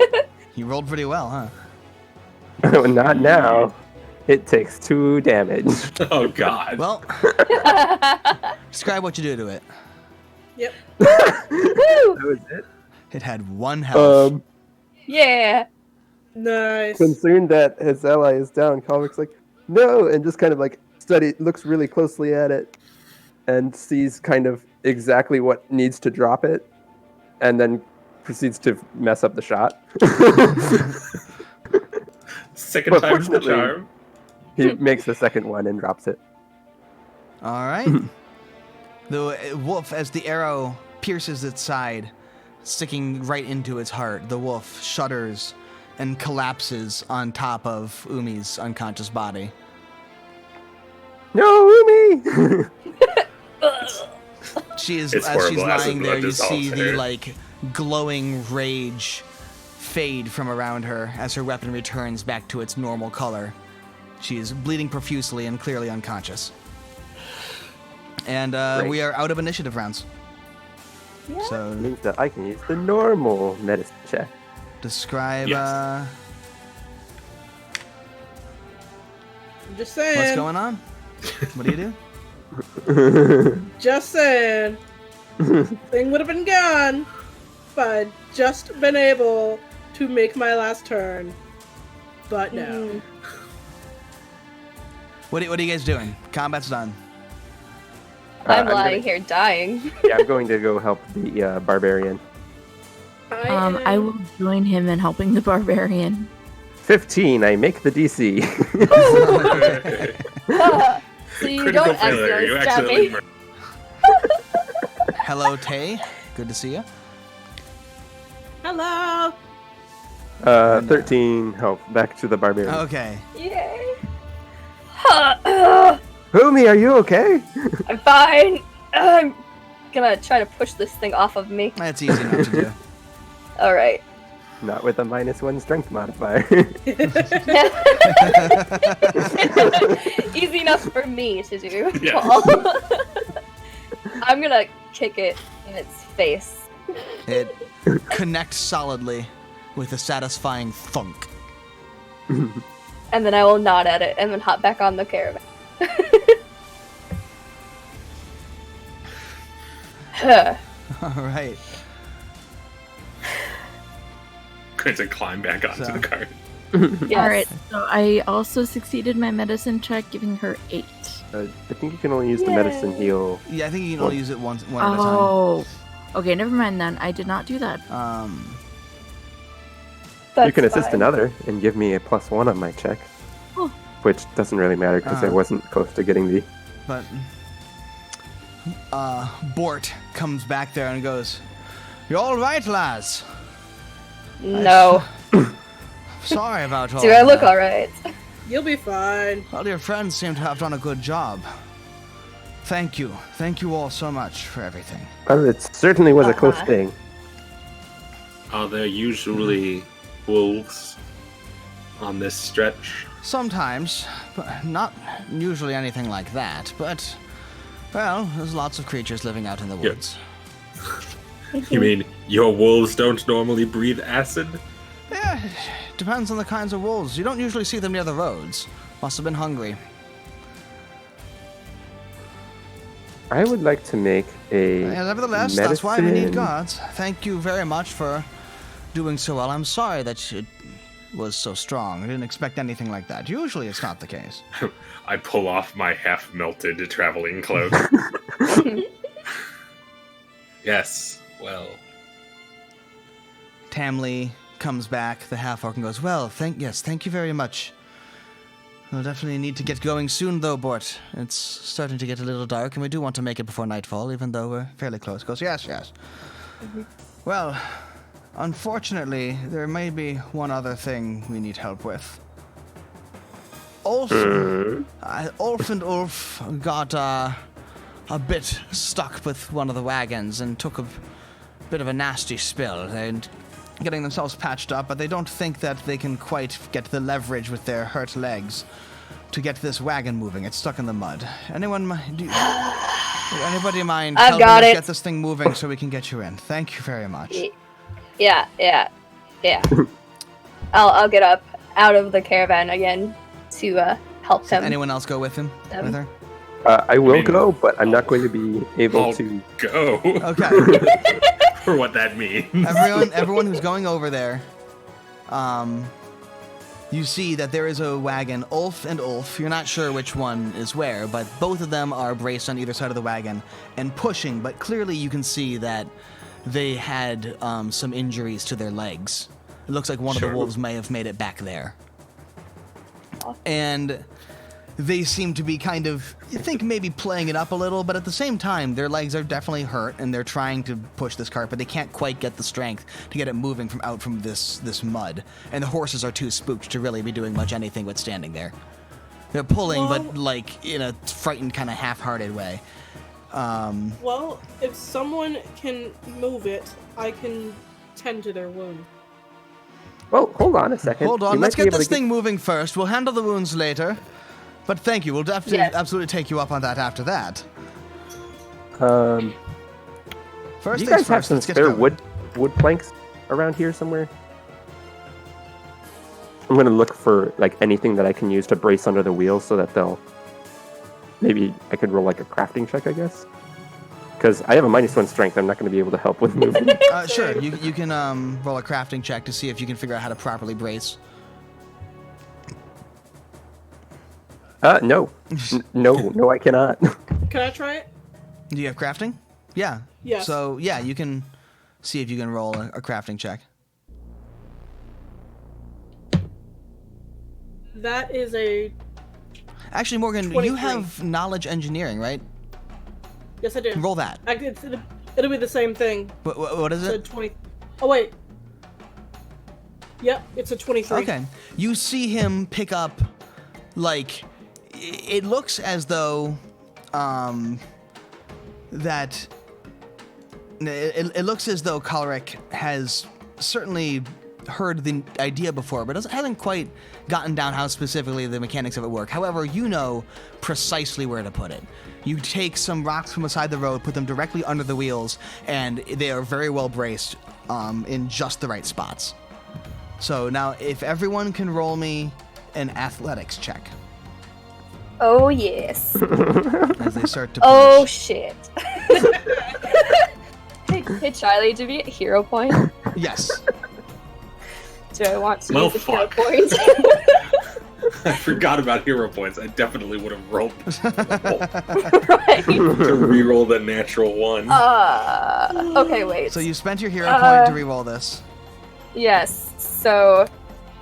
You rolled pretty well, huh? Not now. It takes 2 damage. Oh, God. Well, describe what you do to it. Yep. That was it. It had 1 health. Yeah. Nice. Concerned that his ally is down, Kalvik's like, no, and just kind of like looks really closely at it, and sees kind of exactly what needs to drop it, and then proceeds to mess up the shot. Second But time's the fortunately- charm. He makes the second one and drops it. All right. The wolf, as the arrow pierces its side, sticking right into its heart, the wolf shudders and collapses on top of Umi's unconscious body. No, Umi! She is, It's as she's horrible, as the lying there, blood you dissolves see the her. like glowing rage fade from around her as her weapon returns back to its normal color. She is bleeding profusely and clearly unconscious. And Great. we are out of initiative rounds. Yeah. So Means that I can use the normal medicine check. describe Yes. I'm just saying. what's going on. What do you do? Just saying. Thing would have been gone if I'd just been able to make my last turn. But no. What are you guys doing? Combat's done. I'm I'm lying gonna- here dying. Yeah, I'm going to go help the barbarian. I will join him in helping the barbarian. 15, I make the DC. So you Critical don't failure. accidentally You stab accidentally me. murder. Hello, Tay. Good to see you. Hello. 13 health. Back to the barbarian. Okay. Yay. Umi, are you okay? I'm fine. I'm gonna try to push this thing off of me. That's easy enough to do. Alright. Not with a -1 strength modifier. Easy enough for me to do. Yeah. I'm gonna kick it in its face. It connects solidly with a satisfying thunk. And then I will nod at it and then hop back on the caravan. Huh. All right. Going to climb back onto So- the cart. Yes. Alright, so I also succeeded my medicine check, giving her 8. I think you can only use the medicine Yay. heal. Yeah, I think you can only use it one at a Oh. Okay, never mind then. I did not do that. time. That's You can assist fine. another and give me a +1 on my check. Oh. Which doesn't really matter because I wasn't close to getting the... But Bort comes back there and goes, "You're all right, lads. No. Sorry about all Do I look that. alright? You'll be fine. All your friends seem to have done a good job. Thank you. Thank you all so much for everything." It certainly was a close Uh-huh. thing. Are there usually wolves on this stretch? Sometimes, but not usually anything like that. But, well, there's lots of creatures living out in the Yeah. woods. You mean your wolves don't normally breathe acid? Yeah, depends on the kinds of wolves. You don't usually see them near the roads. Must have been hungry. I would like to make a Nevertheless, that's why we need medicine- guards. Thank you very much for doing so well. I'm sorry that was so strong. I didn't expect anything like that. Usually it's not the case. I pull off my half-melted traveling cloak. Yes, well. Tamley comes back, the half-orc, and goes, well, thank you very much. We'll definitely need to get going soon, though, Bort. It's starting to get a little dark, and we do want to make it before nightfall, even though we're fairly close. Goes, yes. Mm-hmm. Well, unfortunately, there may be one other thing we need help with. Ulf and Ulf got a bit stuck with one of the wagons and took a bit of a nasty spill. They're getting themselves patched up, but they don't think that they can quite get the leverage with their hurt legs to get this wagon moving. It's stuck in the mud. Anybody mind I've helping got us it. get this thing moving so we can get you in? Thank you very much. Yeah. I'll get up out of the caravan again to help him. Anyone else go with him? With her? I will go, but I'm not going to be able I'll to. go. Okay. For what that means. Everyone who's going over there, you see that there is a wagon, Ulf and Ulf. You're not sure which one is where, but both of them are braced on either side of the wagon and pushing, but clearly you can see that they had some injuries to their legs. It looks like one of the wolves may have made it back there. And they seem to be kind of, you think maybe playing it up a little, but at the same time, their legs are definitely hurt, and they're trying to push this cart, but they can't quite get the strength to get it moving from this mud. And the horses are too spooked to really be doing much anything but standing there. They're pulling, but like in a frightened, kind of half-hearted way. Well, if someone can move it, I can tend to their wound. Well, hold on a second. Hold You on, might let's be get able this to thing moving first. We'll handle the wounds later. But thank you. We'll definitely, absolutely take you up on that after that. Do First you things guys have first, some let's get spare going. wood planks around here somewhere? I'm gonna look for like anything that I can use to brace under the wheels so that they'll. Maybe I could roll like a crafting check, I guess. Because I have a -1 strength, I'm not going to be able to help with moving. Sure, you can roll a crafting check to see if you can figure out how to properly brace. No. No, I cannot. Can I try it? Do you have crafting? Yeah. Yes. So, yeah, you can see if you can roll a crafting check. That is a... Actually, Morgan, 23. you have knowledge engineering, right? Yes, I do. Roll that. It'll be the same thing. What is It's a it? 20... Oh, wait. Yep, it's a 23. Okay. You see him pick up, like, it looks as though, that, it looks as though Kalric has certainly heard the idea before, but hasn't quite gotten down how specifically the mechanics of it work. However, you know precisely where to put it. You take some rocks from beside the road, put them directly under the wheels, and they are very well braced in just the right spots. So now, if everyone can roll me an athletics check Oh, yes. as they start to push. Oh, shit. Hey, Charlie, do we get hero point? Yes. Do I want to Well, use a hero fuck. point? I forgot about hero points. I definitely would have rolled Right. to re-roll the natural one. Okay, wait. So you spent your hero point to re-roll this. Yes, so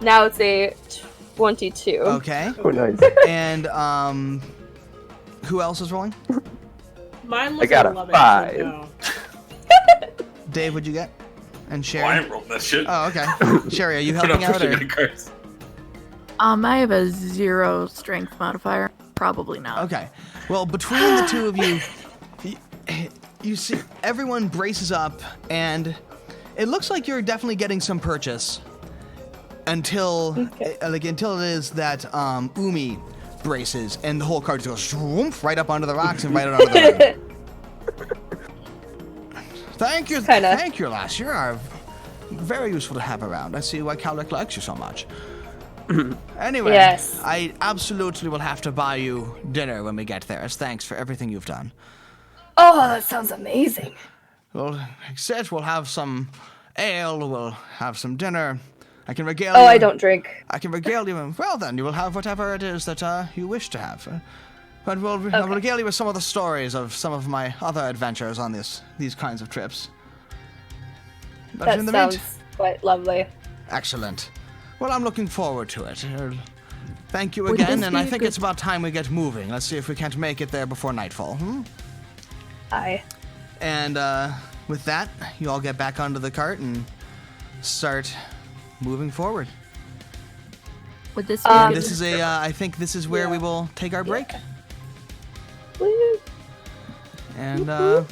now it's a 22. Okay. Oh, nice. And who else is rolling? Mine was I got a 11. 5. So no. Dave, what'd you get? And Oh, I Sherry? didn't roll that shit. Oh, okay. Sherry, are you Put helping up out? for Or? the cards. I have a 0 strength modifier. Probably not. Okay. Well, between the two of you, you see everyone braces up, and it looks like you're definitely getting some purchase until until it is that Umi braces, and the whole cart just goes swoomp, right up onto the rocks and right out onto the road. Thank you, lass. You are very useful to have around. I see why Cowlick likes you so much. Anyway, Yes. I absolutely will have to buy you dinner when we get there, as thanks for everything you've done. Oh, that sounds amazing. We'll sit, we'll have some ale, we'll have some dinner. I can regale Oh, you. I don't drink. I can regale you. Well, then, you will have whatever it is that you wish to have. But I'll regale you with some of the stories of some of my other adventures on these kinds of trips. But That in the sounds quite lovely. Excellent. Well, I'm looking forward to it. Thank you Would again, this and be I a think good- it's about time we get moving. Let's see if we can't make it there before nightfall. Aye. And with that, you all get back onto the cart and start moving forward. Would this be And this is I think this is where we Yeah. will take our break. Woo. And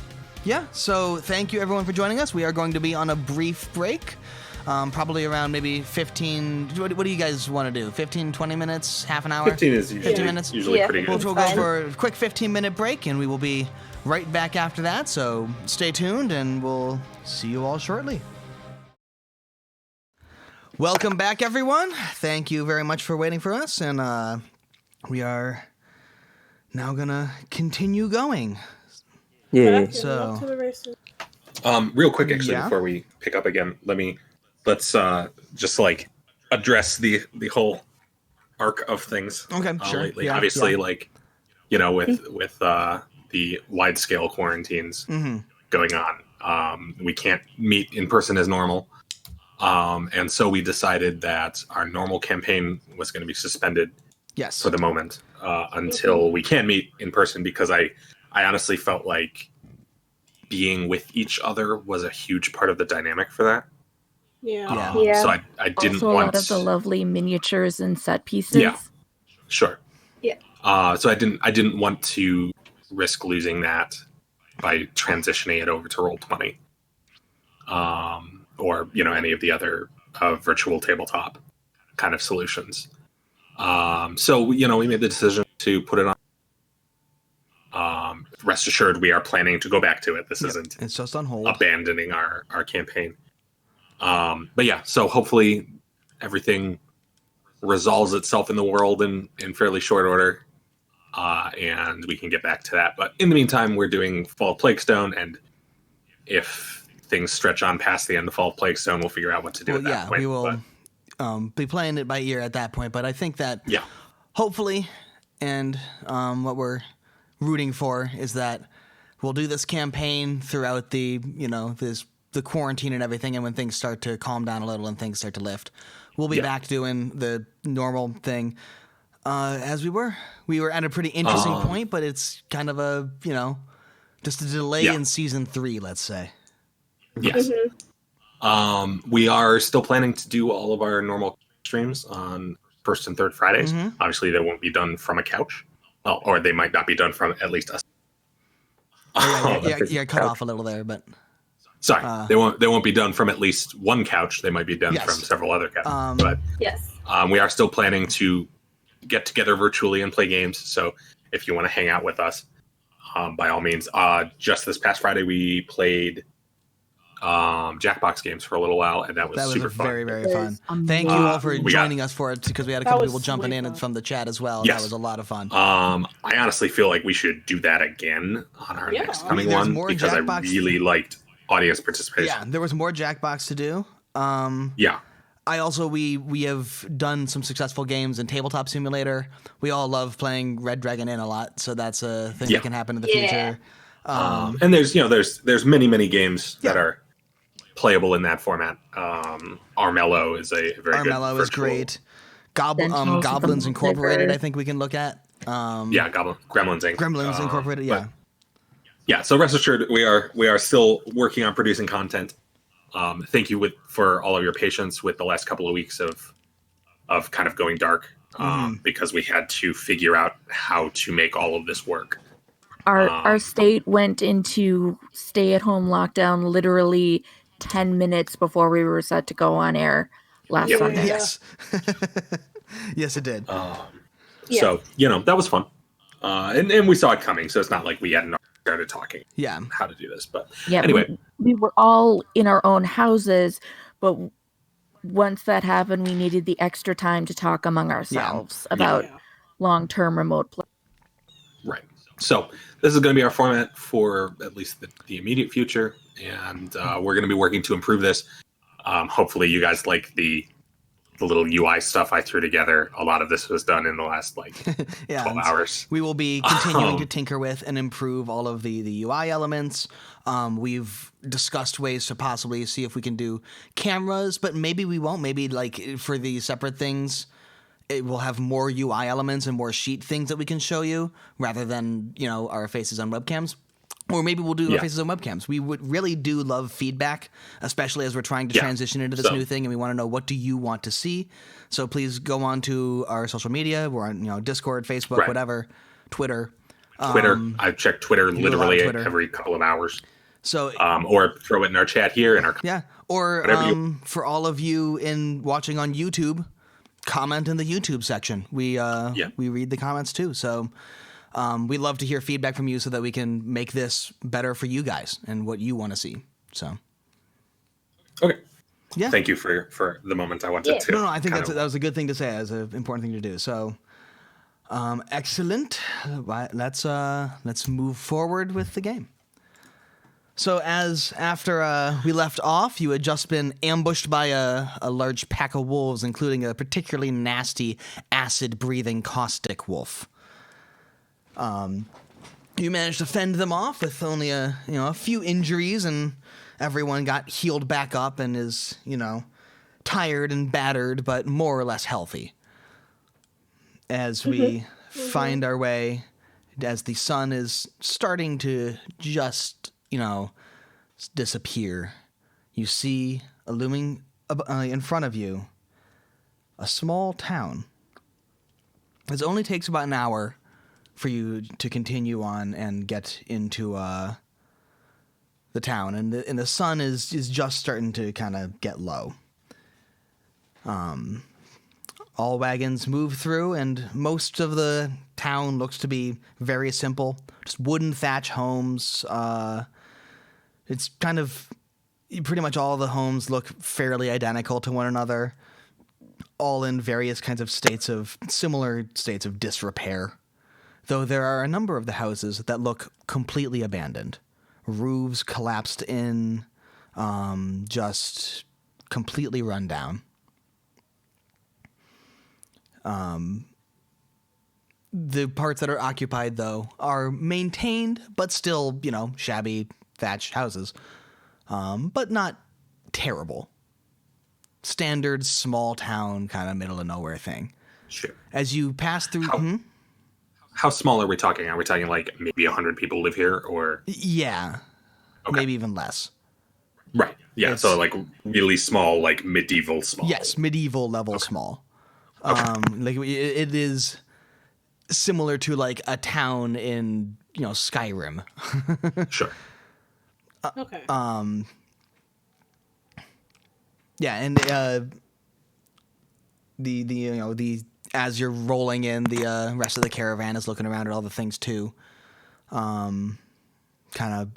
yeah, so thank you everyone for joining us. We are going to be on a brief break. Probably around maybe 15. What do you guys want to do? 15, 20 minutes, half an hour? 15 is usually, 15 minutes? usually Yeah. pretty We'll good. go Fine. for a quick 15-minute break, and we will be right back after that. So stay tuned, and we'll see you all shortly. Welcome back, everyone. Thank you very much for waiting for us, and we are now gonna continue going. Yeah. So- Off to the races. Real quick, actually, Yeah. before we pick up again, let's just like address the whole arc of things. Okay, sure. Lately, Yeah, obviously, yeah. like with the wide scale quarantines Mm-hmm. going on, we can't meet in person as normal, and so we decided that our normal campaign was going to be suspended Yes. for the moment until we can meet in person, because I honestly felt like being with each other was a huge part of the dynamic for that. Yeah. Yeah. Yeah. So I didn't also a want lot of the lovely miniatures and set pieces? Yeah. Sure. Yeah. So I didn't want to risk losing that by transitioning it over to Roll20, or any of the other virtual tabletop kind of solutions. So we made the decision to put it on. Rest assured, we are planning to go back to it. This isn't It's just on hold. abandoning our campaign. But yeah, so hopefully everything resolves itself in the world in fairly short order, and we can get back to that. But in the meantime, we're doing Fall of Plaguestone, and if things stretch on past the end of Fall of Plaguestone, we'll figure out what to do Well, at that yeah, point. we will But, be playing it by ear at that point. But I think that yeah, hopefully, and what we're rooting for is that we'll do this campaign throughout the the quarantine and everything, and when things start to calm down a little and things start to lift, we'll be Yeah. back doing the normal thing as we were. We were at a pretty interesting point, but it's kind of a just a delay Yeah. in season 3, let's say. yes. We are still planning to do all of our normal streams on first and third Fridays. Mhm. Obviously, they won't be done from a couch. Well, or they might not be done from at least us. Yeah, cut off a little there, but Sorry, they won't be done from at least one couch. They might be done Yes. from several other couches. But Yes. we are still planning to get together virtually and play games. So if you want to hang out with us, by all means. Just this past Friday, we played Jackbox games for a little while, and that was super fun. very, very It fun. was Thank you all for we got- joining us for it, because we had a That couple was people jumping way in fun. from the chat as well. Yes. That was a lot of fun. I honestly feel like we should do that again on our Yeah. next coming There's one, more because I Jackbox- really liked audience participation. Yeah, there was more Jackbox to do. Yeah. I also we have done some successful games in Tabletop Simulator. We all love playing Red Dragon Inn a lot, so that's a thing Yeah. that can happen in the Yeah. future. And there's many games that Yeah. are playable in that format. Armello is a very Armello good is virtual- great. Sentinels of the Goblins Incorporated, Multiverse. I think we can look at. Yeah, Gremlins Inc. Gremlins Incorporated, yeah. Yeah, so rest assured, we are still working on producing content. Thank you for all of your patience with the last couple of weeks of kind of going dark, because we had to figure out how to make all of this work. Our state went into stay-at-home lockdown literally 10 minutes before we were set to go on air last Yeah. Sunday. Yes. Yes, it did. So that was fun, and we saw it coming. So it's not like we hadn't started talking Yeah. how to do this. But Yeah, anyway, we were all in our own houses, but once that happened, we needed the extra time to talk among ourselves about Yeah. long-term remote play. right. So this is going to be our format for at least the immediate future, and we're going to be working to improve this. Hopefully, you guys like the the little UI stuff I threw together, a lot of this was done in the last 12 hours. We will be continuing to tinker with and improve all of the UI elements. We've discussed ways to possibly see if we can do cameras, but maybe we won't. Maybe for the separate things, it will have more UI elements and more sheet things that we can show you rather than, our faces on webcams. Or maybe we'll do our faces on webcams. We would really do love feedback, especially as we're trying to transition into this new thing, and we want to know, what do you want to see? So please go on to our social media. We're on Discord, Facebook, whatever, Twitter. I check Twitter literally every couple of hours. So or throw it in our chat here. Or for all of you watching on YouTube, comment in the YouTube section. We read the comments too. So we love to hear feedback from you so that we can make this better for you guys and what you want to see. So, okay. Yeah. Thank you for the moment I wanted to. No, I think that was a good thing to say. That's an important thing to do. So, excellent. Let's move forward with the game. So after we left off, you had just been ambushed by a large pack of wolves, including a particularly nasty, acid-breathing caustic wolf. You managed to fend them off with only a few injuries, and everyone got healed back up and is, tired and battered, but more or less healthy. As we find our way, as the sun is starting to just, disappear, you see looming in front of you a small town. It only takes about an hour for you to continue on and get into the town, and the sun is just starting to kind of get low. All wagons move through, and most of the town looks to be very simple, just wooden thatch homes. It's kind of pretty much all the homes look fairly identical to one another, all in various kinds of similar states of disrepair. Though there are a number of the houses that look completely abandoned. Roofs collapsed in, just completely run down. The parts that are occupied, though, are maintained, but still, shabby thatched houses. But not terrible. Standard small town, kind of middle of nowhere thing. Sure. As you pass through... How small are we talking? Are we talking maybe 100 people live here, or? Yeah. Okay. Maybe even less. Right. Yeah. So really small, medieval small. Yes, medieval level small. It is similar to a town in Skyrim. Sure. Okay. Yeah, and the as you're rolling in, the rest of the caravan is looking around at all the things too, kind of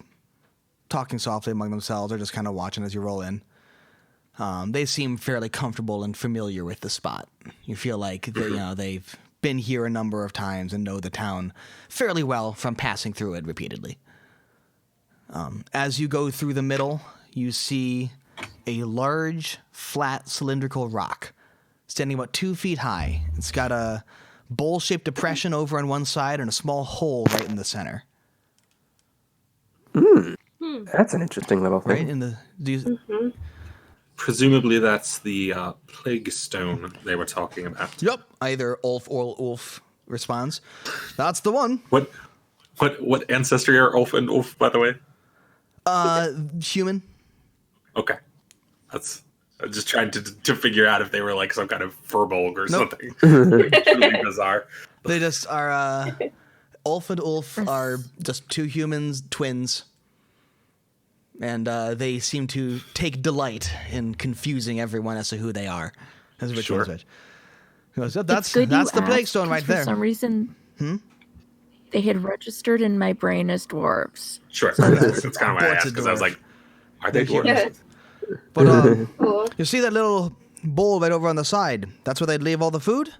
talking softly among themselves, or just kind of watching as you roll in. They seem fairly comfortable and familiar with the spot. You feel like they've been here a number of times and know the town fairly well from passing through it repeatedly. As you go through the middle, you see a large, flat, cylindrical rock standing about 2 feet high. It's got a bowl-shaped depression over on one side and a small hole right in the center. That's an interesting little thing. Right in the... Presumably that's the Plaguestone they were talking about. Yep. Either Ulf or Ulf responds. That's the one. What ancestry are Ulf and Ulf, by the way? Human. Okay. I'm just trying to figure out if they were some kind of furbolg or something. Truly bizarre. They just are, Ulf and Ulf are just two humans, twins. And they seem to take delight in confusing everyone as to who they are. As which one's which. That's the Plaguestone right there. For some reason, they had registered in my brain as dwarves. Sure. That's kind of why I asked, because I was like, are they dwarves? Yeah. But you see that little bowl right over on the side? That's where they'd leave all the food.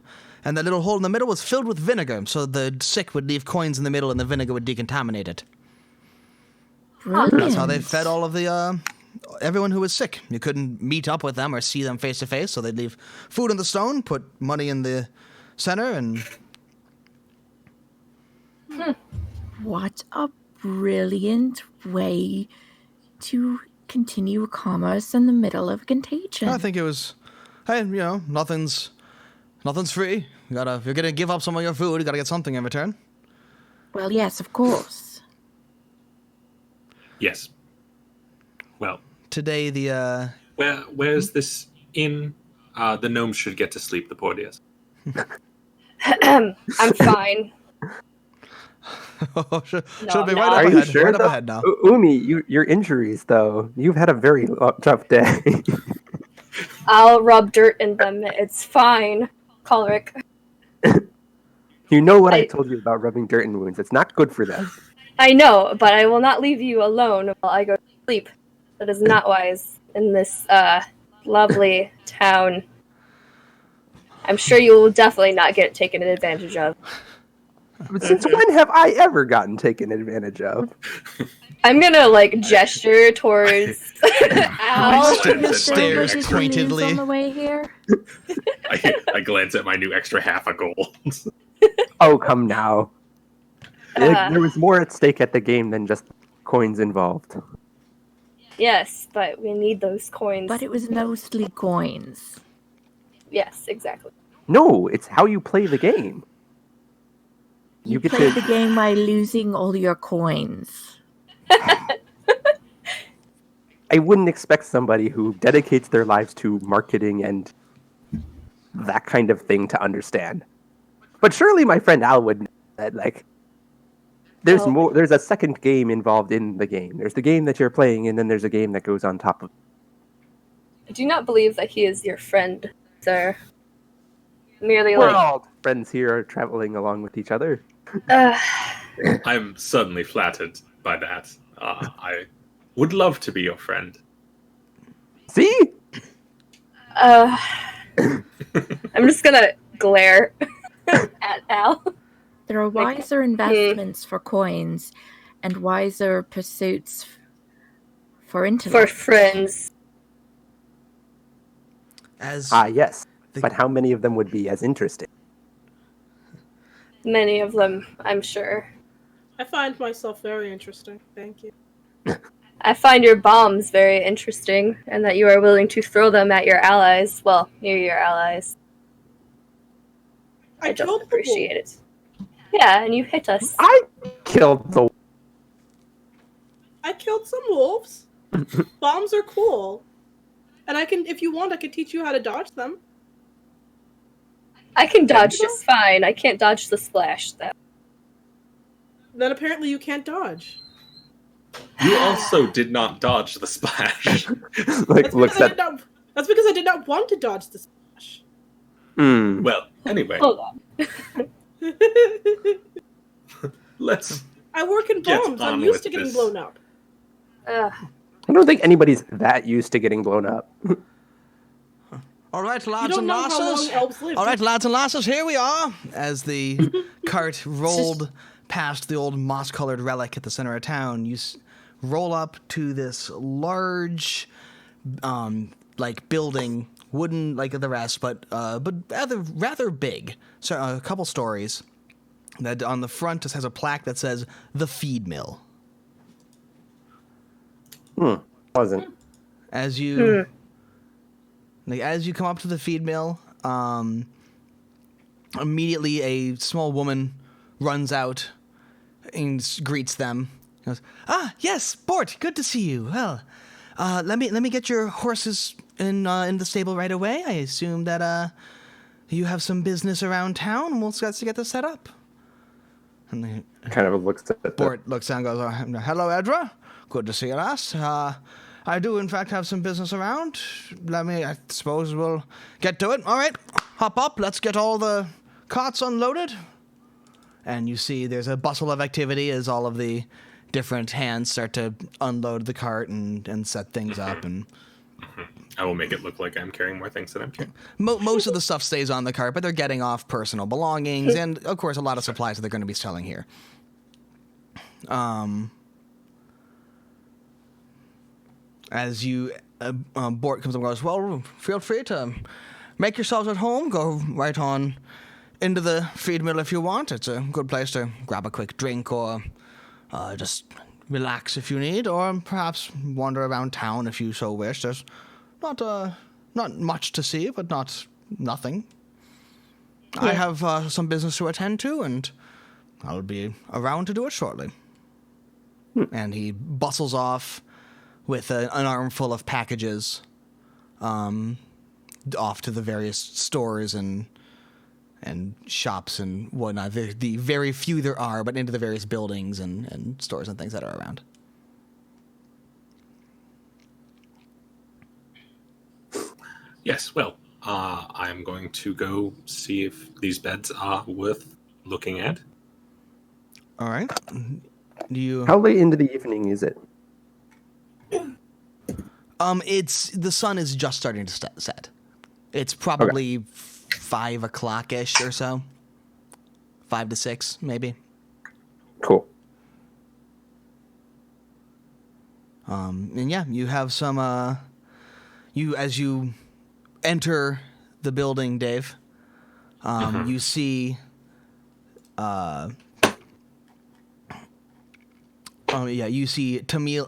And that little hole in the middle was filled with vinegar, so the sick would leave coins in the middle and the vinegar would decontaminate it. Brilliant. That's how they fed all of the everyone who was sick. You couldn't meet up with them or see them face to face, so they'd leave food in the stone, put money in the center, and... What a brilliant way to continue commerce in the middle of contagion. I think it was, hey, nothing's free. If you're gonna give up some of your food, you gotta get something in return. Well, yes, of course. Yes. Well, Today, where's this inn? The gnomes should get to sleep, the poor dears. I'm fine. should No, be I'm right not. up Are you ahead. sure? Right up though? ahead now. Umi, your injuries though. You've had a very tough day. I'll rub dirt in them. It's fine. Choleric. You know what I I- told you about rubbing dirt in wounds. It's not good for them. I know, but I will not leave you alone while I go to sleep. That is not wise in this lovely town. I'm sure you will definitely not get taken advantage of. But since when have I ever gotten taken advantage of? I'm gonna gesture towards Al. Stares Did you lose pointedly. on the way here? I glance at my new extra half a gold. Oh, come now. There was more at stake at the game than just coins involved. Yes, but we need those coins. But it was mostly coins. Yes, exactly. No, it's how you play the game. You get play to- the game by losing all your coins. I wouldn't expect somebody who dedicates their lives to marketing and that kind of thing to understand. But surely my friend Al would know that, there's Oh. more. There's a second game involved in the game. There's the game that you're playing, and then there's a game that goes on top of. I do not believe that he is your friend, sir. Merely We're all friends here, traveling along with each other. I'm certainly flattered by that. I would love to be your friend. See? I'm just gonna glare at Al. There are wiser investments for coins and wiser pursuits for For intellect. friends. As Yes. The- But how many of them would be as interesting? Many of them, I'm sure. I find myself very interesting. Thank you. I find your bombs very interesting, and that you are willing to throw them at your allies. Well, near your allies. I just killed the appreciate it. wolves. Yeah, and you hit us. I killed the. I killed some wolves. Bombs are cool. And if you want, I can teach you how to dodge them. I can dodge just fine. I can't dodge the splash, though. Then apparently you can't dodge. You also did not dodge the splash. Looks at. That's because I did not want to dodge the splash. Well, anyway, Hold on. let's. I work in Get bombs. I'm on used with to getting this. blown up. Ugh. I don't think anybody's that used to getting blown up. all right, You lads don't and know how long lasses. elves live. All right, lads and lasses, here we are. As the cart rolled past the old moss-colored relic at the center of town, you roll up to this large, building, wooden like the rest, but rather big. So a couple stories. That on the front just has a plaque that says "The Feed Mill." Wasn't. As you come up to the feed mill, immediately a small woman runs out and greets them. Goes, yes, Bort, good to see you. Well, let me get your horses in the stable right away. I assume that you have some business around town, and we'll get to get this set up. And Kind of looks at the. Bort looks down and goes, hello, Edra. Good to see you, lass. I do, in fact, have some business around. I suppose we'll get to it. All right, hop up. Let's get all the carts unloaded. And you see there's a bustle of activity as all of the different hands start to unload the cart and set things up. And I will make it look like I'm carrying more things than I'm carrying. most of the stuff stays on the cart, but they're getting off personal belongings and, of course, a lot of supplies that they're going to be selling here. As you, Bort comes up and goes, well, feel free to make yourselves at home. Go right on into the feed mill if you want. It's a good place to grab a quick drink or just relax if you need, or perhaps wander around town if you so wish. There's not much to see, but not nothing. I have some business to attend to, and I'll be around to do it shortly. And he bustles off with an armful of packages off to the various stores and shops and whatnot. The very few there are, but into the various buildings and stores and things that are around. Yes, well, I'm going to go see if these beds are worth looking at. All right. Do you? How late into the evening is it? It's the sun is just starting to set. It's probably 5 o'clock-ish or so. 5 to 6, maybe. Cool. And yeah, you have some. As you enter the building, Dave, you see. You see Tamil.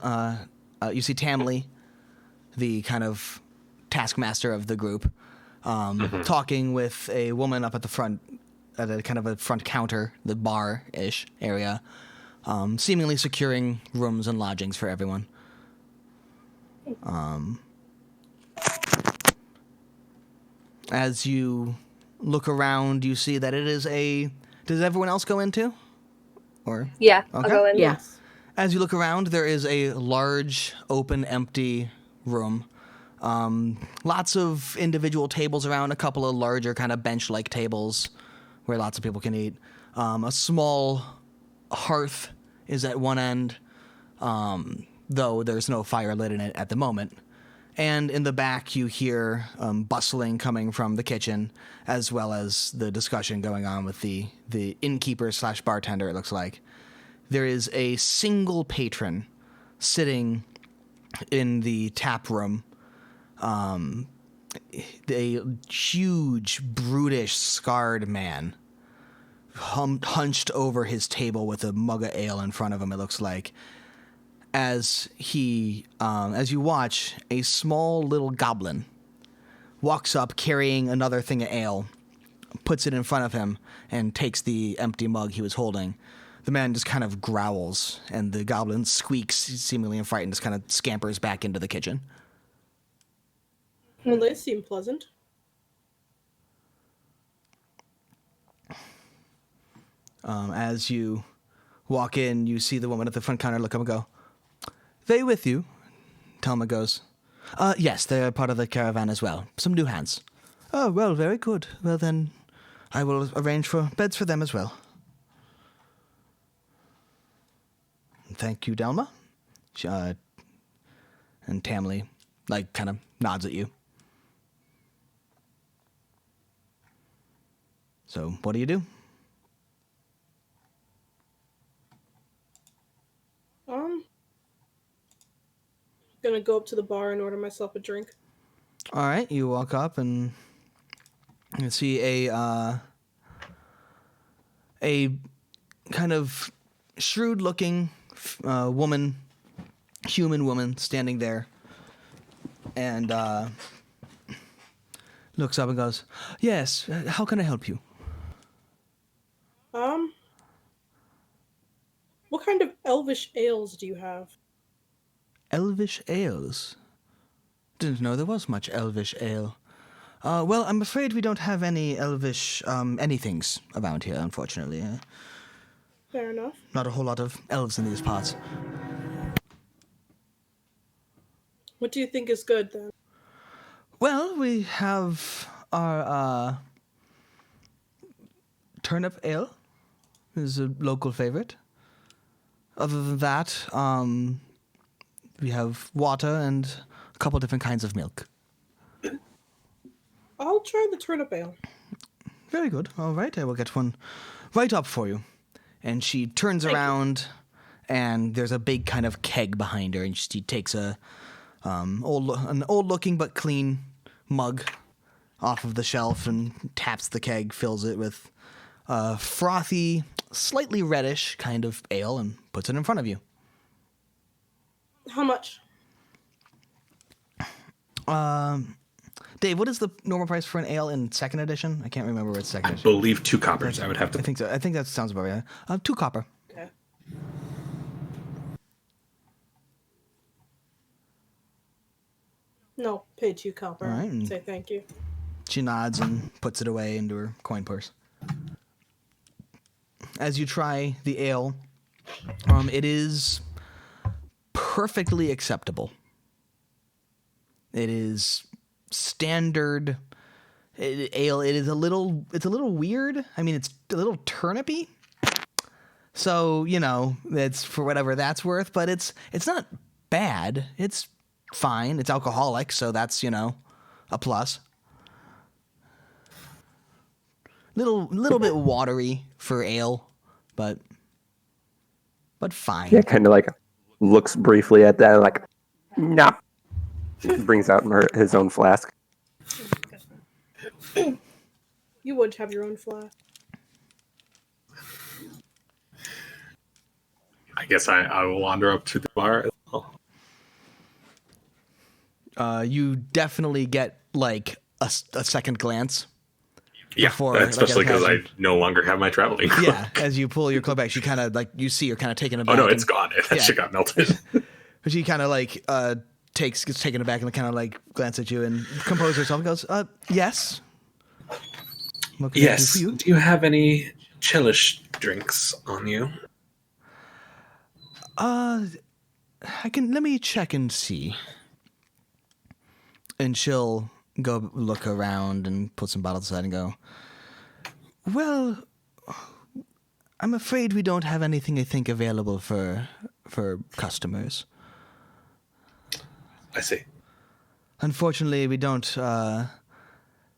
You see Tamley, the kind of taskmaster of the group, talking with a woman up at the front, at a kind of a front counter, the bar-ish area, seemingly securing rooms and lodgings for everyone. As you look around, you see that it is a... Does everyone else go into? Or Yeah, okay. I'll go in. Yeah. As you look around, there is a large, open, empty room. Lots of individual tables around, a couple of larger kind of bench-like tables where lots of people can eat. A small hearth is at one end, though there's no fire lit in it at the moment. And in the back, you hear bustling coming from the kitchen, as well as the discussion going on with the innkeeper / bartender, it looks like. There is a single patron sitting in the tap room. A huge, brutish, scarred man hunched over his table with a mug of ale in front of him, it looks like. As you watch, a small little goblin walks up carrying another thing of ale, puts it in front of him, and takes the empty mug he was holding. The man just kind of growls, and the goblin squeaks, seemingly frightened, just kind of scampers back into the kitchen. Well, they seem pleasant. As you walk in, you see the woman at the front counter look up and go, "They with you?" Telma goes, "Yes, they're part of the caravan as well. Some new hands." "Oh, well, very good. Well, then, I will arrange for beds for them as well." "Thank you, Delma." And Tamley, kind of nods at you. "So, what do you do?" Gonna go up to the bar and order myself a drink. All right, you walk up and you see a kind of shrewd-looking human woman standing there, and looks up and goes, "Yes, how can I help you?" What kind of elvish ales do you have? "Elvish ales? Didn't know there was much elvish ale. Well, I'm afraid we don't have any elvish anythings around here, unfortunately. Fair enough. Not a whole lot of elves in these parts." What do you think is good, then? "Well, we have our turnip ale is a local favorite. Other than that, we have water and a couple different kinds of milk." I'll try the turnip ale. "Very good. All right, I will get one right up for you." And she turns around, and there's a big kind of keg behind her, and she takes a an old-looking but clean mug off of the shelf and taps the keg, fills it with frothy, slightly reddish kind of ale, and puts it in front of you. How much? Dave, what is the normal price for an ale in second edition? I can't remember what it's second I edition. believe 2 coppers. I would have to. I think so. I think that sounds about right. 2 copper. Okay. No, pay 2 copper. All right. Say thank you. She nods and puts it away into her coin purse. As you try the ale, it is perfectly acceptable. It is standard ale. It's a little weird. I mean, it's a little turnipy. So, it's for whatever that's worth, but it's not bad. It's fine. It's alcoholic, so that's, a plus. Little bit watery for ale, but fine. Yeah, kind of like looks briefly at that, like, nah. Brings out his own flask. You would have your own flask. I guess I will wander up to the bar as well. You definitely get like a second glance. Yeah, Before, especially because I no longer have my traveling cloak. Yeah, as you pull your cloak back, she kind of like you see her kind of taking it Oh back. no, it's gone. That shit got melted. She kind of like gets taken aback and kind of like glance at you and composes herself and goes, "Yes." What can I do for you? Do you have any chillish drinks on you? Let me check and see. And she'll go look around and put some bottles aside and go, "Well, I'm afraid we don't have anything I think available for customers. I see. Unfortunately, we don't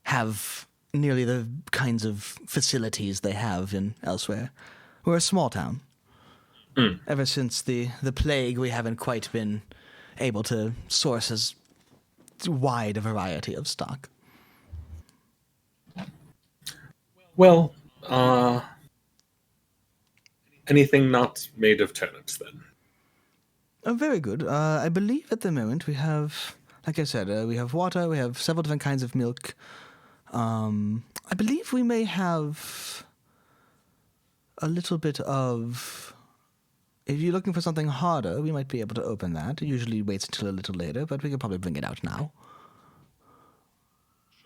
have nearly the kinds of facilities they have in elsewhere. We're a small town. Ever since the plague, we haven't quite been able to source as wide a variety of stock." Well, anything not made of turnips, then? Very good. I believe at the moment we have, like I said, we have water, we have several different kinds of milk. I believe we may have a little bit of... If you're looking for something harder, we might be able to open that. It usually waits until a little later, but we could probably bring it out now.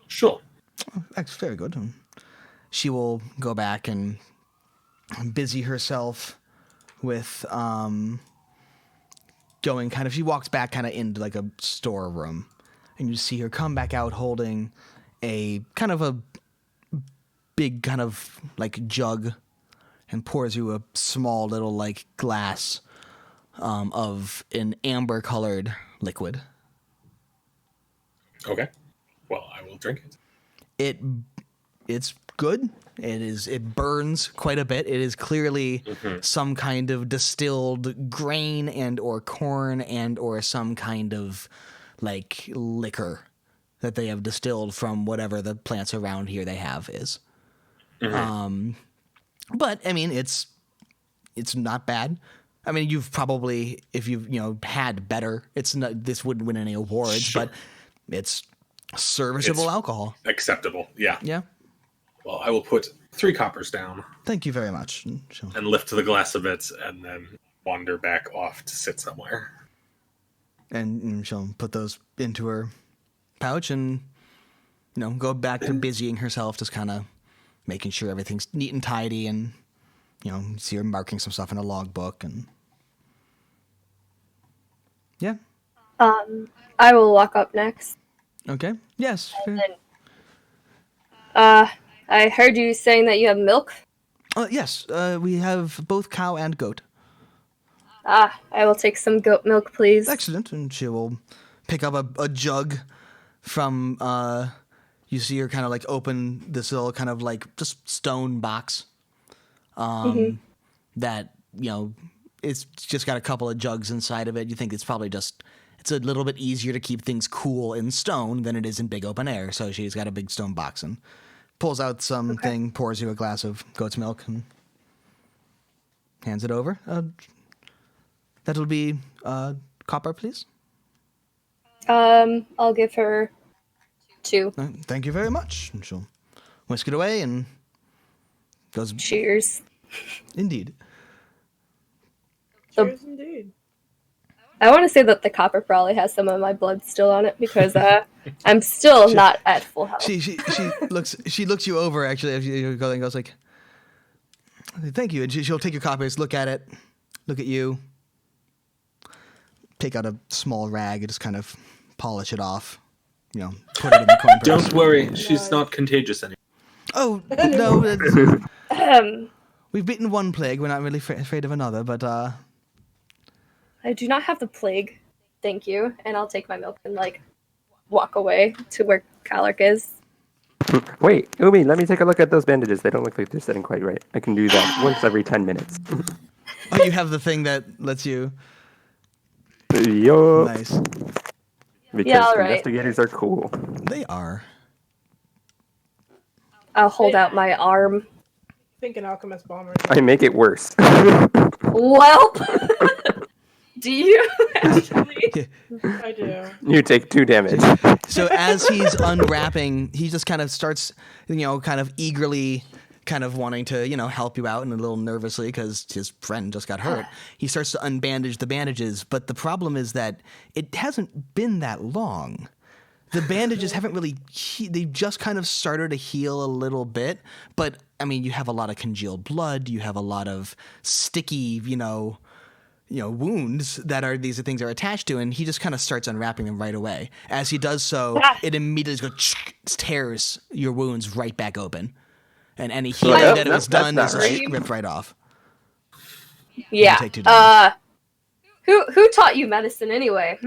Sure. That's very good. She will go back and busy herself with going kind of... She walks back kind of into like a storeroom, and you see her come back out holding a kind of a big kind of like jug, and pours you a small little like glass of an amber-colored liquid. Okay. Well, I will drink it. It's good. It burns quite a bit. It is clearly some kind of distilled grain and or corn and or some kind of like liquor that they have distilled from whatever the plants around here they have is. But I mean, it's not bad. I mean, you've probably, if you've had better, it's not, this wouldn't win any awards, Sure. but it's serviceable alcohol. Acceptable. Yeah. Yeah. Well, I will put 3 coppers down Thank you very much. and lift the glass a bit, and then wander back off to sit somewhere. And she'll put those into her pouch and go back to busying herself, just kind of making sure everything's neat and tidy, and see her marking some stuff in a logbook, and yeah. I will walk up next. Okay. Yes. And I heard you saying that you have milk. Yes. We have both cow and goat. I will take some goat milk, please. Excellent. And she will pick up a jug from. You see her kind of like open this little kind of like just stone box. That it's just got a couple of jugs inside of it. You think it's it's a little bit easier to keep things cool in stone than it is in big open air. So she's got a big stone box and pulls out something, pours you a glass of goat's milk, and hands it over. That'll be copper, please. I'll give her 2. Thank you very much. And she'll whisk it away and goes. Cheers. Indeed. Cheers indeed. I want to say that the copper probably has some of my blood still on it because I'm still not at full health. She looks you over actually as you go and goes like, thank you. And she'll take your copies, look at it, look at you, take out a small rag and just kind of polish it off. You know, put it in the coin purse. Don't worry, she's not contagious anymore. Oh no, Um, we've beaten one plague. We're not really afraid of another, but I do not have the plague, thank you. And I'll take my milk and walk away to where Kalric is. Wait, Umi, let me take a look at those bandages. They don't look like they're sitting quite right. I can do that once every 10 minutes. oh, you have the thing that lets you. Yup. Nice. Because Yeah, all right. investigators are cool. They are. I'll hold out my arm. I think an alchemist bomber. I make it worse. Welp! Do you actually? I do. You take 2 damage. So as he's unwrapping, he just kind of starts, kind of eagerly, kind of wanting to, help you out and a little nervously because his friend just got hurt. He starts to unbandage the bandages, but the problem is that it hasn't been that long. The bandages haven't really, they've just kind of started to heal a little bit, but I mean, you have a lot of congealed blood, you have a lot of sticky, wounds that are these things are attached to, and he just kind of starts unwrapping them right away. As he does so, it immediately tears your wounds right back open, and any healing that it was done is ripped right off. Yeah. Take 2 damage. Who taught you medicine anyway?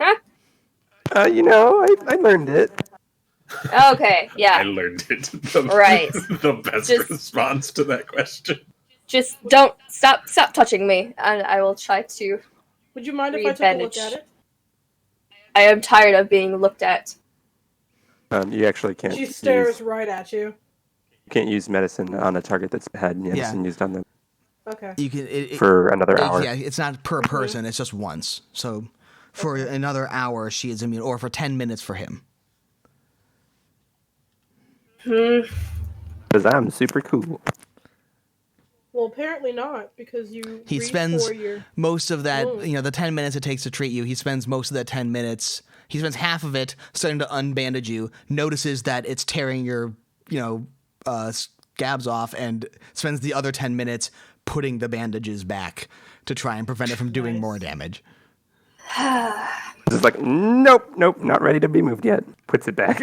Huh? I learned it. Okay, yeah. I learned it. Right. The best Just- response to that question. Just don't stop touching me, and I will try to. Would you mind if I took a look at it? I am tired of being looked at. You actually can't. She stares right at you. You can't use medicine on a target that's had medicine used on them Okay. You can for another hour. Yeah, it's not per person; it's just once. So for another hour, she is immune, or for 10 minutes for him. Because I'm super cool. Well, apparently not, because you. He read spends for your most of that, wound. the 10 minutes it takes to treat you. He spends most of that 10 minutes. He spends half of it starting to unbandage you. Notices that it's tearing your, scabs off, and spends the other 10 minutes putting the bandages back to try and prevent it from doing more damage. It's like, nope, not ready to be moved yet. Puts it back.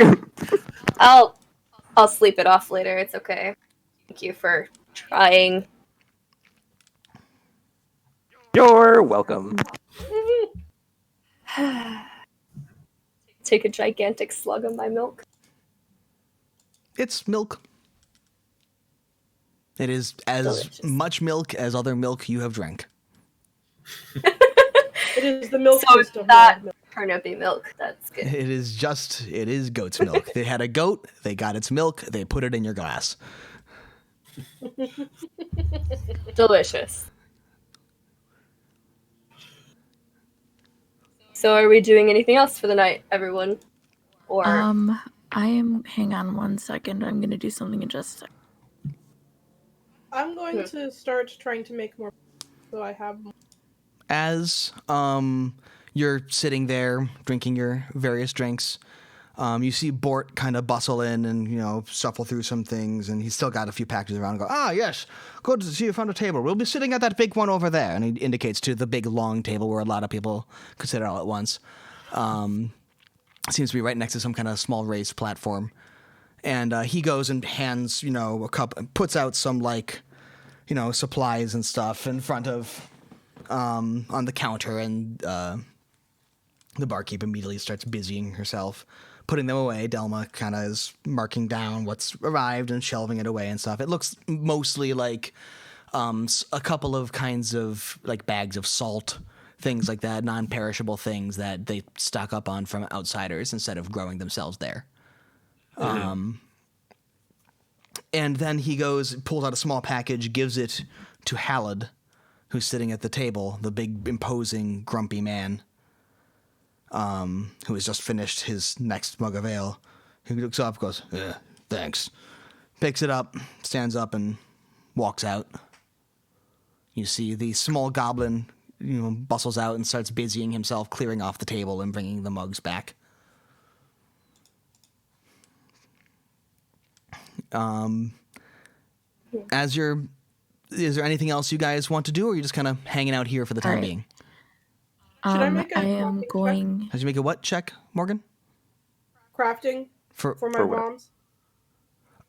I'll sleep it off later. It's okay. Thank you for trying. You're welcome. Take a gigantic slug of my milk. It's milk. It is as Delicious. much milk as other milk you have drank. It is the milk So it's system. not turnipy milk. That's good. It is goat's milk. They had a goat, they got its milk, they put it in your glass. Delicious. So are we doing anything else for the night, everyone? Or hang on 1 second. I'm going to do something in just a second. I'm going to start trying to make more, so I have more. As you're sitting there drinking your various drinks, you see Bort kind of bustle in and, shuffle through some things, and he's still got a few packages around and go, "Ah, yes, good to see you found a table. We'll be sitting at that big one over there." And he indicates to the big long table where a lot of people could sit all at once. Seems to be right next to some kind of small raised platform. And he goes and hands, a cup, and puts out some, supplies and stuff in front of, on the counter, and the barkeep immediately starts busying herself, putting them away. Delma kind of is marking down what's arrived and shelving it away and stuff. It looks mostly like a couple of kinds of, bags of salt, things like that, non-perishable things that they stock up on from outsiders instead of growing themselves there. And then he pulls out a small package, gives it to Halid, who's sitting at the table, the big, imposing, grumpy man, who has just finished his next mug of ale. He looks up, goes, "Yeah, thanks." Picks it up, stands up, and walks out. You see the small goblin, bustles out and starts busying himself, clearing off the table and bringing the mugs back. Is there anything else you guys want to do, or are you just kind of hanging out here for the time being? Should I make a I am crafting going. Did you make a what check, Morgan? crafting for my for what?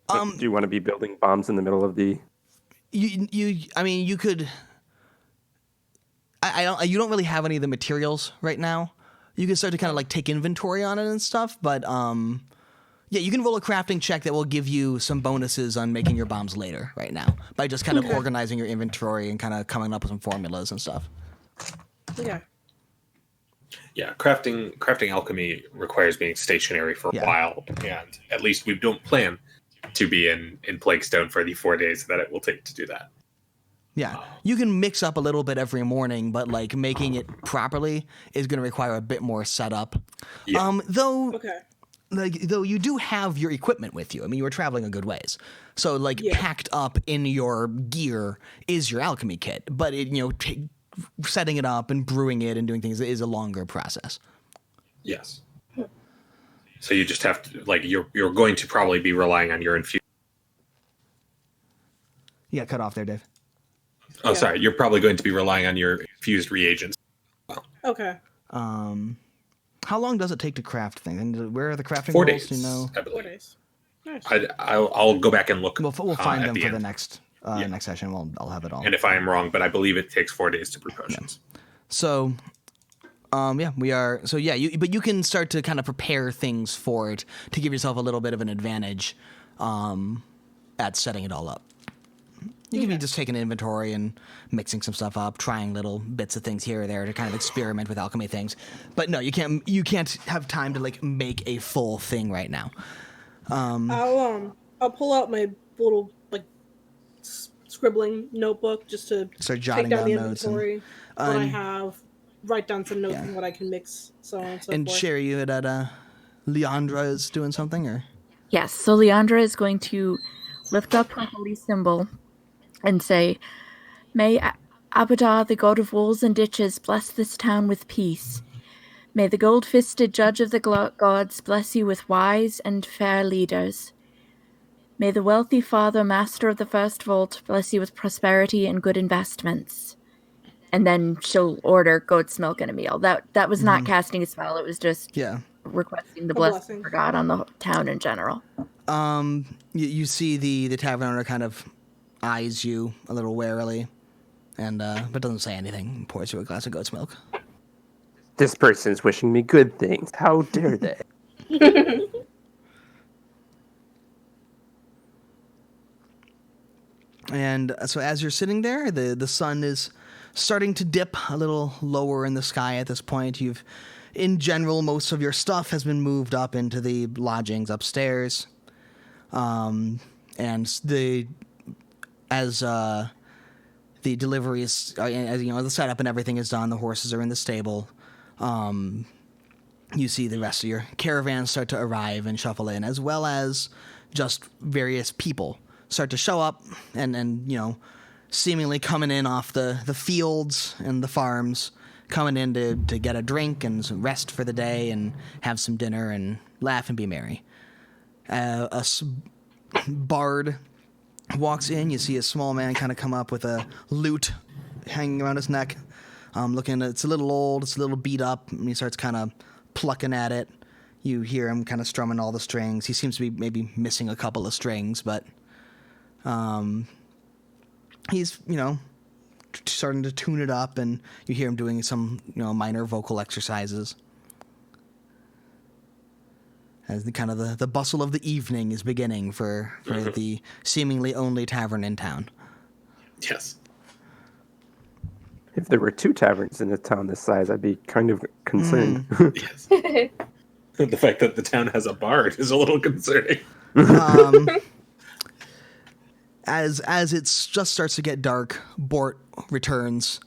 bombs? Do you want to be building bombs in the middle of the? You could. You don't really have any of the materials right now. You can start to kind of like take inventory on it and stuff, but yeah, you can roll a crafting check that will give you some bonuses on making your bombs later right now by just kind of organizing your inventory and kind of coming up with some formulas and stuff. Okay. Yeah, crafting alchemy requires being stationary for a while, and at least we don't plan to be in Plaguestone for the 4 days that it will take to do that. Yeah, you can mix up a little bit every morning, but like making it properly is going to require a bit more setup. Yeah. Though you do have your equipment with you. I mean, you were traveling a good ways, so packed up in your gear is your alchemy kit. But setting it up and brewing it and doing things is a longer process. Yes. So you just have to you're going to probably be relying on your infused. You got cut off there, Dave. Oh, sorry. You're probably going to be relying on your infused reagents. Okay. How long does it take to craft things? And where are the crafting 4 rolls? days. Do you know? I believe. 4 days. Nice. I'll go back and look. We'll find them for end. the next session. I'll have it all. And if I am wrong, but I believe it takes 4 days to brew potions. So, we are. So but you can start to kind of prepare things for it to give yourself a little bit of an advantage, at setting it all up. You can be just taking inventory and mixing some stuff up, trying little bits of things here or there to kind of experiment with alchemy things. But no, you can't have time to make a full thing right now. I'll pull out my little scribbling notebook just to Start take jotting down the down notes inventory. When I write down some notes on what I can mix, so on and so And forth. Sherry, you had Leandra is doing something, or? Yes, so Leandra is going to lift up her holy symbol and say, "May Abadar, the god of walls and ditches, bless this town with peace. May the gold-fisted judge of the gods bless you with wise and fair leaders. May the wealthy father, master of the first vault, bless you with prosperity and good investments." And then she'll order goat's milk and a meal. That was not casting a spell. It was just requesting the blessing for God on the town in general. You see the tavern owner kind of eyes you a little warily, and but doesn't say anything. Pours you a glass of goat's milk. This person's wishing me good things. How dare they? And so as you're sitting there, the sun is starting to dip a little lower in the sky at this point. In general, most of your stuff has been moved up into the lodgings upstairs. And the deliveries, the setup and everything is done, the horses are in the stable. You see the rest of your caravans start to arrive and shuffle in, as well as just various people start to show up and seemingly coming in off the fields and the farms, coming in to get a drink and some rest for the day and have some dinner and laugh and be merry. A bard walks in. You see a small man kind of come up with a lute hanging around his neck. It's a little old, it's a little beat up, and he starts kind of plucking at it. You hear him kind of strumming all the strings. He seems to be maybe missing a couple of strings, but he's, starting to tune it up, and you hear him doing some, minor vocal exercises. As the bustle of the evening is beginning for the seemingly only tavern in town. Yes. If there were 2 taverns in a town this size, I'd be kind of concerned. Yes. The fact that the town has a bard is a little concerning. As it just starts to get dark, Bort returns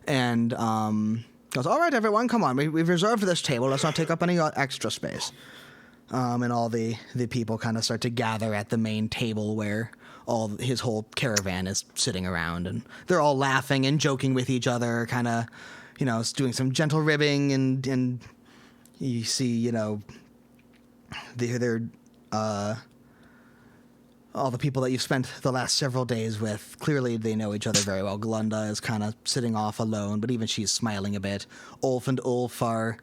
and goes, "All right, everyone, come on. We've reserved this table. Let's not take up any extra space." And all the people kind of start to gather at the main table where his whole caravan is sitting around, and they're all laughing and joking with each other, kind of, doing some gentle ribbing, and you see, they're all the people that you've spent the last several days with. Clearly, they know each other very well. Glunda is kind of sitting off alone, but even she's smiling a bit. Ulf and Ulf are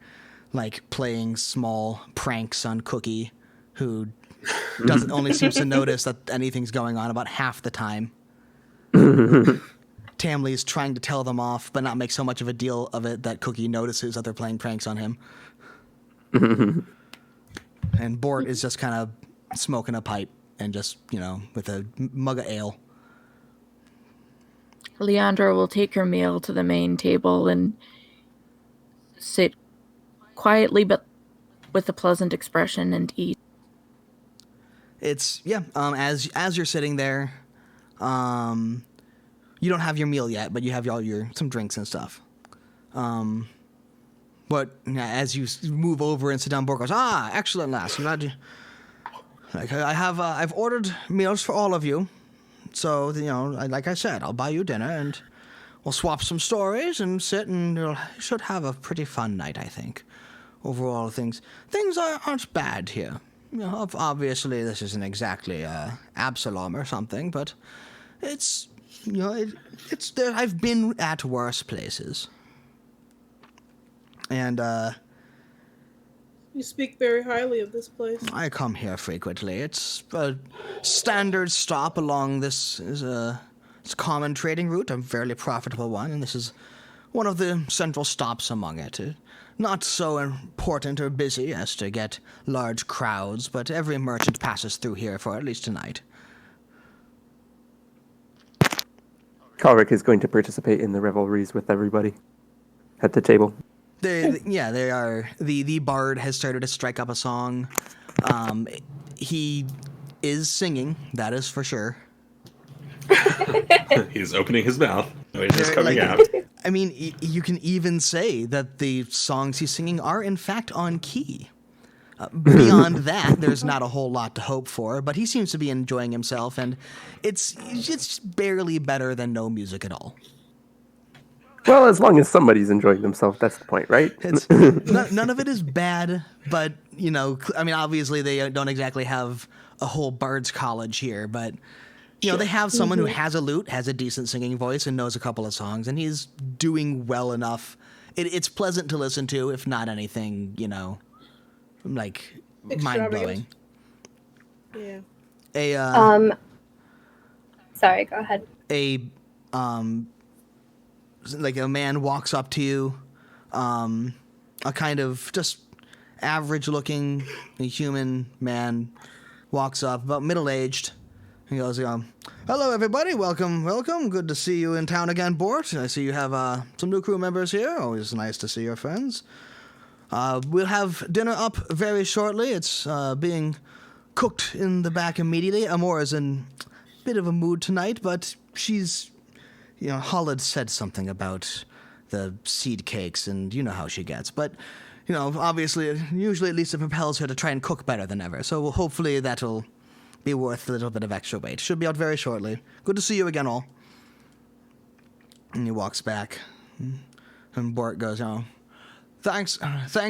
playing small pranks on Cookie, who only seems to notice that anything's going on about half the time. Tamley's trying to tell them off, but not make so much of a deal of it that Cookie notices that they're playing pranks on him. And Bort is just kind of smoking a pipe and just, with a mug of ale. Leandra will take her meal to the main table and sit quietly but with a pleasant expression and eat. It's, as you're sitting there, you don't have your meal yet, but you have some drinks and stuff. But as you move over and sit down, Bort goes, excellent, lass. I'm glad you... I've ordered meals for all of you. So, like I said, I'll buy you dinner and we'll swap some stories and sit, and you should have a pretty fun night, I think. Overall, things aren't bad here. Obviously, this isn't exactly Absalom or something, but it's it's there. I've been at worse places, and You speak very highly of this place. I come here frequently. It's a standard stop along this it's a common trading route, a fairly profitable one, and this is one of the central stops among it. Not so important or busy as to get large crowds, but every merchant passes through here for at least a night. Kalric is going to participate in the revelries with everybody at the table. They are. The bard has started to strike up a song. He is singing, that is for sure. He's opening his mouth. It's just coming out. I mean, you can even say that the songs he's singing are, in fact, on key. Beyond that, there's not a whole lot to hope for, but he seems to be enjoying himself, and it's barely better than no music at all. Well, as long as somebody's enjoying themselves, that's the point, right? None of it is bad, but, obviously they don't exactly have a whole bard's college here, but... they have someone who has a lute, has a decent singing voice, and knows a couple of songs, and he's doing well enough. It's pleasant to listen to, if not anything, mind-blowing. Yeah. Sorry, go ahead. A man walks up to you, a kind of just average-looking human man walks up, about middle-aged. He goes, "Hello, everybody. Welcome. Good to see you in town again, Bort. I see you have some new crew members here. Always nice to see your friends. We'll have dinner up very shortly. It's being cooked in the back immediately. Amora's in a bit of a mood tonight, but she's, Hollid said something about the seed cakes, and you know how she gets. But, obviously, usually at least it propels her to try and cook better than ever. So hopefully that'll be worth a little bit of extra weight. Should be out very shortly. Good to see you again, all." And he walks back, and Bort goes, Thanks,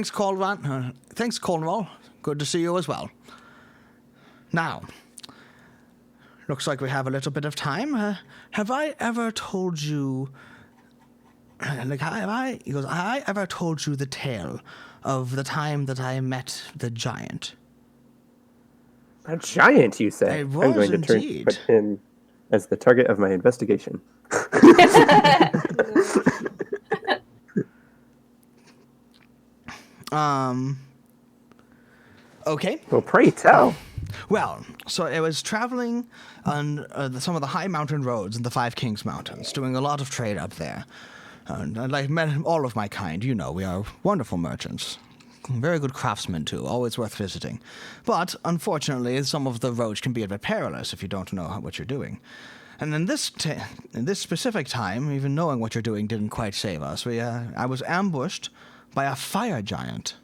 Cornwall. Thanks, Cornwall. Good to see you as well. Now, looks like we have a little bit of time. Have I ever told you... He goes, have I ever told you the tale of the time that I met the giant? A giant, you say? It was I'm going to indeed. put him as the target of my investigation. Okay. Well, pray tell. Well, so I was traveling on some of the high mountain roads in the Five Kings Mountains, doing a lot of trade up there. Like all of my kind, you know, we are wonderful merchants. Very good craftsmen, too, always worth visiting. But, unfortunately, some of the roads can be a bit perilous if you don't know what you're doing. And in this specific time, even knowing what you're doing didn't quite save us. I was ambushed by a fire giant.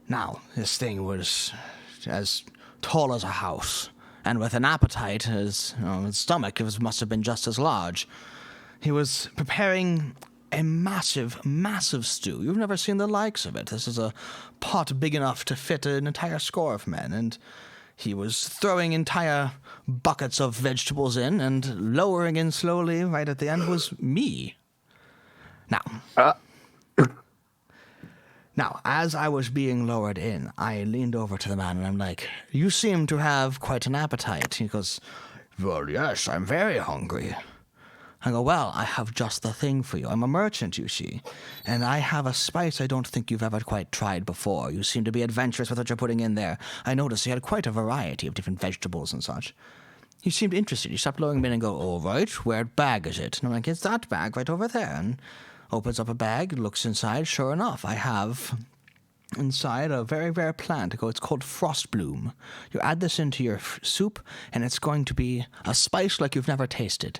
Now, this thing was as tall as a house, and with an appetite his stomach must have been just as large. He was preparing a massive, massive stew. You've never seen the likes of it. This is a pot big enough to fit an entire score of men, and he was throwing entire buckets of vegetables in, and lowering in slowly right at the end was me. Now, as I was being lowered in, I leaned over to the man and I'm like, "You seem to have quite an appetite." He goes, "Well, yes, I'm very hungry." I go, "Well, I have just the thing for you. I'm a merchant, you see, and I have a spice I don't think you've ever quite tried before. You seem to be adventurous with what you're putting in there. I noticed you had quite a variety of different vegetables and such." He seemed interested. He stopped lowering me in and go, "All right, where bag is it?" And I'm like, "It's that bag right over there." And opens up a bag, looks inside. Sure enough, I have inside a very rare plant. It's called frost bloom. You add this into your soup, and it's going to be a spice like you've never tasted.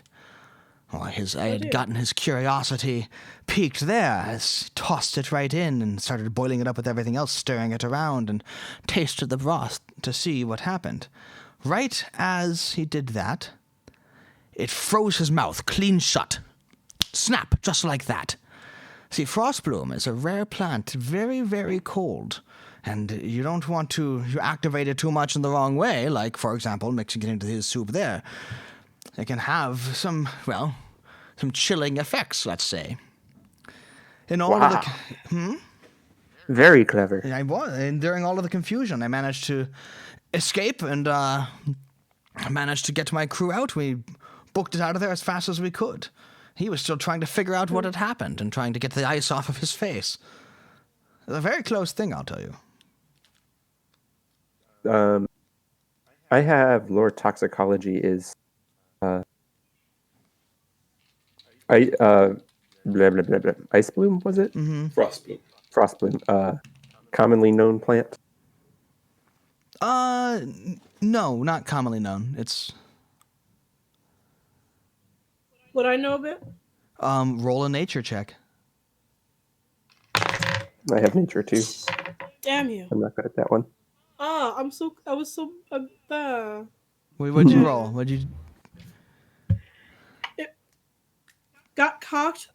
Well, I had gotten his curiosity piqued there. I tossed it right in and started boiling it up with everything else, stirring it around, and tasted the broth to see what happened. Right as he did that, it froze his mouth clean shut. Snap, just like that. See, frostbloom is a rare plant, very, very cold. And you don't want to activate it too much in the wrong way, like, for example, mixing it into his soup there. It can have some chilling effects, let's say. In all of the... Very clever. And during all of the confusion, I managed to escape and managed to get my crew out. We booked it out of there as fast as we could. He was still trying to figure out what had happened and trying to get the ice off of his face. It's a very close thing, I'll tell you. I have lore toxicology is blah, blah, blah, blah. Ice bloom, was it? Mm-hmm. Frost bloom. Frost bloom. Commonly known plant? No, not commonly known. It's... Would I know of it? Roll a nature check. I have nature too. Damn you. I'm not good at that one. I was so What'd you roll? It got cocked,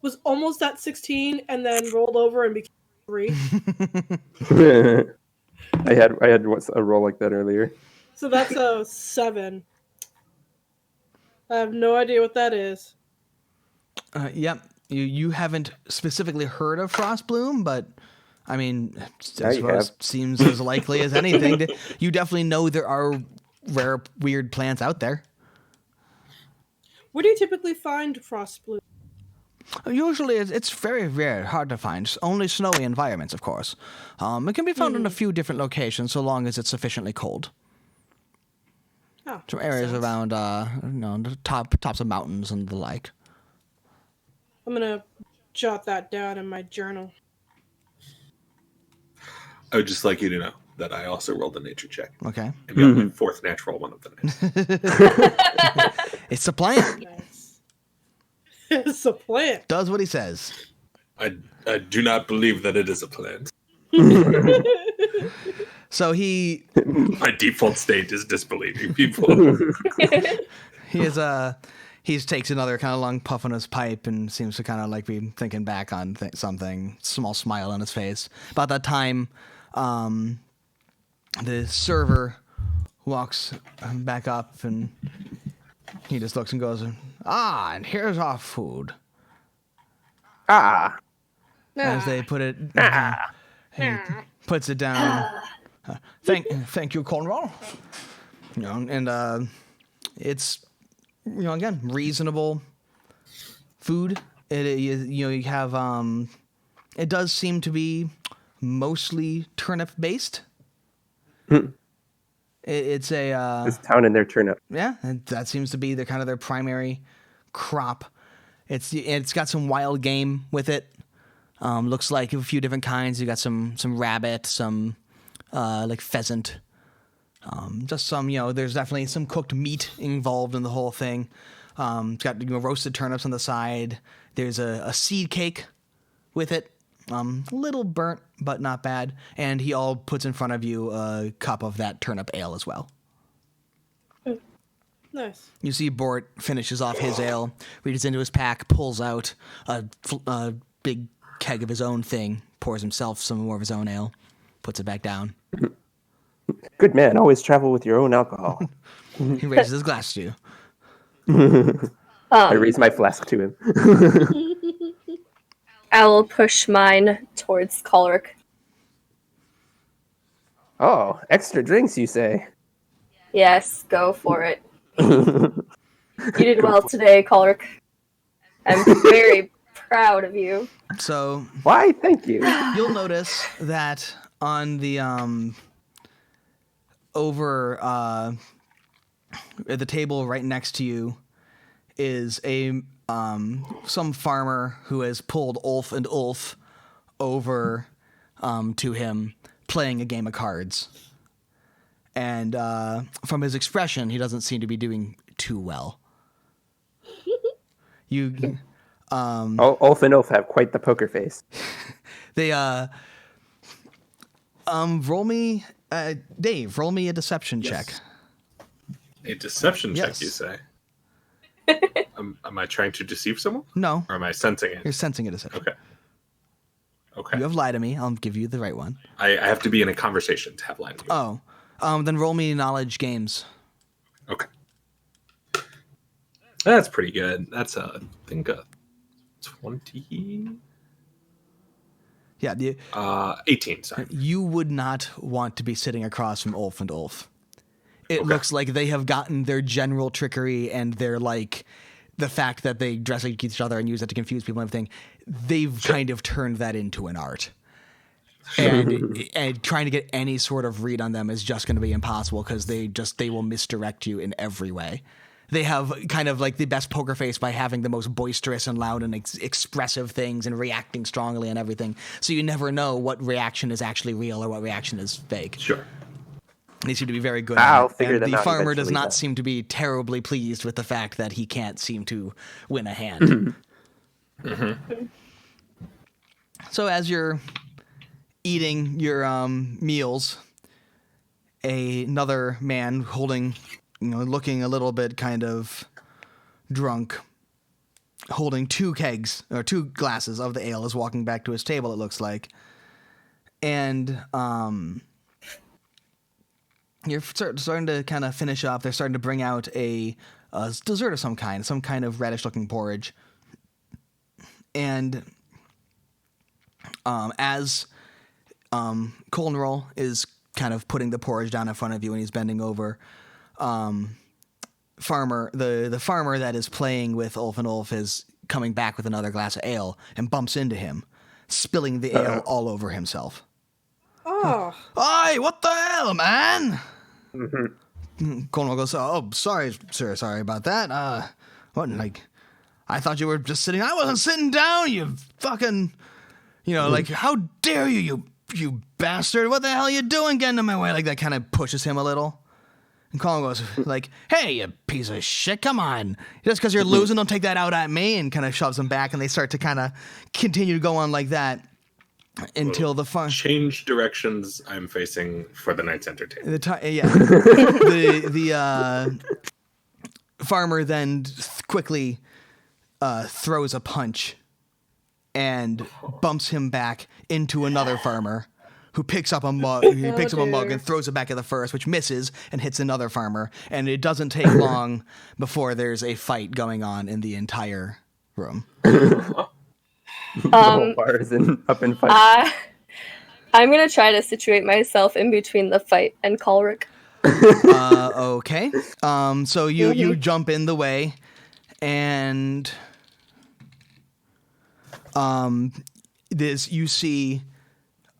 was almost at 16, and then rolled over and became 3. I had a roll like that earlier. So that's a 7. I have no idea what that is. Yep. You haven't specifically heard of frostbloom, but I mean, I suppose seems as likely as anything. You definitely know there are rare, weird plants out there. Where do you typically find frost bloom? Usually, it's very rare, hard to find. Only snowy environments, of course. It can be found in a few different locations, so long as it's sufficiently cold. Oh, Some areas around, the tops of mountains and the like. I'm gonna jot that down in my journal. I would just like you to know that I also rolled a nature check. Okay. And got my 4th natural one of the night. It's a plant. Nice. It's a plant. Does what he says. I do not believe that it is a plant. So he... My default state is disbelieving people. He takes another kind of long puff on his pipe and seems to kind of like be thinking back on something. Small smile on his face. About that time, the server walks back up and he just looks and goes, and here's our food. As they put it, he puts it down. Thank you, Cornwall. And it's, again, reasonable food. You have, it does seem to be mostly turnip based. It's this town and their turnip. Yeah, and that seems to be their primary crop. It's got some wild game with it. Looks like a few different kinds. You got some rabbit, some like pheasant. Just some, there's definitely some cooked meat involved in the whole thing. It's got roasted turnips on the side. There's a seed cake with it. A little burnt, but not bad. And he all puts in front of you a cup of that turnip ale as well. Nice. You see Bort finishes off his ale, reaches into his pack, pulls out a big keg of his own thing, pours himself some more of his own ale, puts it back down. Good man. Always travel with your own alcohol. He raises his glass to you. I raise my flask to him. I will push mine towards Colric. Oh, extra drinks, you say? Yes, go for it. You did well today, Colric. I'm very proud of you. So, Why? Thank you. you'll notice that on the over at the table right next to you is a some farmer who has pulled Ulf and Ulf over to him playing a game of cards. And from his expression, he doesn't seem to be doing too well. Ulf and Ulf have quite the poker face. They roll me Dave, roll me a deception check. A deception Yes. check, you say? Am I trying to deceive someone? No, Or am I sensing you're it? sensing a deception. Okay. You have lied to me. I'll give you the right one. I have to be in a conversation to have line of you. Then roll me knowledge games. Okay. That's pretty good. That's I think a 20. Yeah, 18. Sorry. you would not want to be sitting across from Ulf and Ulf. It looks like they have gotten their general trickery and their the fact that they dress like each other and use that to confuse people and everything. They've kind of turned that into an art. And trying to get any sort of read on them is just going to be impossible because they will misdirect you in every way. They have kind of the best poker face by having the most boisterous and loud and expressive things and reacting strongly and everything. So you never know what reaction is actually real or what reaction is fake. Sure. They seem to be very good I'll at it. figure And them the out farmer does eventually, not though. seem to be terribly pleased with the fact that he can't seem to win a hand. So as you're eating your meals, another man holding, looking a little bit kind of drunk, holding two kegs or two glasses of the ale is walking back to his table, it looks like. And you're starting to kind of finish up. They're starting to bring out a dessert of some kind of reddish-looking porridge. And as Colnroll is kind of putting the porridge down in front of you and he's bending over, farmer the farmer that is playing with Ulf and Ulf is coming back with another glass of ale and bumps into him, spilling the ale all over himself. Oh, Aye, what the hell, man? Cornwall goes, oh, sorry, sir, sorry about that. I thought you were just sitting. I wasn't sitting down, you fucking, how dare you bastard? What the hell are you doing getting in my way? That kind of pushes him a little. And Cornwall goes, hey, you piece of shit, come on. Just because you're losing, don't take that out at me, and kind of shoves him back, and they start to kind of continue to go on like that. Until the Change directions I'm facing for the night's entertainment. The farmer then quickly throws a punch and bumps him back into another farmer who picks up a mug. He picks up a mug and throws it back at the first, which misses and hits another farmer. And it doesn't take long before there's a fight going on in the entire room. The whole bar is up in fight. I'm gonna try to situate myself in between the fight and Colric. Okay. So you jump in the way, and you see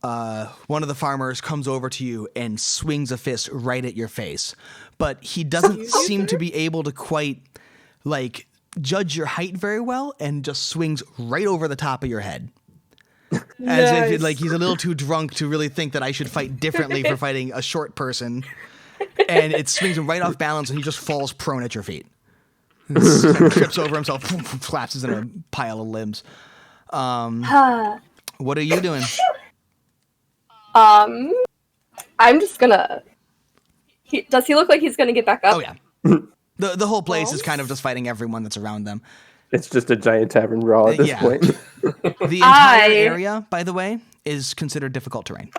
one of the farmers comes over to you and swings a fist right at your face, but he doesn't seem to be able to quite judge your height very well and just swings right over the top of your head. As if like he's a little too drunk to really think that I should fight differently for fighting a short person. And it swings him right off balance and he just falls prone at your feet. Trips over himself, collapses in a pile of limbs. What are you doing? I'm just gonna... does he look like he's gonna get back up? Oh, yeah. The whole place is kind of just fighting everyone that's around them. It's just a giant tavern brawl at this point. The entire area, by the way, is considered difficult terrain.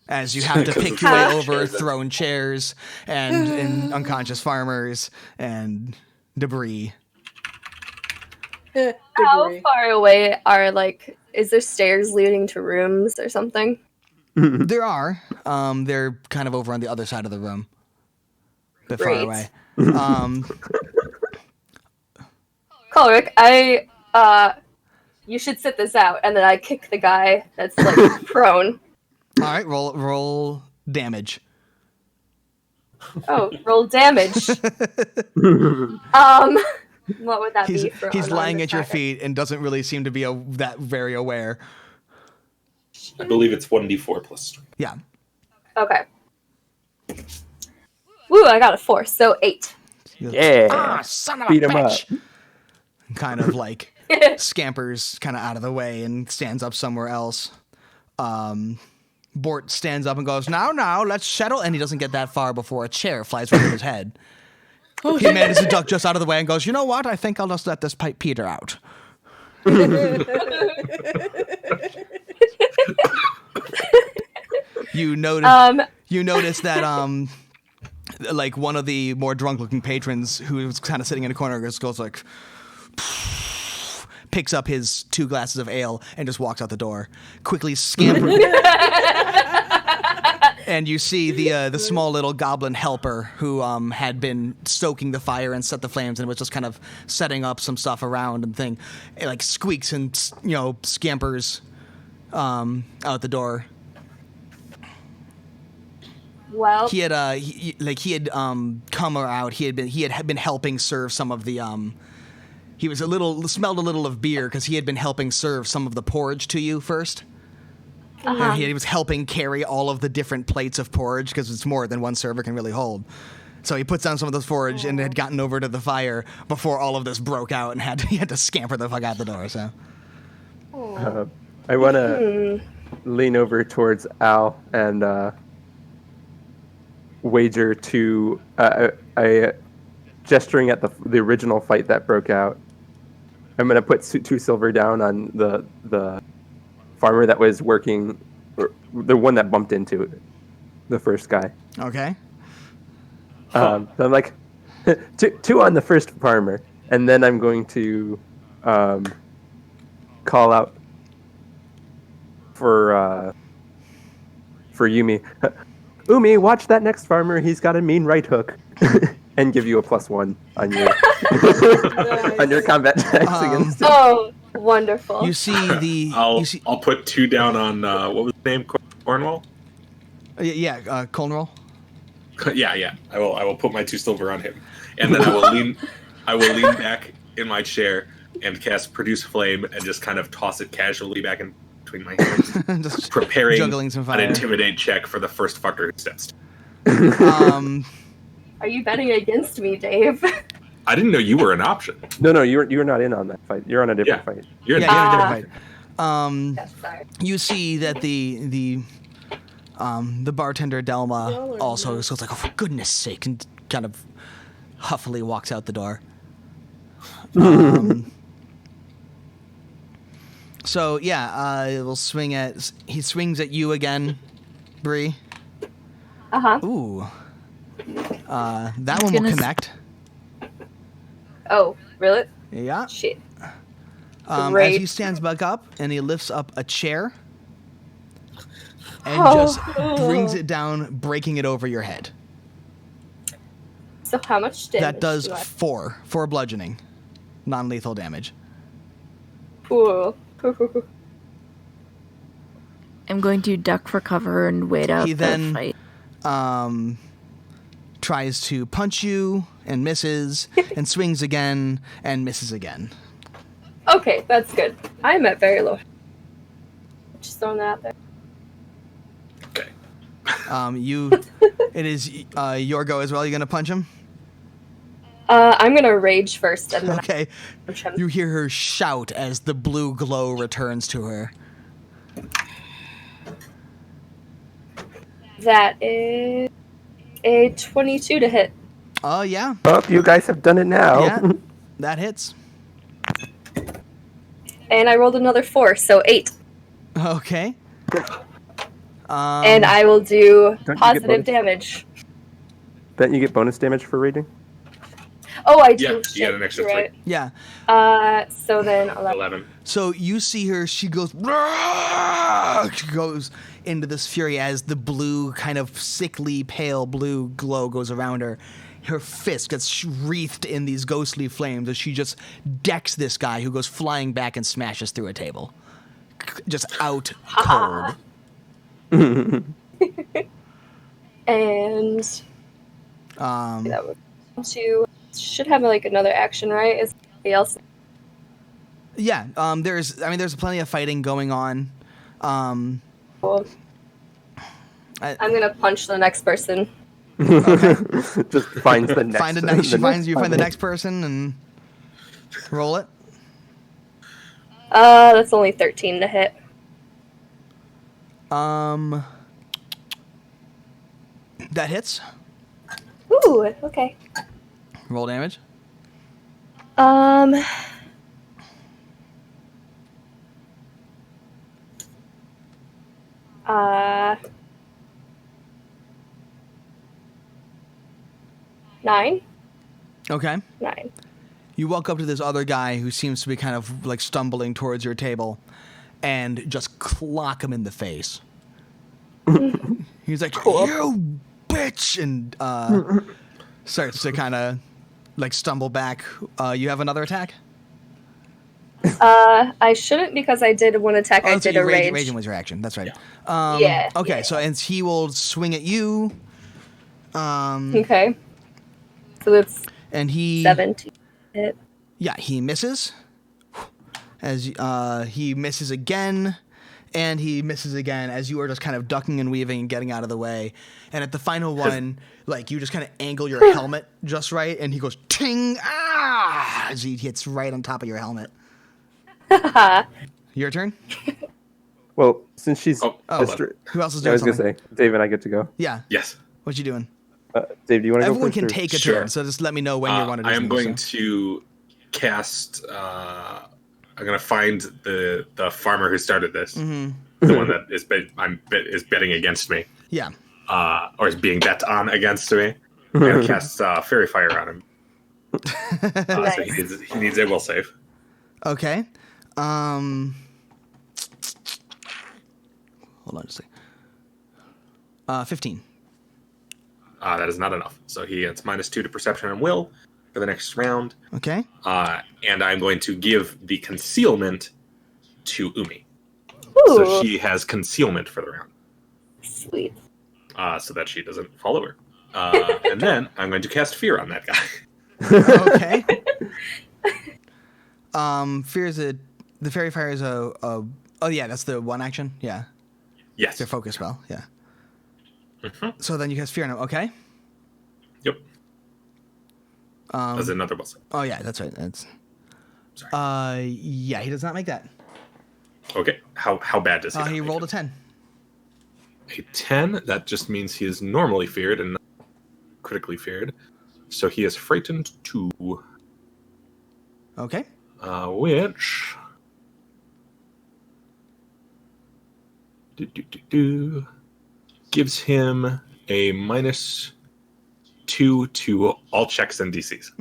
As you have to pick your way over thrown chairs and unconscious farmers and debris. How far away are, like, is there stairs leading to rooms or something? There are. They're kind of over on the other side of the room. A bit far away. Colric, you should sit this out, and then I kick the guy that's, like, prone. All right, roll damage. Oh, roll damage. What would that be? He's lying at your feet and doesn't really seem to be that very aware. I believe it's 1d4 plus strength. Yeah. Okay. Woo, I got a 4, so 8. Yeah. Son of Beat a him bitch. Kind of like scampers kind of out of the way and stands up somewhere else. Bort stands up and goes, now, let's settle. And he doesn't get that far before a chair flies right over his head. He manages to duck just out of the way and goes, you know what? I think I'll just let this pipe peter out. You notice that like one of the more drunk-looking patrons who was kind of sitting in a corner just goes like, picks up his 2 glasses of ale and just walks out the door, quickly scampering. And you see the small little goblin helper who had been stoking the fire and set the flames and was just kind of setting up some stuff around and thing. It like squeaks and scampers out the door. Well, He had come out. He had been helping serve some of the he was smelled a little of beer because he had been helping serve some of the porridge to you first. And he was helping carry all of the different plates of porridge because it's more than one server can really hold. So he puts down some of this porridge and had gotten over to the fire before all of this broke out and he had to scamper the fuck out the door. So I want to lean over towards Al and wager to gesturing at the original fight that broke out. I'm going to put 2 silver down on the farmer that was working, or the one that bumped into the first guy. Okay. So I'm like, 2 on the first farmer, and then I'm going to call out for Yumi. Umi, watch that next farmer. He's got a mean right hook, and give you a +1 on your on your combat checks against him. oh, wonderful. You see I'll put 2 down on what was the name? Cornwall. Colnroll. Yeah. I will put my 2 silver on him, and then I will lean back in my chair and cast Produce Flame and just kind of toss it casually back in between my hands, Just preparing juggling some fire. an Intimidate check for the first fucker who steps. Are you betting against me, Dave? I didn't know you were an option. No, you're not in on that fight. You're on a different fight. You're you're in a different fight. Yes, sorry. You see that the bartender Delma also goes like, "Oh, for goodness sake!" and kind of huffily walks out the door. So yeah, he swings at you again, Bree. Ooh, that one will connect. Oh, really? Yeah. Shit. As Great. he stands back up and he lifts up a chair and just brings it down, breaking it over your head. So how much damage? That does do I... 4 bludgeoning, non-lethal damage. Cool. I'm going to duck for cover and wait out He the then fight. Tries to punch you. and misses, and swings again and misses again. Okay, that's good. I'm at very low. Just throwing that out there. Okay. It is your go as well. You gonna punch him? I'm gonna rage first and then Okay. punch him. You hear her shout as the blue glow returns to her. That is a 22 to hit. Oh, yeah. Oh, you guys have done it now. Yeah, that hits. And I rolled another 4, so 8. Okay. And I will do get positive bonus? damage. Don't you get bonus damage for raging? Oh, I do. Yeah, you get an extra You're right. Yeah. So then 11. 11. So you see her, she goes into this fury as the blue, kind of sickly, pale blue glow goes around her. Her fist gets wreathed in these ghostly flames as she just decks this guy who goes flying back and smashes through a table. Just out cold. And that was 2. Should have like another action, right? Is somebody else? Yeah, there's plenty of fighting going on. Cool. I'm gonna punch the next person. Okay. Just finds the next. Find the next person and roll it. That's only 13 to hit. That hits. Ooh, okay. Roll damage. 9. Okay. 9. You walk up to this other guy who seems to be kind of like stumbling towards your table and just clock him in the face. He's like, Cool. "You bitch!" and starts to kind of like stumble back. You have another attack? I shouldn't because I did one attack. I that's did right, a rage. Raging was your action. That's right. Yeah. Okay, yeah. so and he will swing at you. Okay. So that's And he 17 hit. Yeah, he misses. As he misses again, and he misses again as you are just kind of ducking and weaving and getting out of the way. And at the final one, like you just kind of angle your helmet just right, and he goes ting as he hits right on top of your helmet. Your turn. Well, since she's Oh, Who else is I doing was gonna something? say, Dave and I get to go. Yeah. Yes. What you doing? Dave, do you want to go Everyone first? can or- take a Sure. turn, so just let me know when you want to do I am something, going so. to cast. I'm going to find the farmer who started this, the one that is is betting against me, Yeah. or is being bet on against me. I'm going to cast Fairy Fire on him. Nice. So he needs a will save. Okay. Hold on just a second. 15. That is not enough. So he gets -2 to Perception and Will for the next round. Okay. And I'm going to give the concealment to Umi. Ooh, So she has concealment for the round. sweet. So that she doesn't fall over. And then I'm going to cast Fear on that guy. Okay. Fear is the fairy fire is oh yeah, that's the one action. Yeah, Yes. their focus spell. Yeah. Mhm. So then you cast fear on him. Okay. Yep. As another will save. Oh yeah, that's right. That's. Sorry. Yeah, he does not make that. Okay. How bad does he? not He make rolled it? a 10. A 10. That just means he is normally feared and not critically feared. So he is frightened 2. Okay. Which gives him a -2 to all checks and DCs.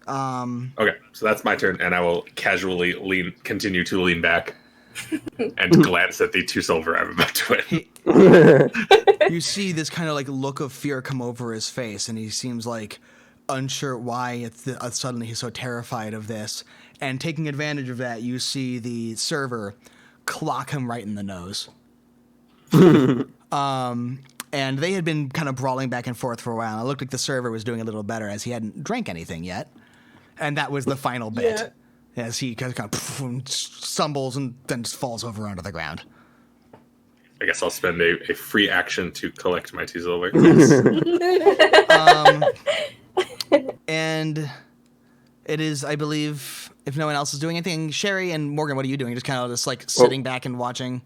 Okay, so that's my turn, and I will casually continue to lean back and glance at the 2 silver I'm about to win. You see this kind of like look of fear come over his face, and he seems like unsure why suddenly he's so terrified of this. And taking advantage of that, you see the server clock him right in the nose. And they had been kind of brawling back and forth for a while. It looked like the server was doing a little better as he hadn't drank anything yet. And that was the final bit. As he kind of stumbles and then just falls over onto the ground. I guess I'll spend a free action to collect my 2 silver. And it is, I believe, if no one else is doing anything, Sherry and Morgan, what are you doing? Just kind of just like sitting back and watching?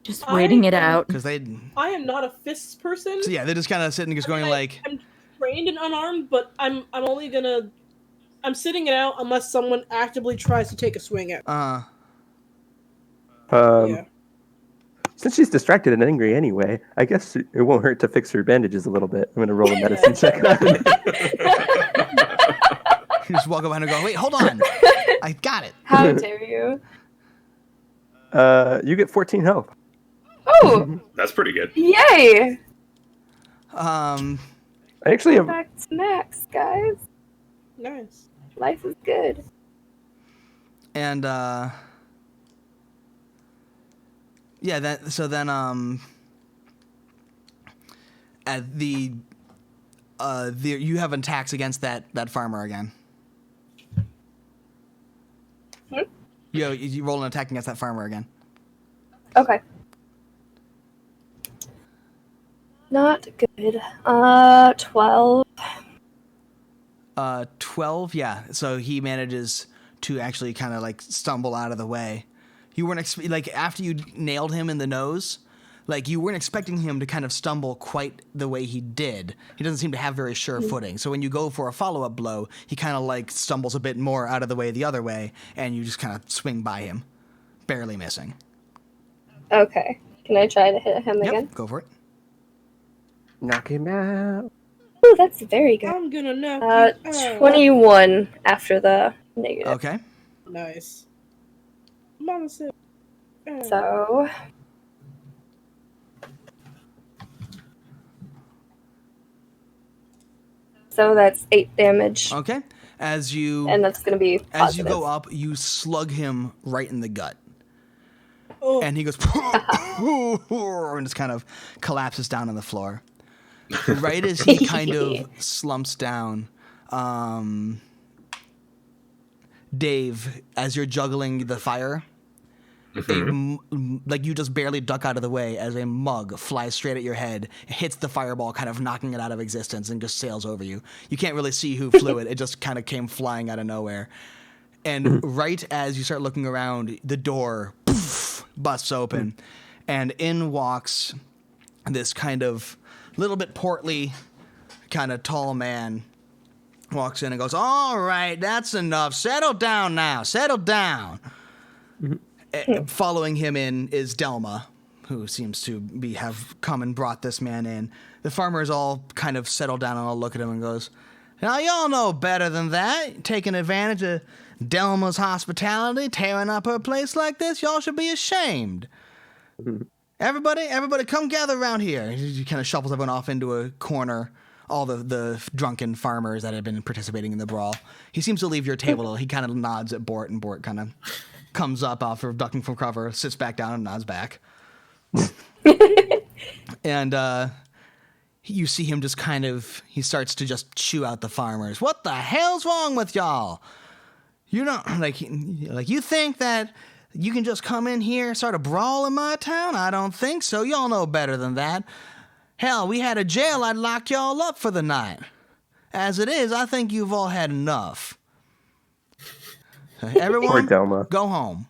Just waiting it out. Because I am not a fists person. So yeah, they're just kind of sitting, just going like... I'm trained and unarmed, but I'm only gonna... I'm sitting it out unless someone actively tries to take a swing at me. Yeah. Since she's distracted and angry anyway, I guess it won't hurt to fix her bandages a little bit. I'm going to roll a medicine check. You just walk up behind her and go, wait, hold on. I got it. How dare you? You get 14 health. Oh! That's pretty good. Yay! I actually have... Back to max, guys. Nice. Life is good. And, yeah, at the you have attacks against that farmer again. You roll an attack against that farmer again. Okay. Not good. 12. 12, yeah. So he manages to actually kind of like stumble out of the way. You weren't like after you nailed him in the nose, like you weren't expecting him to kind of stumble quite the way he did. He doesn't seem to have very sure footing. So when you go for a follow-up blow, he kind of like stumbles a bit more out of the way the other way, and you just kind of swing by him, barely missing. Okay. Can I try to hit him again? Go for it. Knock him out. Ooh, that's very good. I'm gonna knock you out. 21 after the negative. Okay. Nice. Mama said. So that's 8 damage. Okay. And that's going to be positive. As you go up, you slug him right in the gut. Oh. And he goes, and just kind of collapses down on the floor. Right as he kind of slumps down, Dave, as you're juggling the fire, like you just barely duck out of the way as a mug flies straight at your head, hits the fireball, kind of knocking it out of existence, and just sails over you. You can't really see who flew it. It just kind of came flying out of nowhere. And right as you start looking around, the door busts open, and in walks this kind of little bit portly, kind of tall man. Walks in and goes, all right, that's enough. Settle down now. Settle down. Following him in is Delma, who seems to have come and brought this man in. The farmers all kind of settle down and all look at him and goes, now y'all know better than that. Taking advantage of Delma's hospitality, tearing up her place like this, y'all should be ashamed. Everybody come gather around here. He kind of shuffles everyone off into a corner. All the drunken farmers that had been participating in the brawl. He seems to leave your table. He kind of nods at Bort, and Bort kind of comes up after ducking from cover, sits back down, and nods back. And you see him just he starts to just chew out the farmers. What the hell's wrong with y'all? You don't, like you think that you can just come in here and start a brawl in my town? I don't think so. Y'all know better than that. Hell, we had a jail, I'd lock y'all up for the night. As it is, I think you've all had enough. Everyone, go home.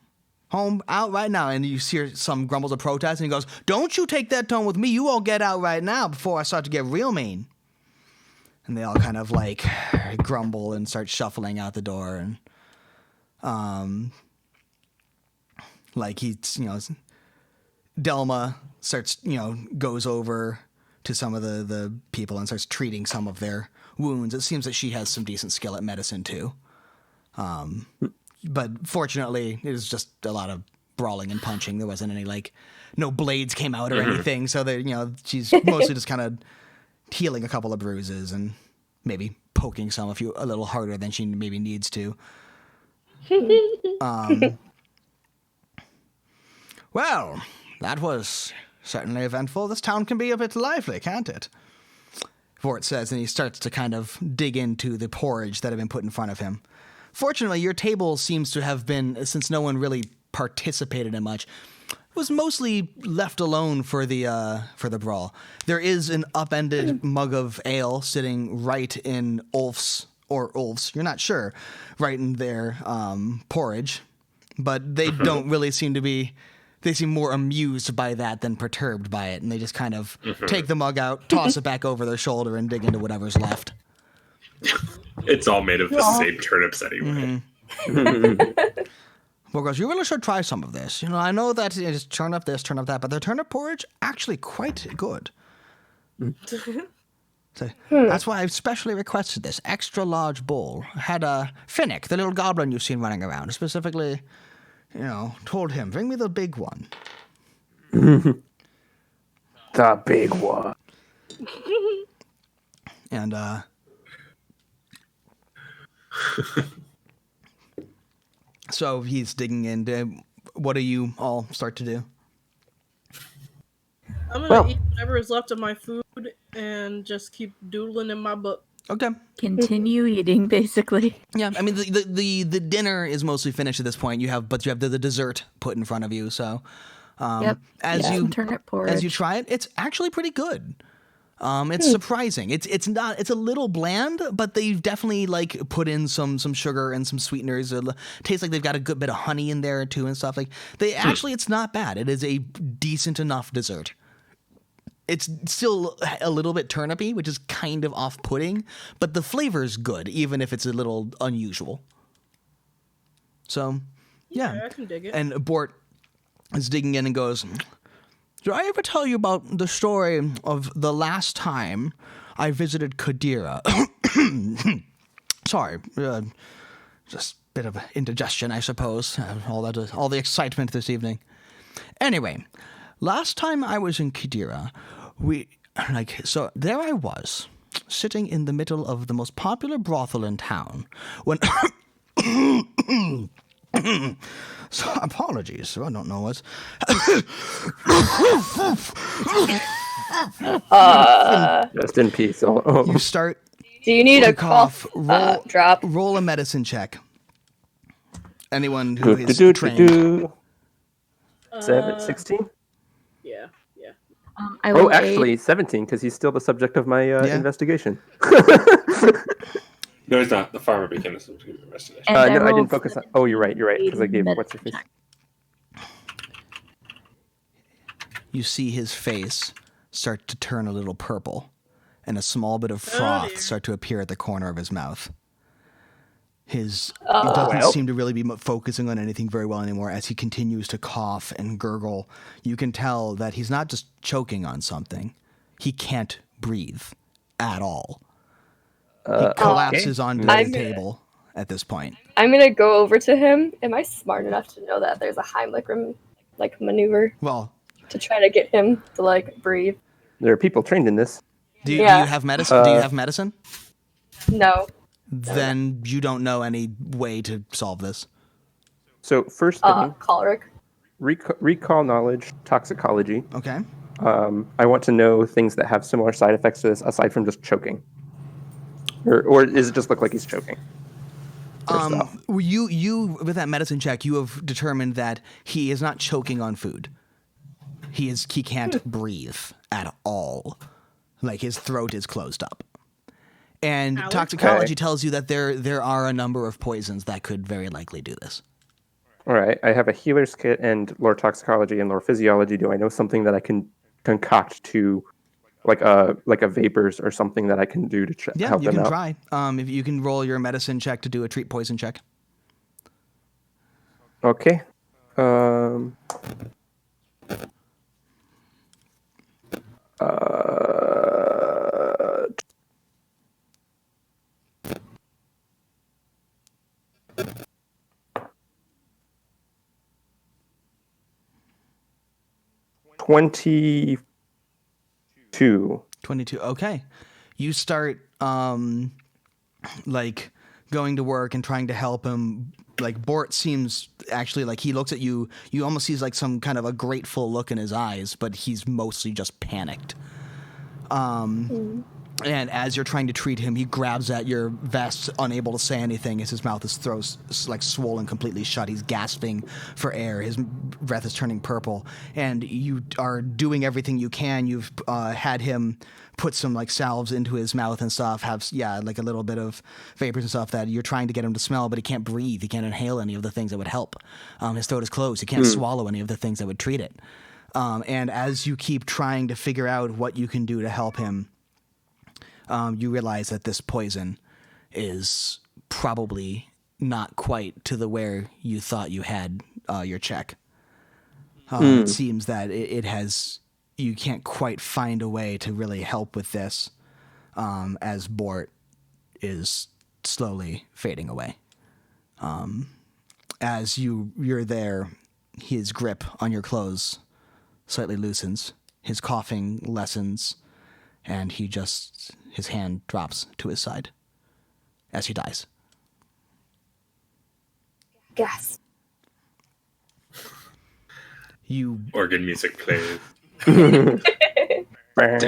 Home, out right now. And you hear some grumbles of protest, and he goes, don't you take that tone with me. You all get out right now before I start to get real mean. And they all kind of like grumble and start shuffling out the door. And like Delma starts, goes over to some of the people and starts treating some of their wounds. It seems that she has some decent skill at medicine too. But fortunately, it was just a lot of brawling and punching. There wasn't any no blades came out or anything. So that, she's mostly just kind of healing a couple of bruises and maybe poking some a little harder than she maybe needs to. Well, that was Certainly eventful. This town can be a bit lively, can't it? Vort says, and he starts to kind of dig into the porridge that had been put in front of him. Fortunately, your table seems to have been, since no one really participated in much, was mostly left alone for the brawl. There is an upended mug of ale sitting right in Ulf's, you're not sure, right in their porridge, but they don't really seem to be. They seem more amused by that than perturbed by it, and they just kind of take the mug out, toss it back over their shoulder, and dig into whatever's left. It's all made of the same turnips anyway. Well, goes, you really should try some of this. You know, I know that it's turn up this, turn up that, but their turnip porridge actually quite good. So that's why I've specially requested this extra large bowl. I had Finnick, the little goblin you've seen running around, specifically, you know, told him, bring me the big one. The big one. And so he's digging into what do you all start to do? I'm gonna eat whatever is left of my food and just keep doodling in my book. Okay. Continue eating, basically. Yeah, I mean the dinner is mostly finished at this point. You have the dessert put in front of you. So as you turnip porridge. as you try it, it's actually pretty good. It's surprising. It's a little bland, but they've definitely like put in some sugar and some sweeteners. It tastes like they've got a good bit of honey in there too and stuff. Like it's not bad. It is a decent enough dessert. It's still a little bit turnipy, which is kind of off-putting, but the flavor's good, even if it's a little unusual. So, yeah. I can dig it. And Bort is digging in and goes, did I ever tell you about the story of the last time I visited Kadira? Sorry, just a bit of indigestion, I suppose. All the excitement this evening. Anyway, last time I was in Kadira, there I was, sitting in the middle of the most popular brothel in town, when so apologies, I don't know what's Just in peace. Oh. You start. Do you need to a cough drop? Roll a medicine check. Anyone who is trained. 16? Yeah. I will actually 17 because he's still the subject of my investigation. No, he's not. The farmer became the subject of the investigation. No, I didn't focus on. Oh, you're right. Because I gave what's her face. You see his face start to turn a little purple, and a small bit of froth start to appear at the corner of his mouth. He doesn't seem to really be focusing on anything very well anymore as he continues to cough and gurgle. You can tell that he's not just choking on something. He can't breathe at all. He collapses onto the table at this point. I'm going to go over to him. Am I smart enough to know that there's a Heimlich maneuver? Well, to try to get him to breathe. There are people trained in this. Do you have medicine? Do you have medicine? No. Then you don't know any way to solve this. So first thing, choleric. Recall knowledge, toxicology. Okay. I want to know things that have similar side effects to this, aside from just choking. Or does it just look like he's choking? You with that medicine check, you have determined that he is not choking on food. He can't breathe at all. Like his throat is closed up. And toxicology tells you that there are a number of poisons that could very likely do this. All right. I have a healer's kit and lore toxicology and lore physiology. Do I know something that I can concoct to, like a vapors or something that I can do to help them out? Yeah, you can try. If you can roll your medicine check to do a treat poison check. Okay. 22. 22. Okay. You start going to work and trying to help him like Bort seems actually like he looks at you. You almost sees like some kind of a grateful look in his eyes, but he's mostly just panicked. And as you're trying to treat him, he grabs at your vest, unable to say anything as his mouth is like swollen completely shut. He's gasping for air. His breath is turning purple. And you are doing everything you can. You've had him put some like salves into his mouth and stuff, like a little bit of vapors and stuff that you're trying to get him to smell, but he can't breathe. He can't inhale any of the things that would help. His throat is closed. He can't swallow any of the things that would treat it. And as you keep trying to figure out what you can do to help him, you realize that this poison is probably not quite to the where you thought you had your check. It seems that it has. You can't quite find a way to really help with this, as Bort is slowly fading away. As you're there, his grip on your clothes slightly loosens. His coughing lessens. And his hand drops to his side as he dies. Gasp. You Organ music plays. but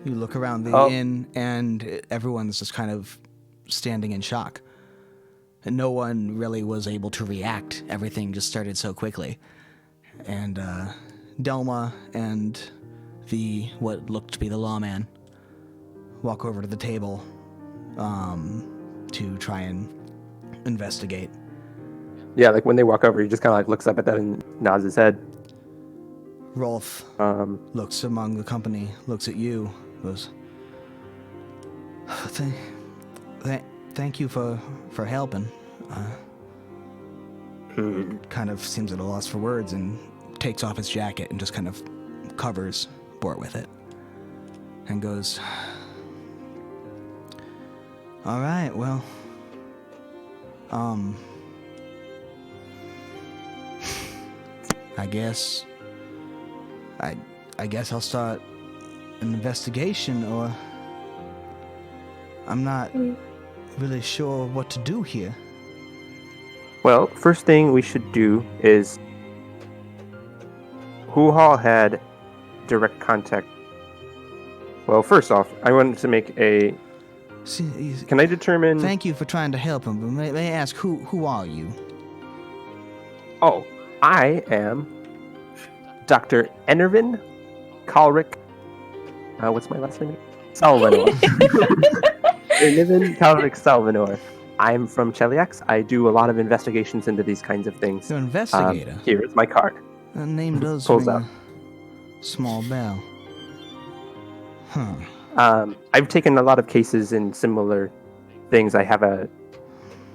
you look around the inn and everyone's just kind of standing in shock. And no one really was able to react. Everything just started so quickly. And Delma and what looked to be the lawman walk over to the table to try and investigate. Yeah, like when they walk over, he just kind of like looks up at that and nods his head. Rolf looks among the company, looks at you, goes, Thank you for helping. Kind of seems at a loss for words and takes off his jacket and just kind of covers Bort with it. And goes, all right, well, I guess I'll start an investigation, or I'm not really sure what to do here. Well, first thing we should do is who all had direct contact. Well, first off, I wanted to make a. Can I determine? Thank you for trying to help him, but may I ask who are you? Oh, I am Dr. Enervin Kalric. What's my last name? Salvanor. Enervin Kalric Salvanor. I'm from Cheliax. I do a lot of investigations into these kinds of things. You're an investigator. Here is my card. That name does Pulls ring out. a small bell. Huh. I've taken a lot of cases in similar things. I have a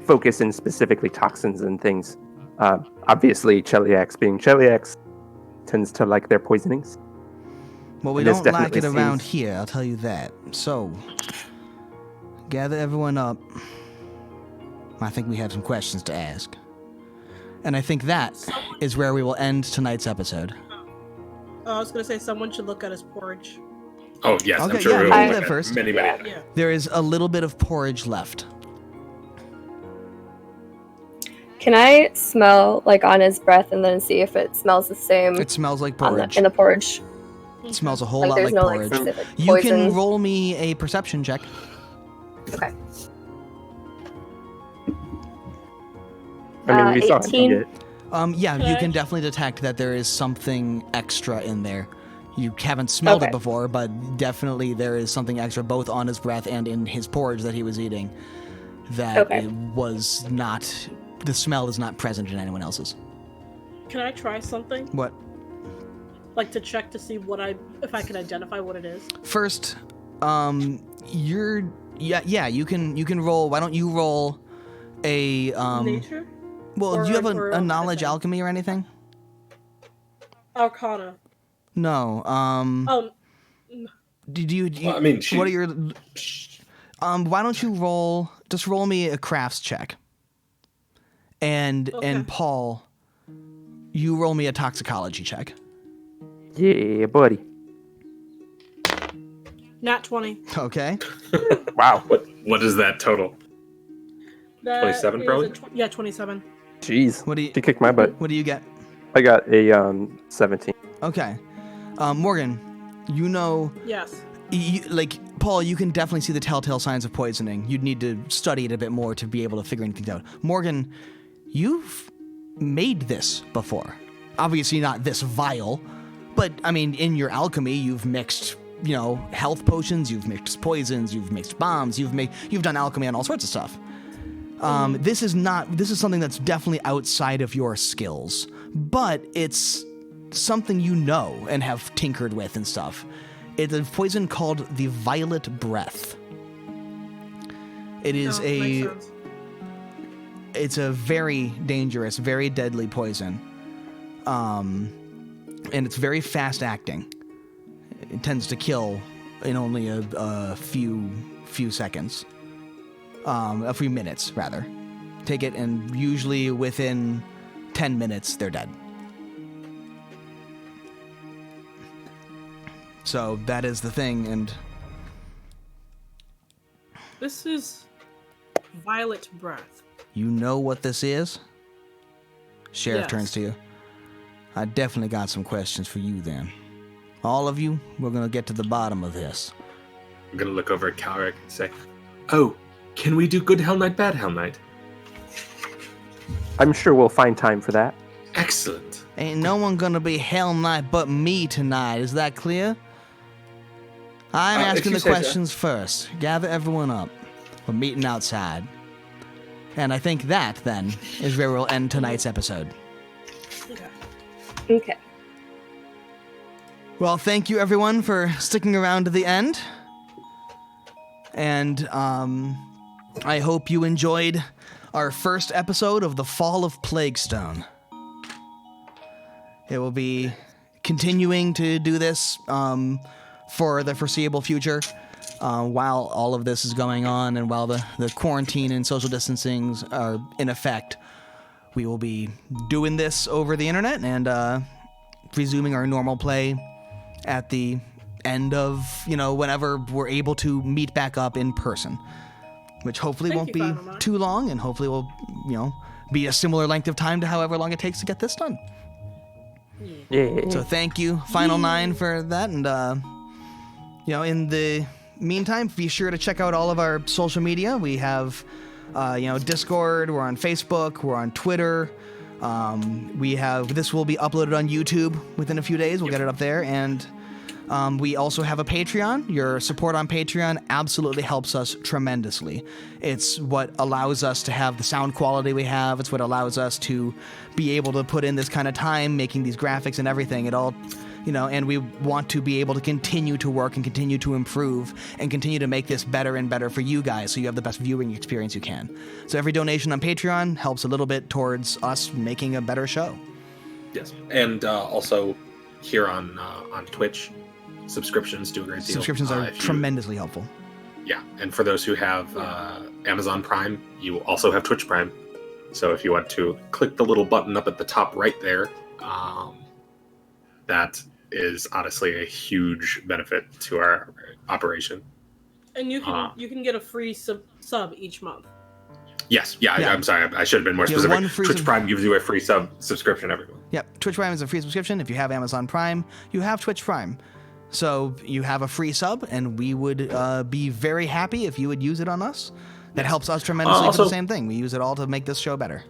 focus in specifically toxins and things. Obviously, Cheliax being Cheliax tends to like their poisonings. Well, we And this don't like it definitely around seems- here, I'll tell you that. So, gather everyone up. I think we have some questions to ask. And I think that is where we will end tonight's episode. I was gonna say someone should look at his porridge. Oh, yes, Okay, I'm sure yeah, we you will do look that at first. Many. Yeah. There is a little bit of porridge left. Can I smell like on his breath and then see if it smells the same It smells like on porridge. in the porridge? It smells a whole Like lot there's like no porridge. like specific You poison. can roll me a perception check. Okay. I mean, we saw him 18. eat it. Yeah, you Okay. can definitely detect that there is something extra in there. You haven't smelled it Okay. before, but definitely there is something extra both on his breath and in his porridge that he was eating that Okay. it was not, the smell is not present in anyone else's. Can I try something? What? Like to check to see if I can identify what it is? First, you can roll, why don't you roll a, Nature? well, Or- do you have or a knowledge medicine? alchemy or anything? Arcana. No, Oh, did you Well, I mean, she- what are your why don't you roll me a crafts check, and Okay. Paul, you roll me a toxicology check. Yeah, buddy. Nat 20. Okay. Wow. What is that total? That 27 is probably? 27. Jeez. What do you She kicked my butt. What do you get? I got a 17. Okay. Morgan, you know, Yes. like Paul, you can definitely see the telltale signs of poisoning. You'd need to study it a bit more to be able to figure anything out. Morgan, you've made this before. Obviously not this vile, but I mean, in your alchemy, you've mixed, health potions, you've mixed poisons, you've mixed bombs, you've done alchemy on all sorts of stuff. This is something that's definitely outside of your skills, but it's something you know and have tinkered with and stuff. It's a poison called the Violet Breath. It is Makes sense. it's a very dangerous, very deadly poison. And it's very fast acting. It tends to kill in only a few seconds. A few minutes, rather. Take it, and usually within 10 minutes, they're dead. So that is the thing, and This is Violet Breath. you know what this is? Sheriff Yes. turns to you. I definitely got some questions for you then. All of you, we're gonna get to the bottom of this. I'm gonna look over at Calric and say, "Oh, can we do Good Hell Night, Bad Hell Night?" I'm sure we'll find time for that. Excellent. Ain't no one gonna be Hell Knight but me tonight, is that clear? I'm if asking you the say so. questions first. Gather everyone up. We're meeting outside. And I think that, then, is where we'll end tonight's episode. Okay. Okay. Well, thank you everyone for sticking around to the end. And I hope you enjoyed our first episode of The Fall of Plaguestone. It will be continuing to do this for the foreseeable future while all of this is going on and while the quarantine and social distancings are in effect. We will be doing this over the internet and resuming our normal play at the end of, whenever we're able to meet back up in person, which hopefully Thank won't you, be Final Nine. too long and hopefully will, be a similar length of time to however long it takes to get this done. Yeah. So thank you, Final Nine, for that. And, in the meantime, be sure to check out all of our social media. We have, Discord, we're on Facebook, we're on Twitter. This will be uploaded on YouTube within a few days. We'll get it up there. And we also have a Patreon. Your support on Patreon absolutely helps us tremendously. It's what allows us to have the sound quality we have. It's what allows us to be able to put in this kind of time making these graphics and everything. It all, and we want to be able to continue to work and continue to improve and continue to make this better and better for you guys so you have the best viewing experience you can. So every donation on Patreon helps a little bit towards us making a better show. Yes, and also here on Twitch, subscriptions do a great deal. Subscriptions are If you- tremendously helpful. Yeah, and for those who have Amazon Prime, you also have Twitch Prime. So if you want to click the little button up at the top right there, that is honestly a huge benefit to our operation. And you can get a free sub each month. Yes, yeah. Yeah. I'm sorry, I should have been more Yeah, specific. one free Twitch sub- Prime gives you a free subscription every month. Yep, Twitch Prime is a free subscription. If you have Amazon Prime, you have Twitch Prime. So you have a free sub, and we would be very happy if you would use it on us. That helps us tremendously for Also- the same thing. We use it all to make this show better.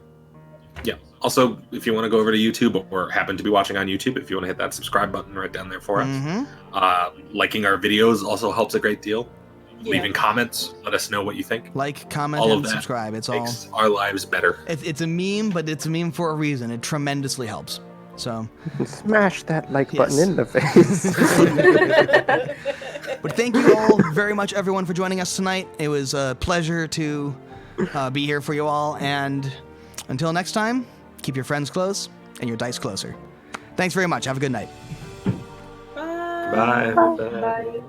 Yeah. Also, if you want to go over to YouTube or happen to be watching on YouTube, if you want to hit that subscribe button right down there for us. Mm-hmm. Liking our videos also helps a great deal. Yeah. Leaving comments, let us know what you think. Like, comment, All of and that subscribe. It's all. Makes our lives better. It's a meme, but it's a meme for a reason. It tremendously helps. So, Smash that like button Yes. in the face. but thank you all very much, everyone, for joining us tonight. It was a pleasure to be here for you all. And until next time, keep your friends close and your dice closer. Thanks very much. Have a good night. Bye. Bye. Bye.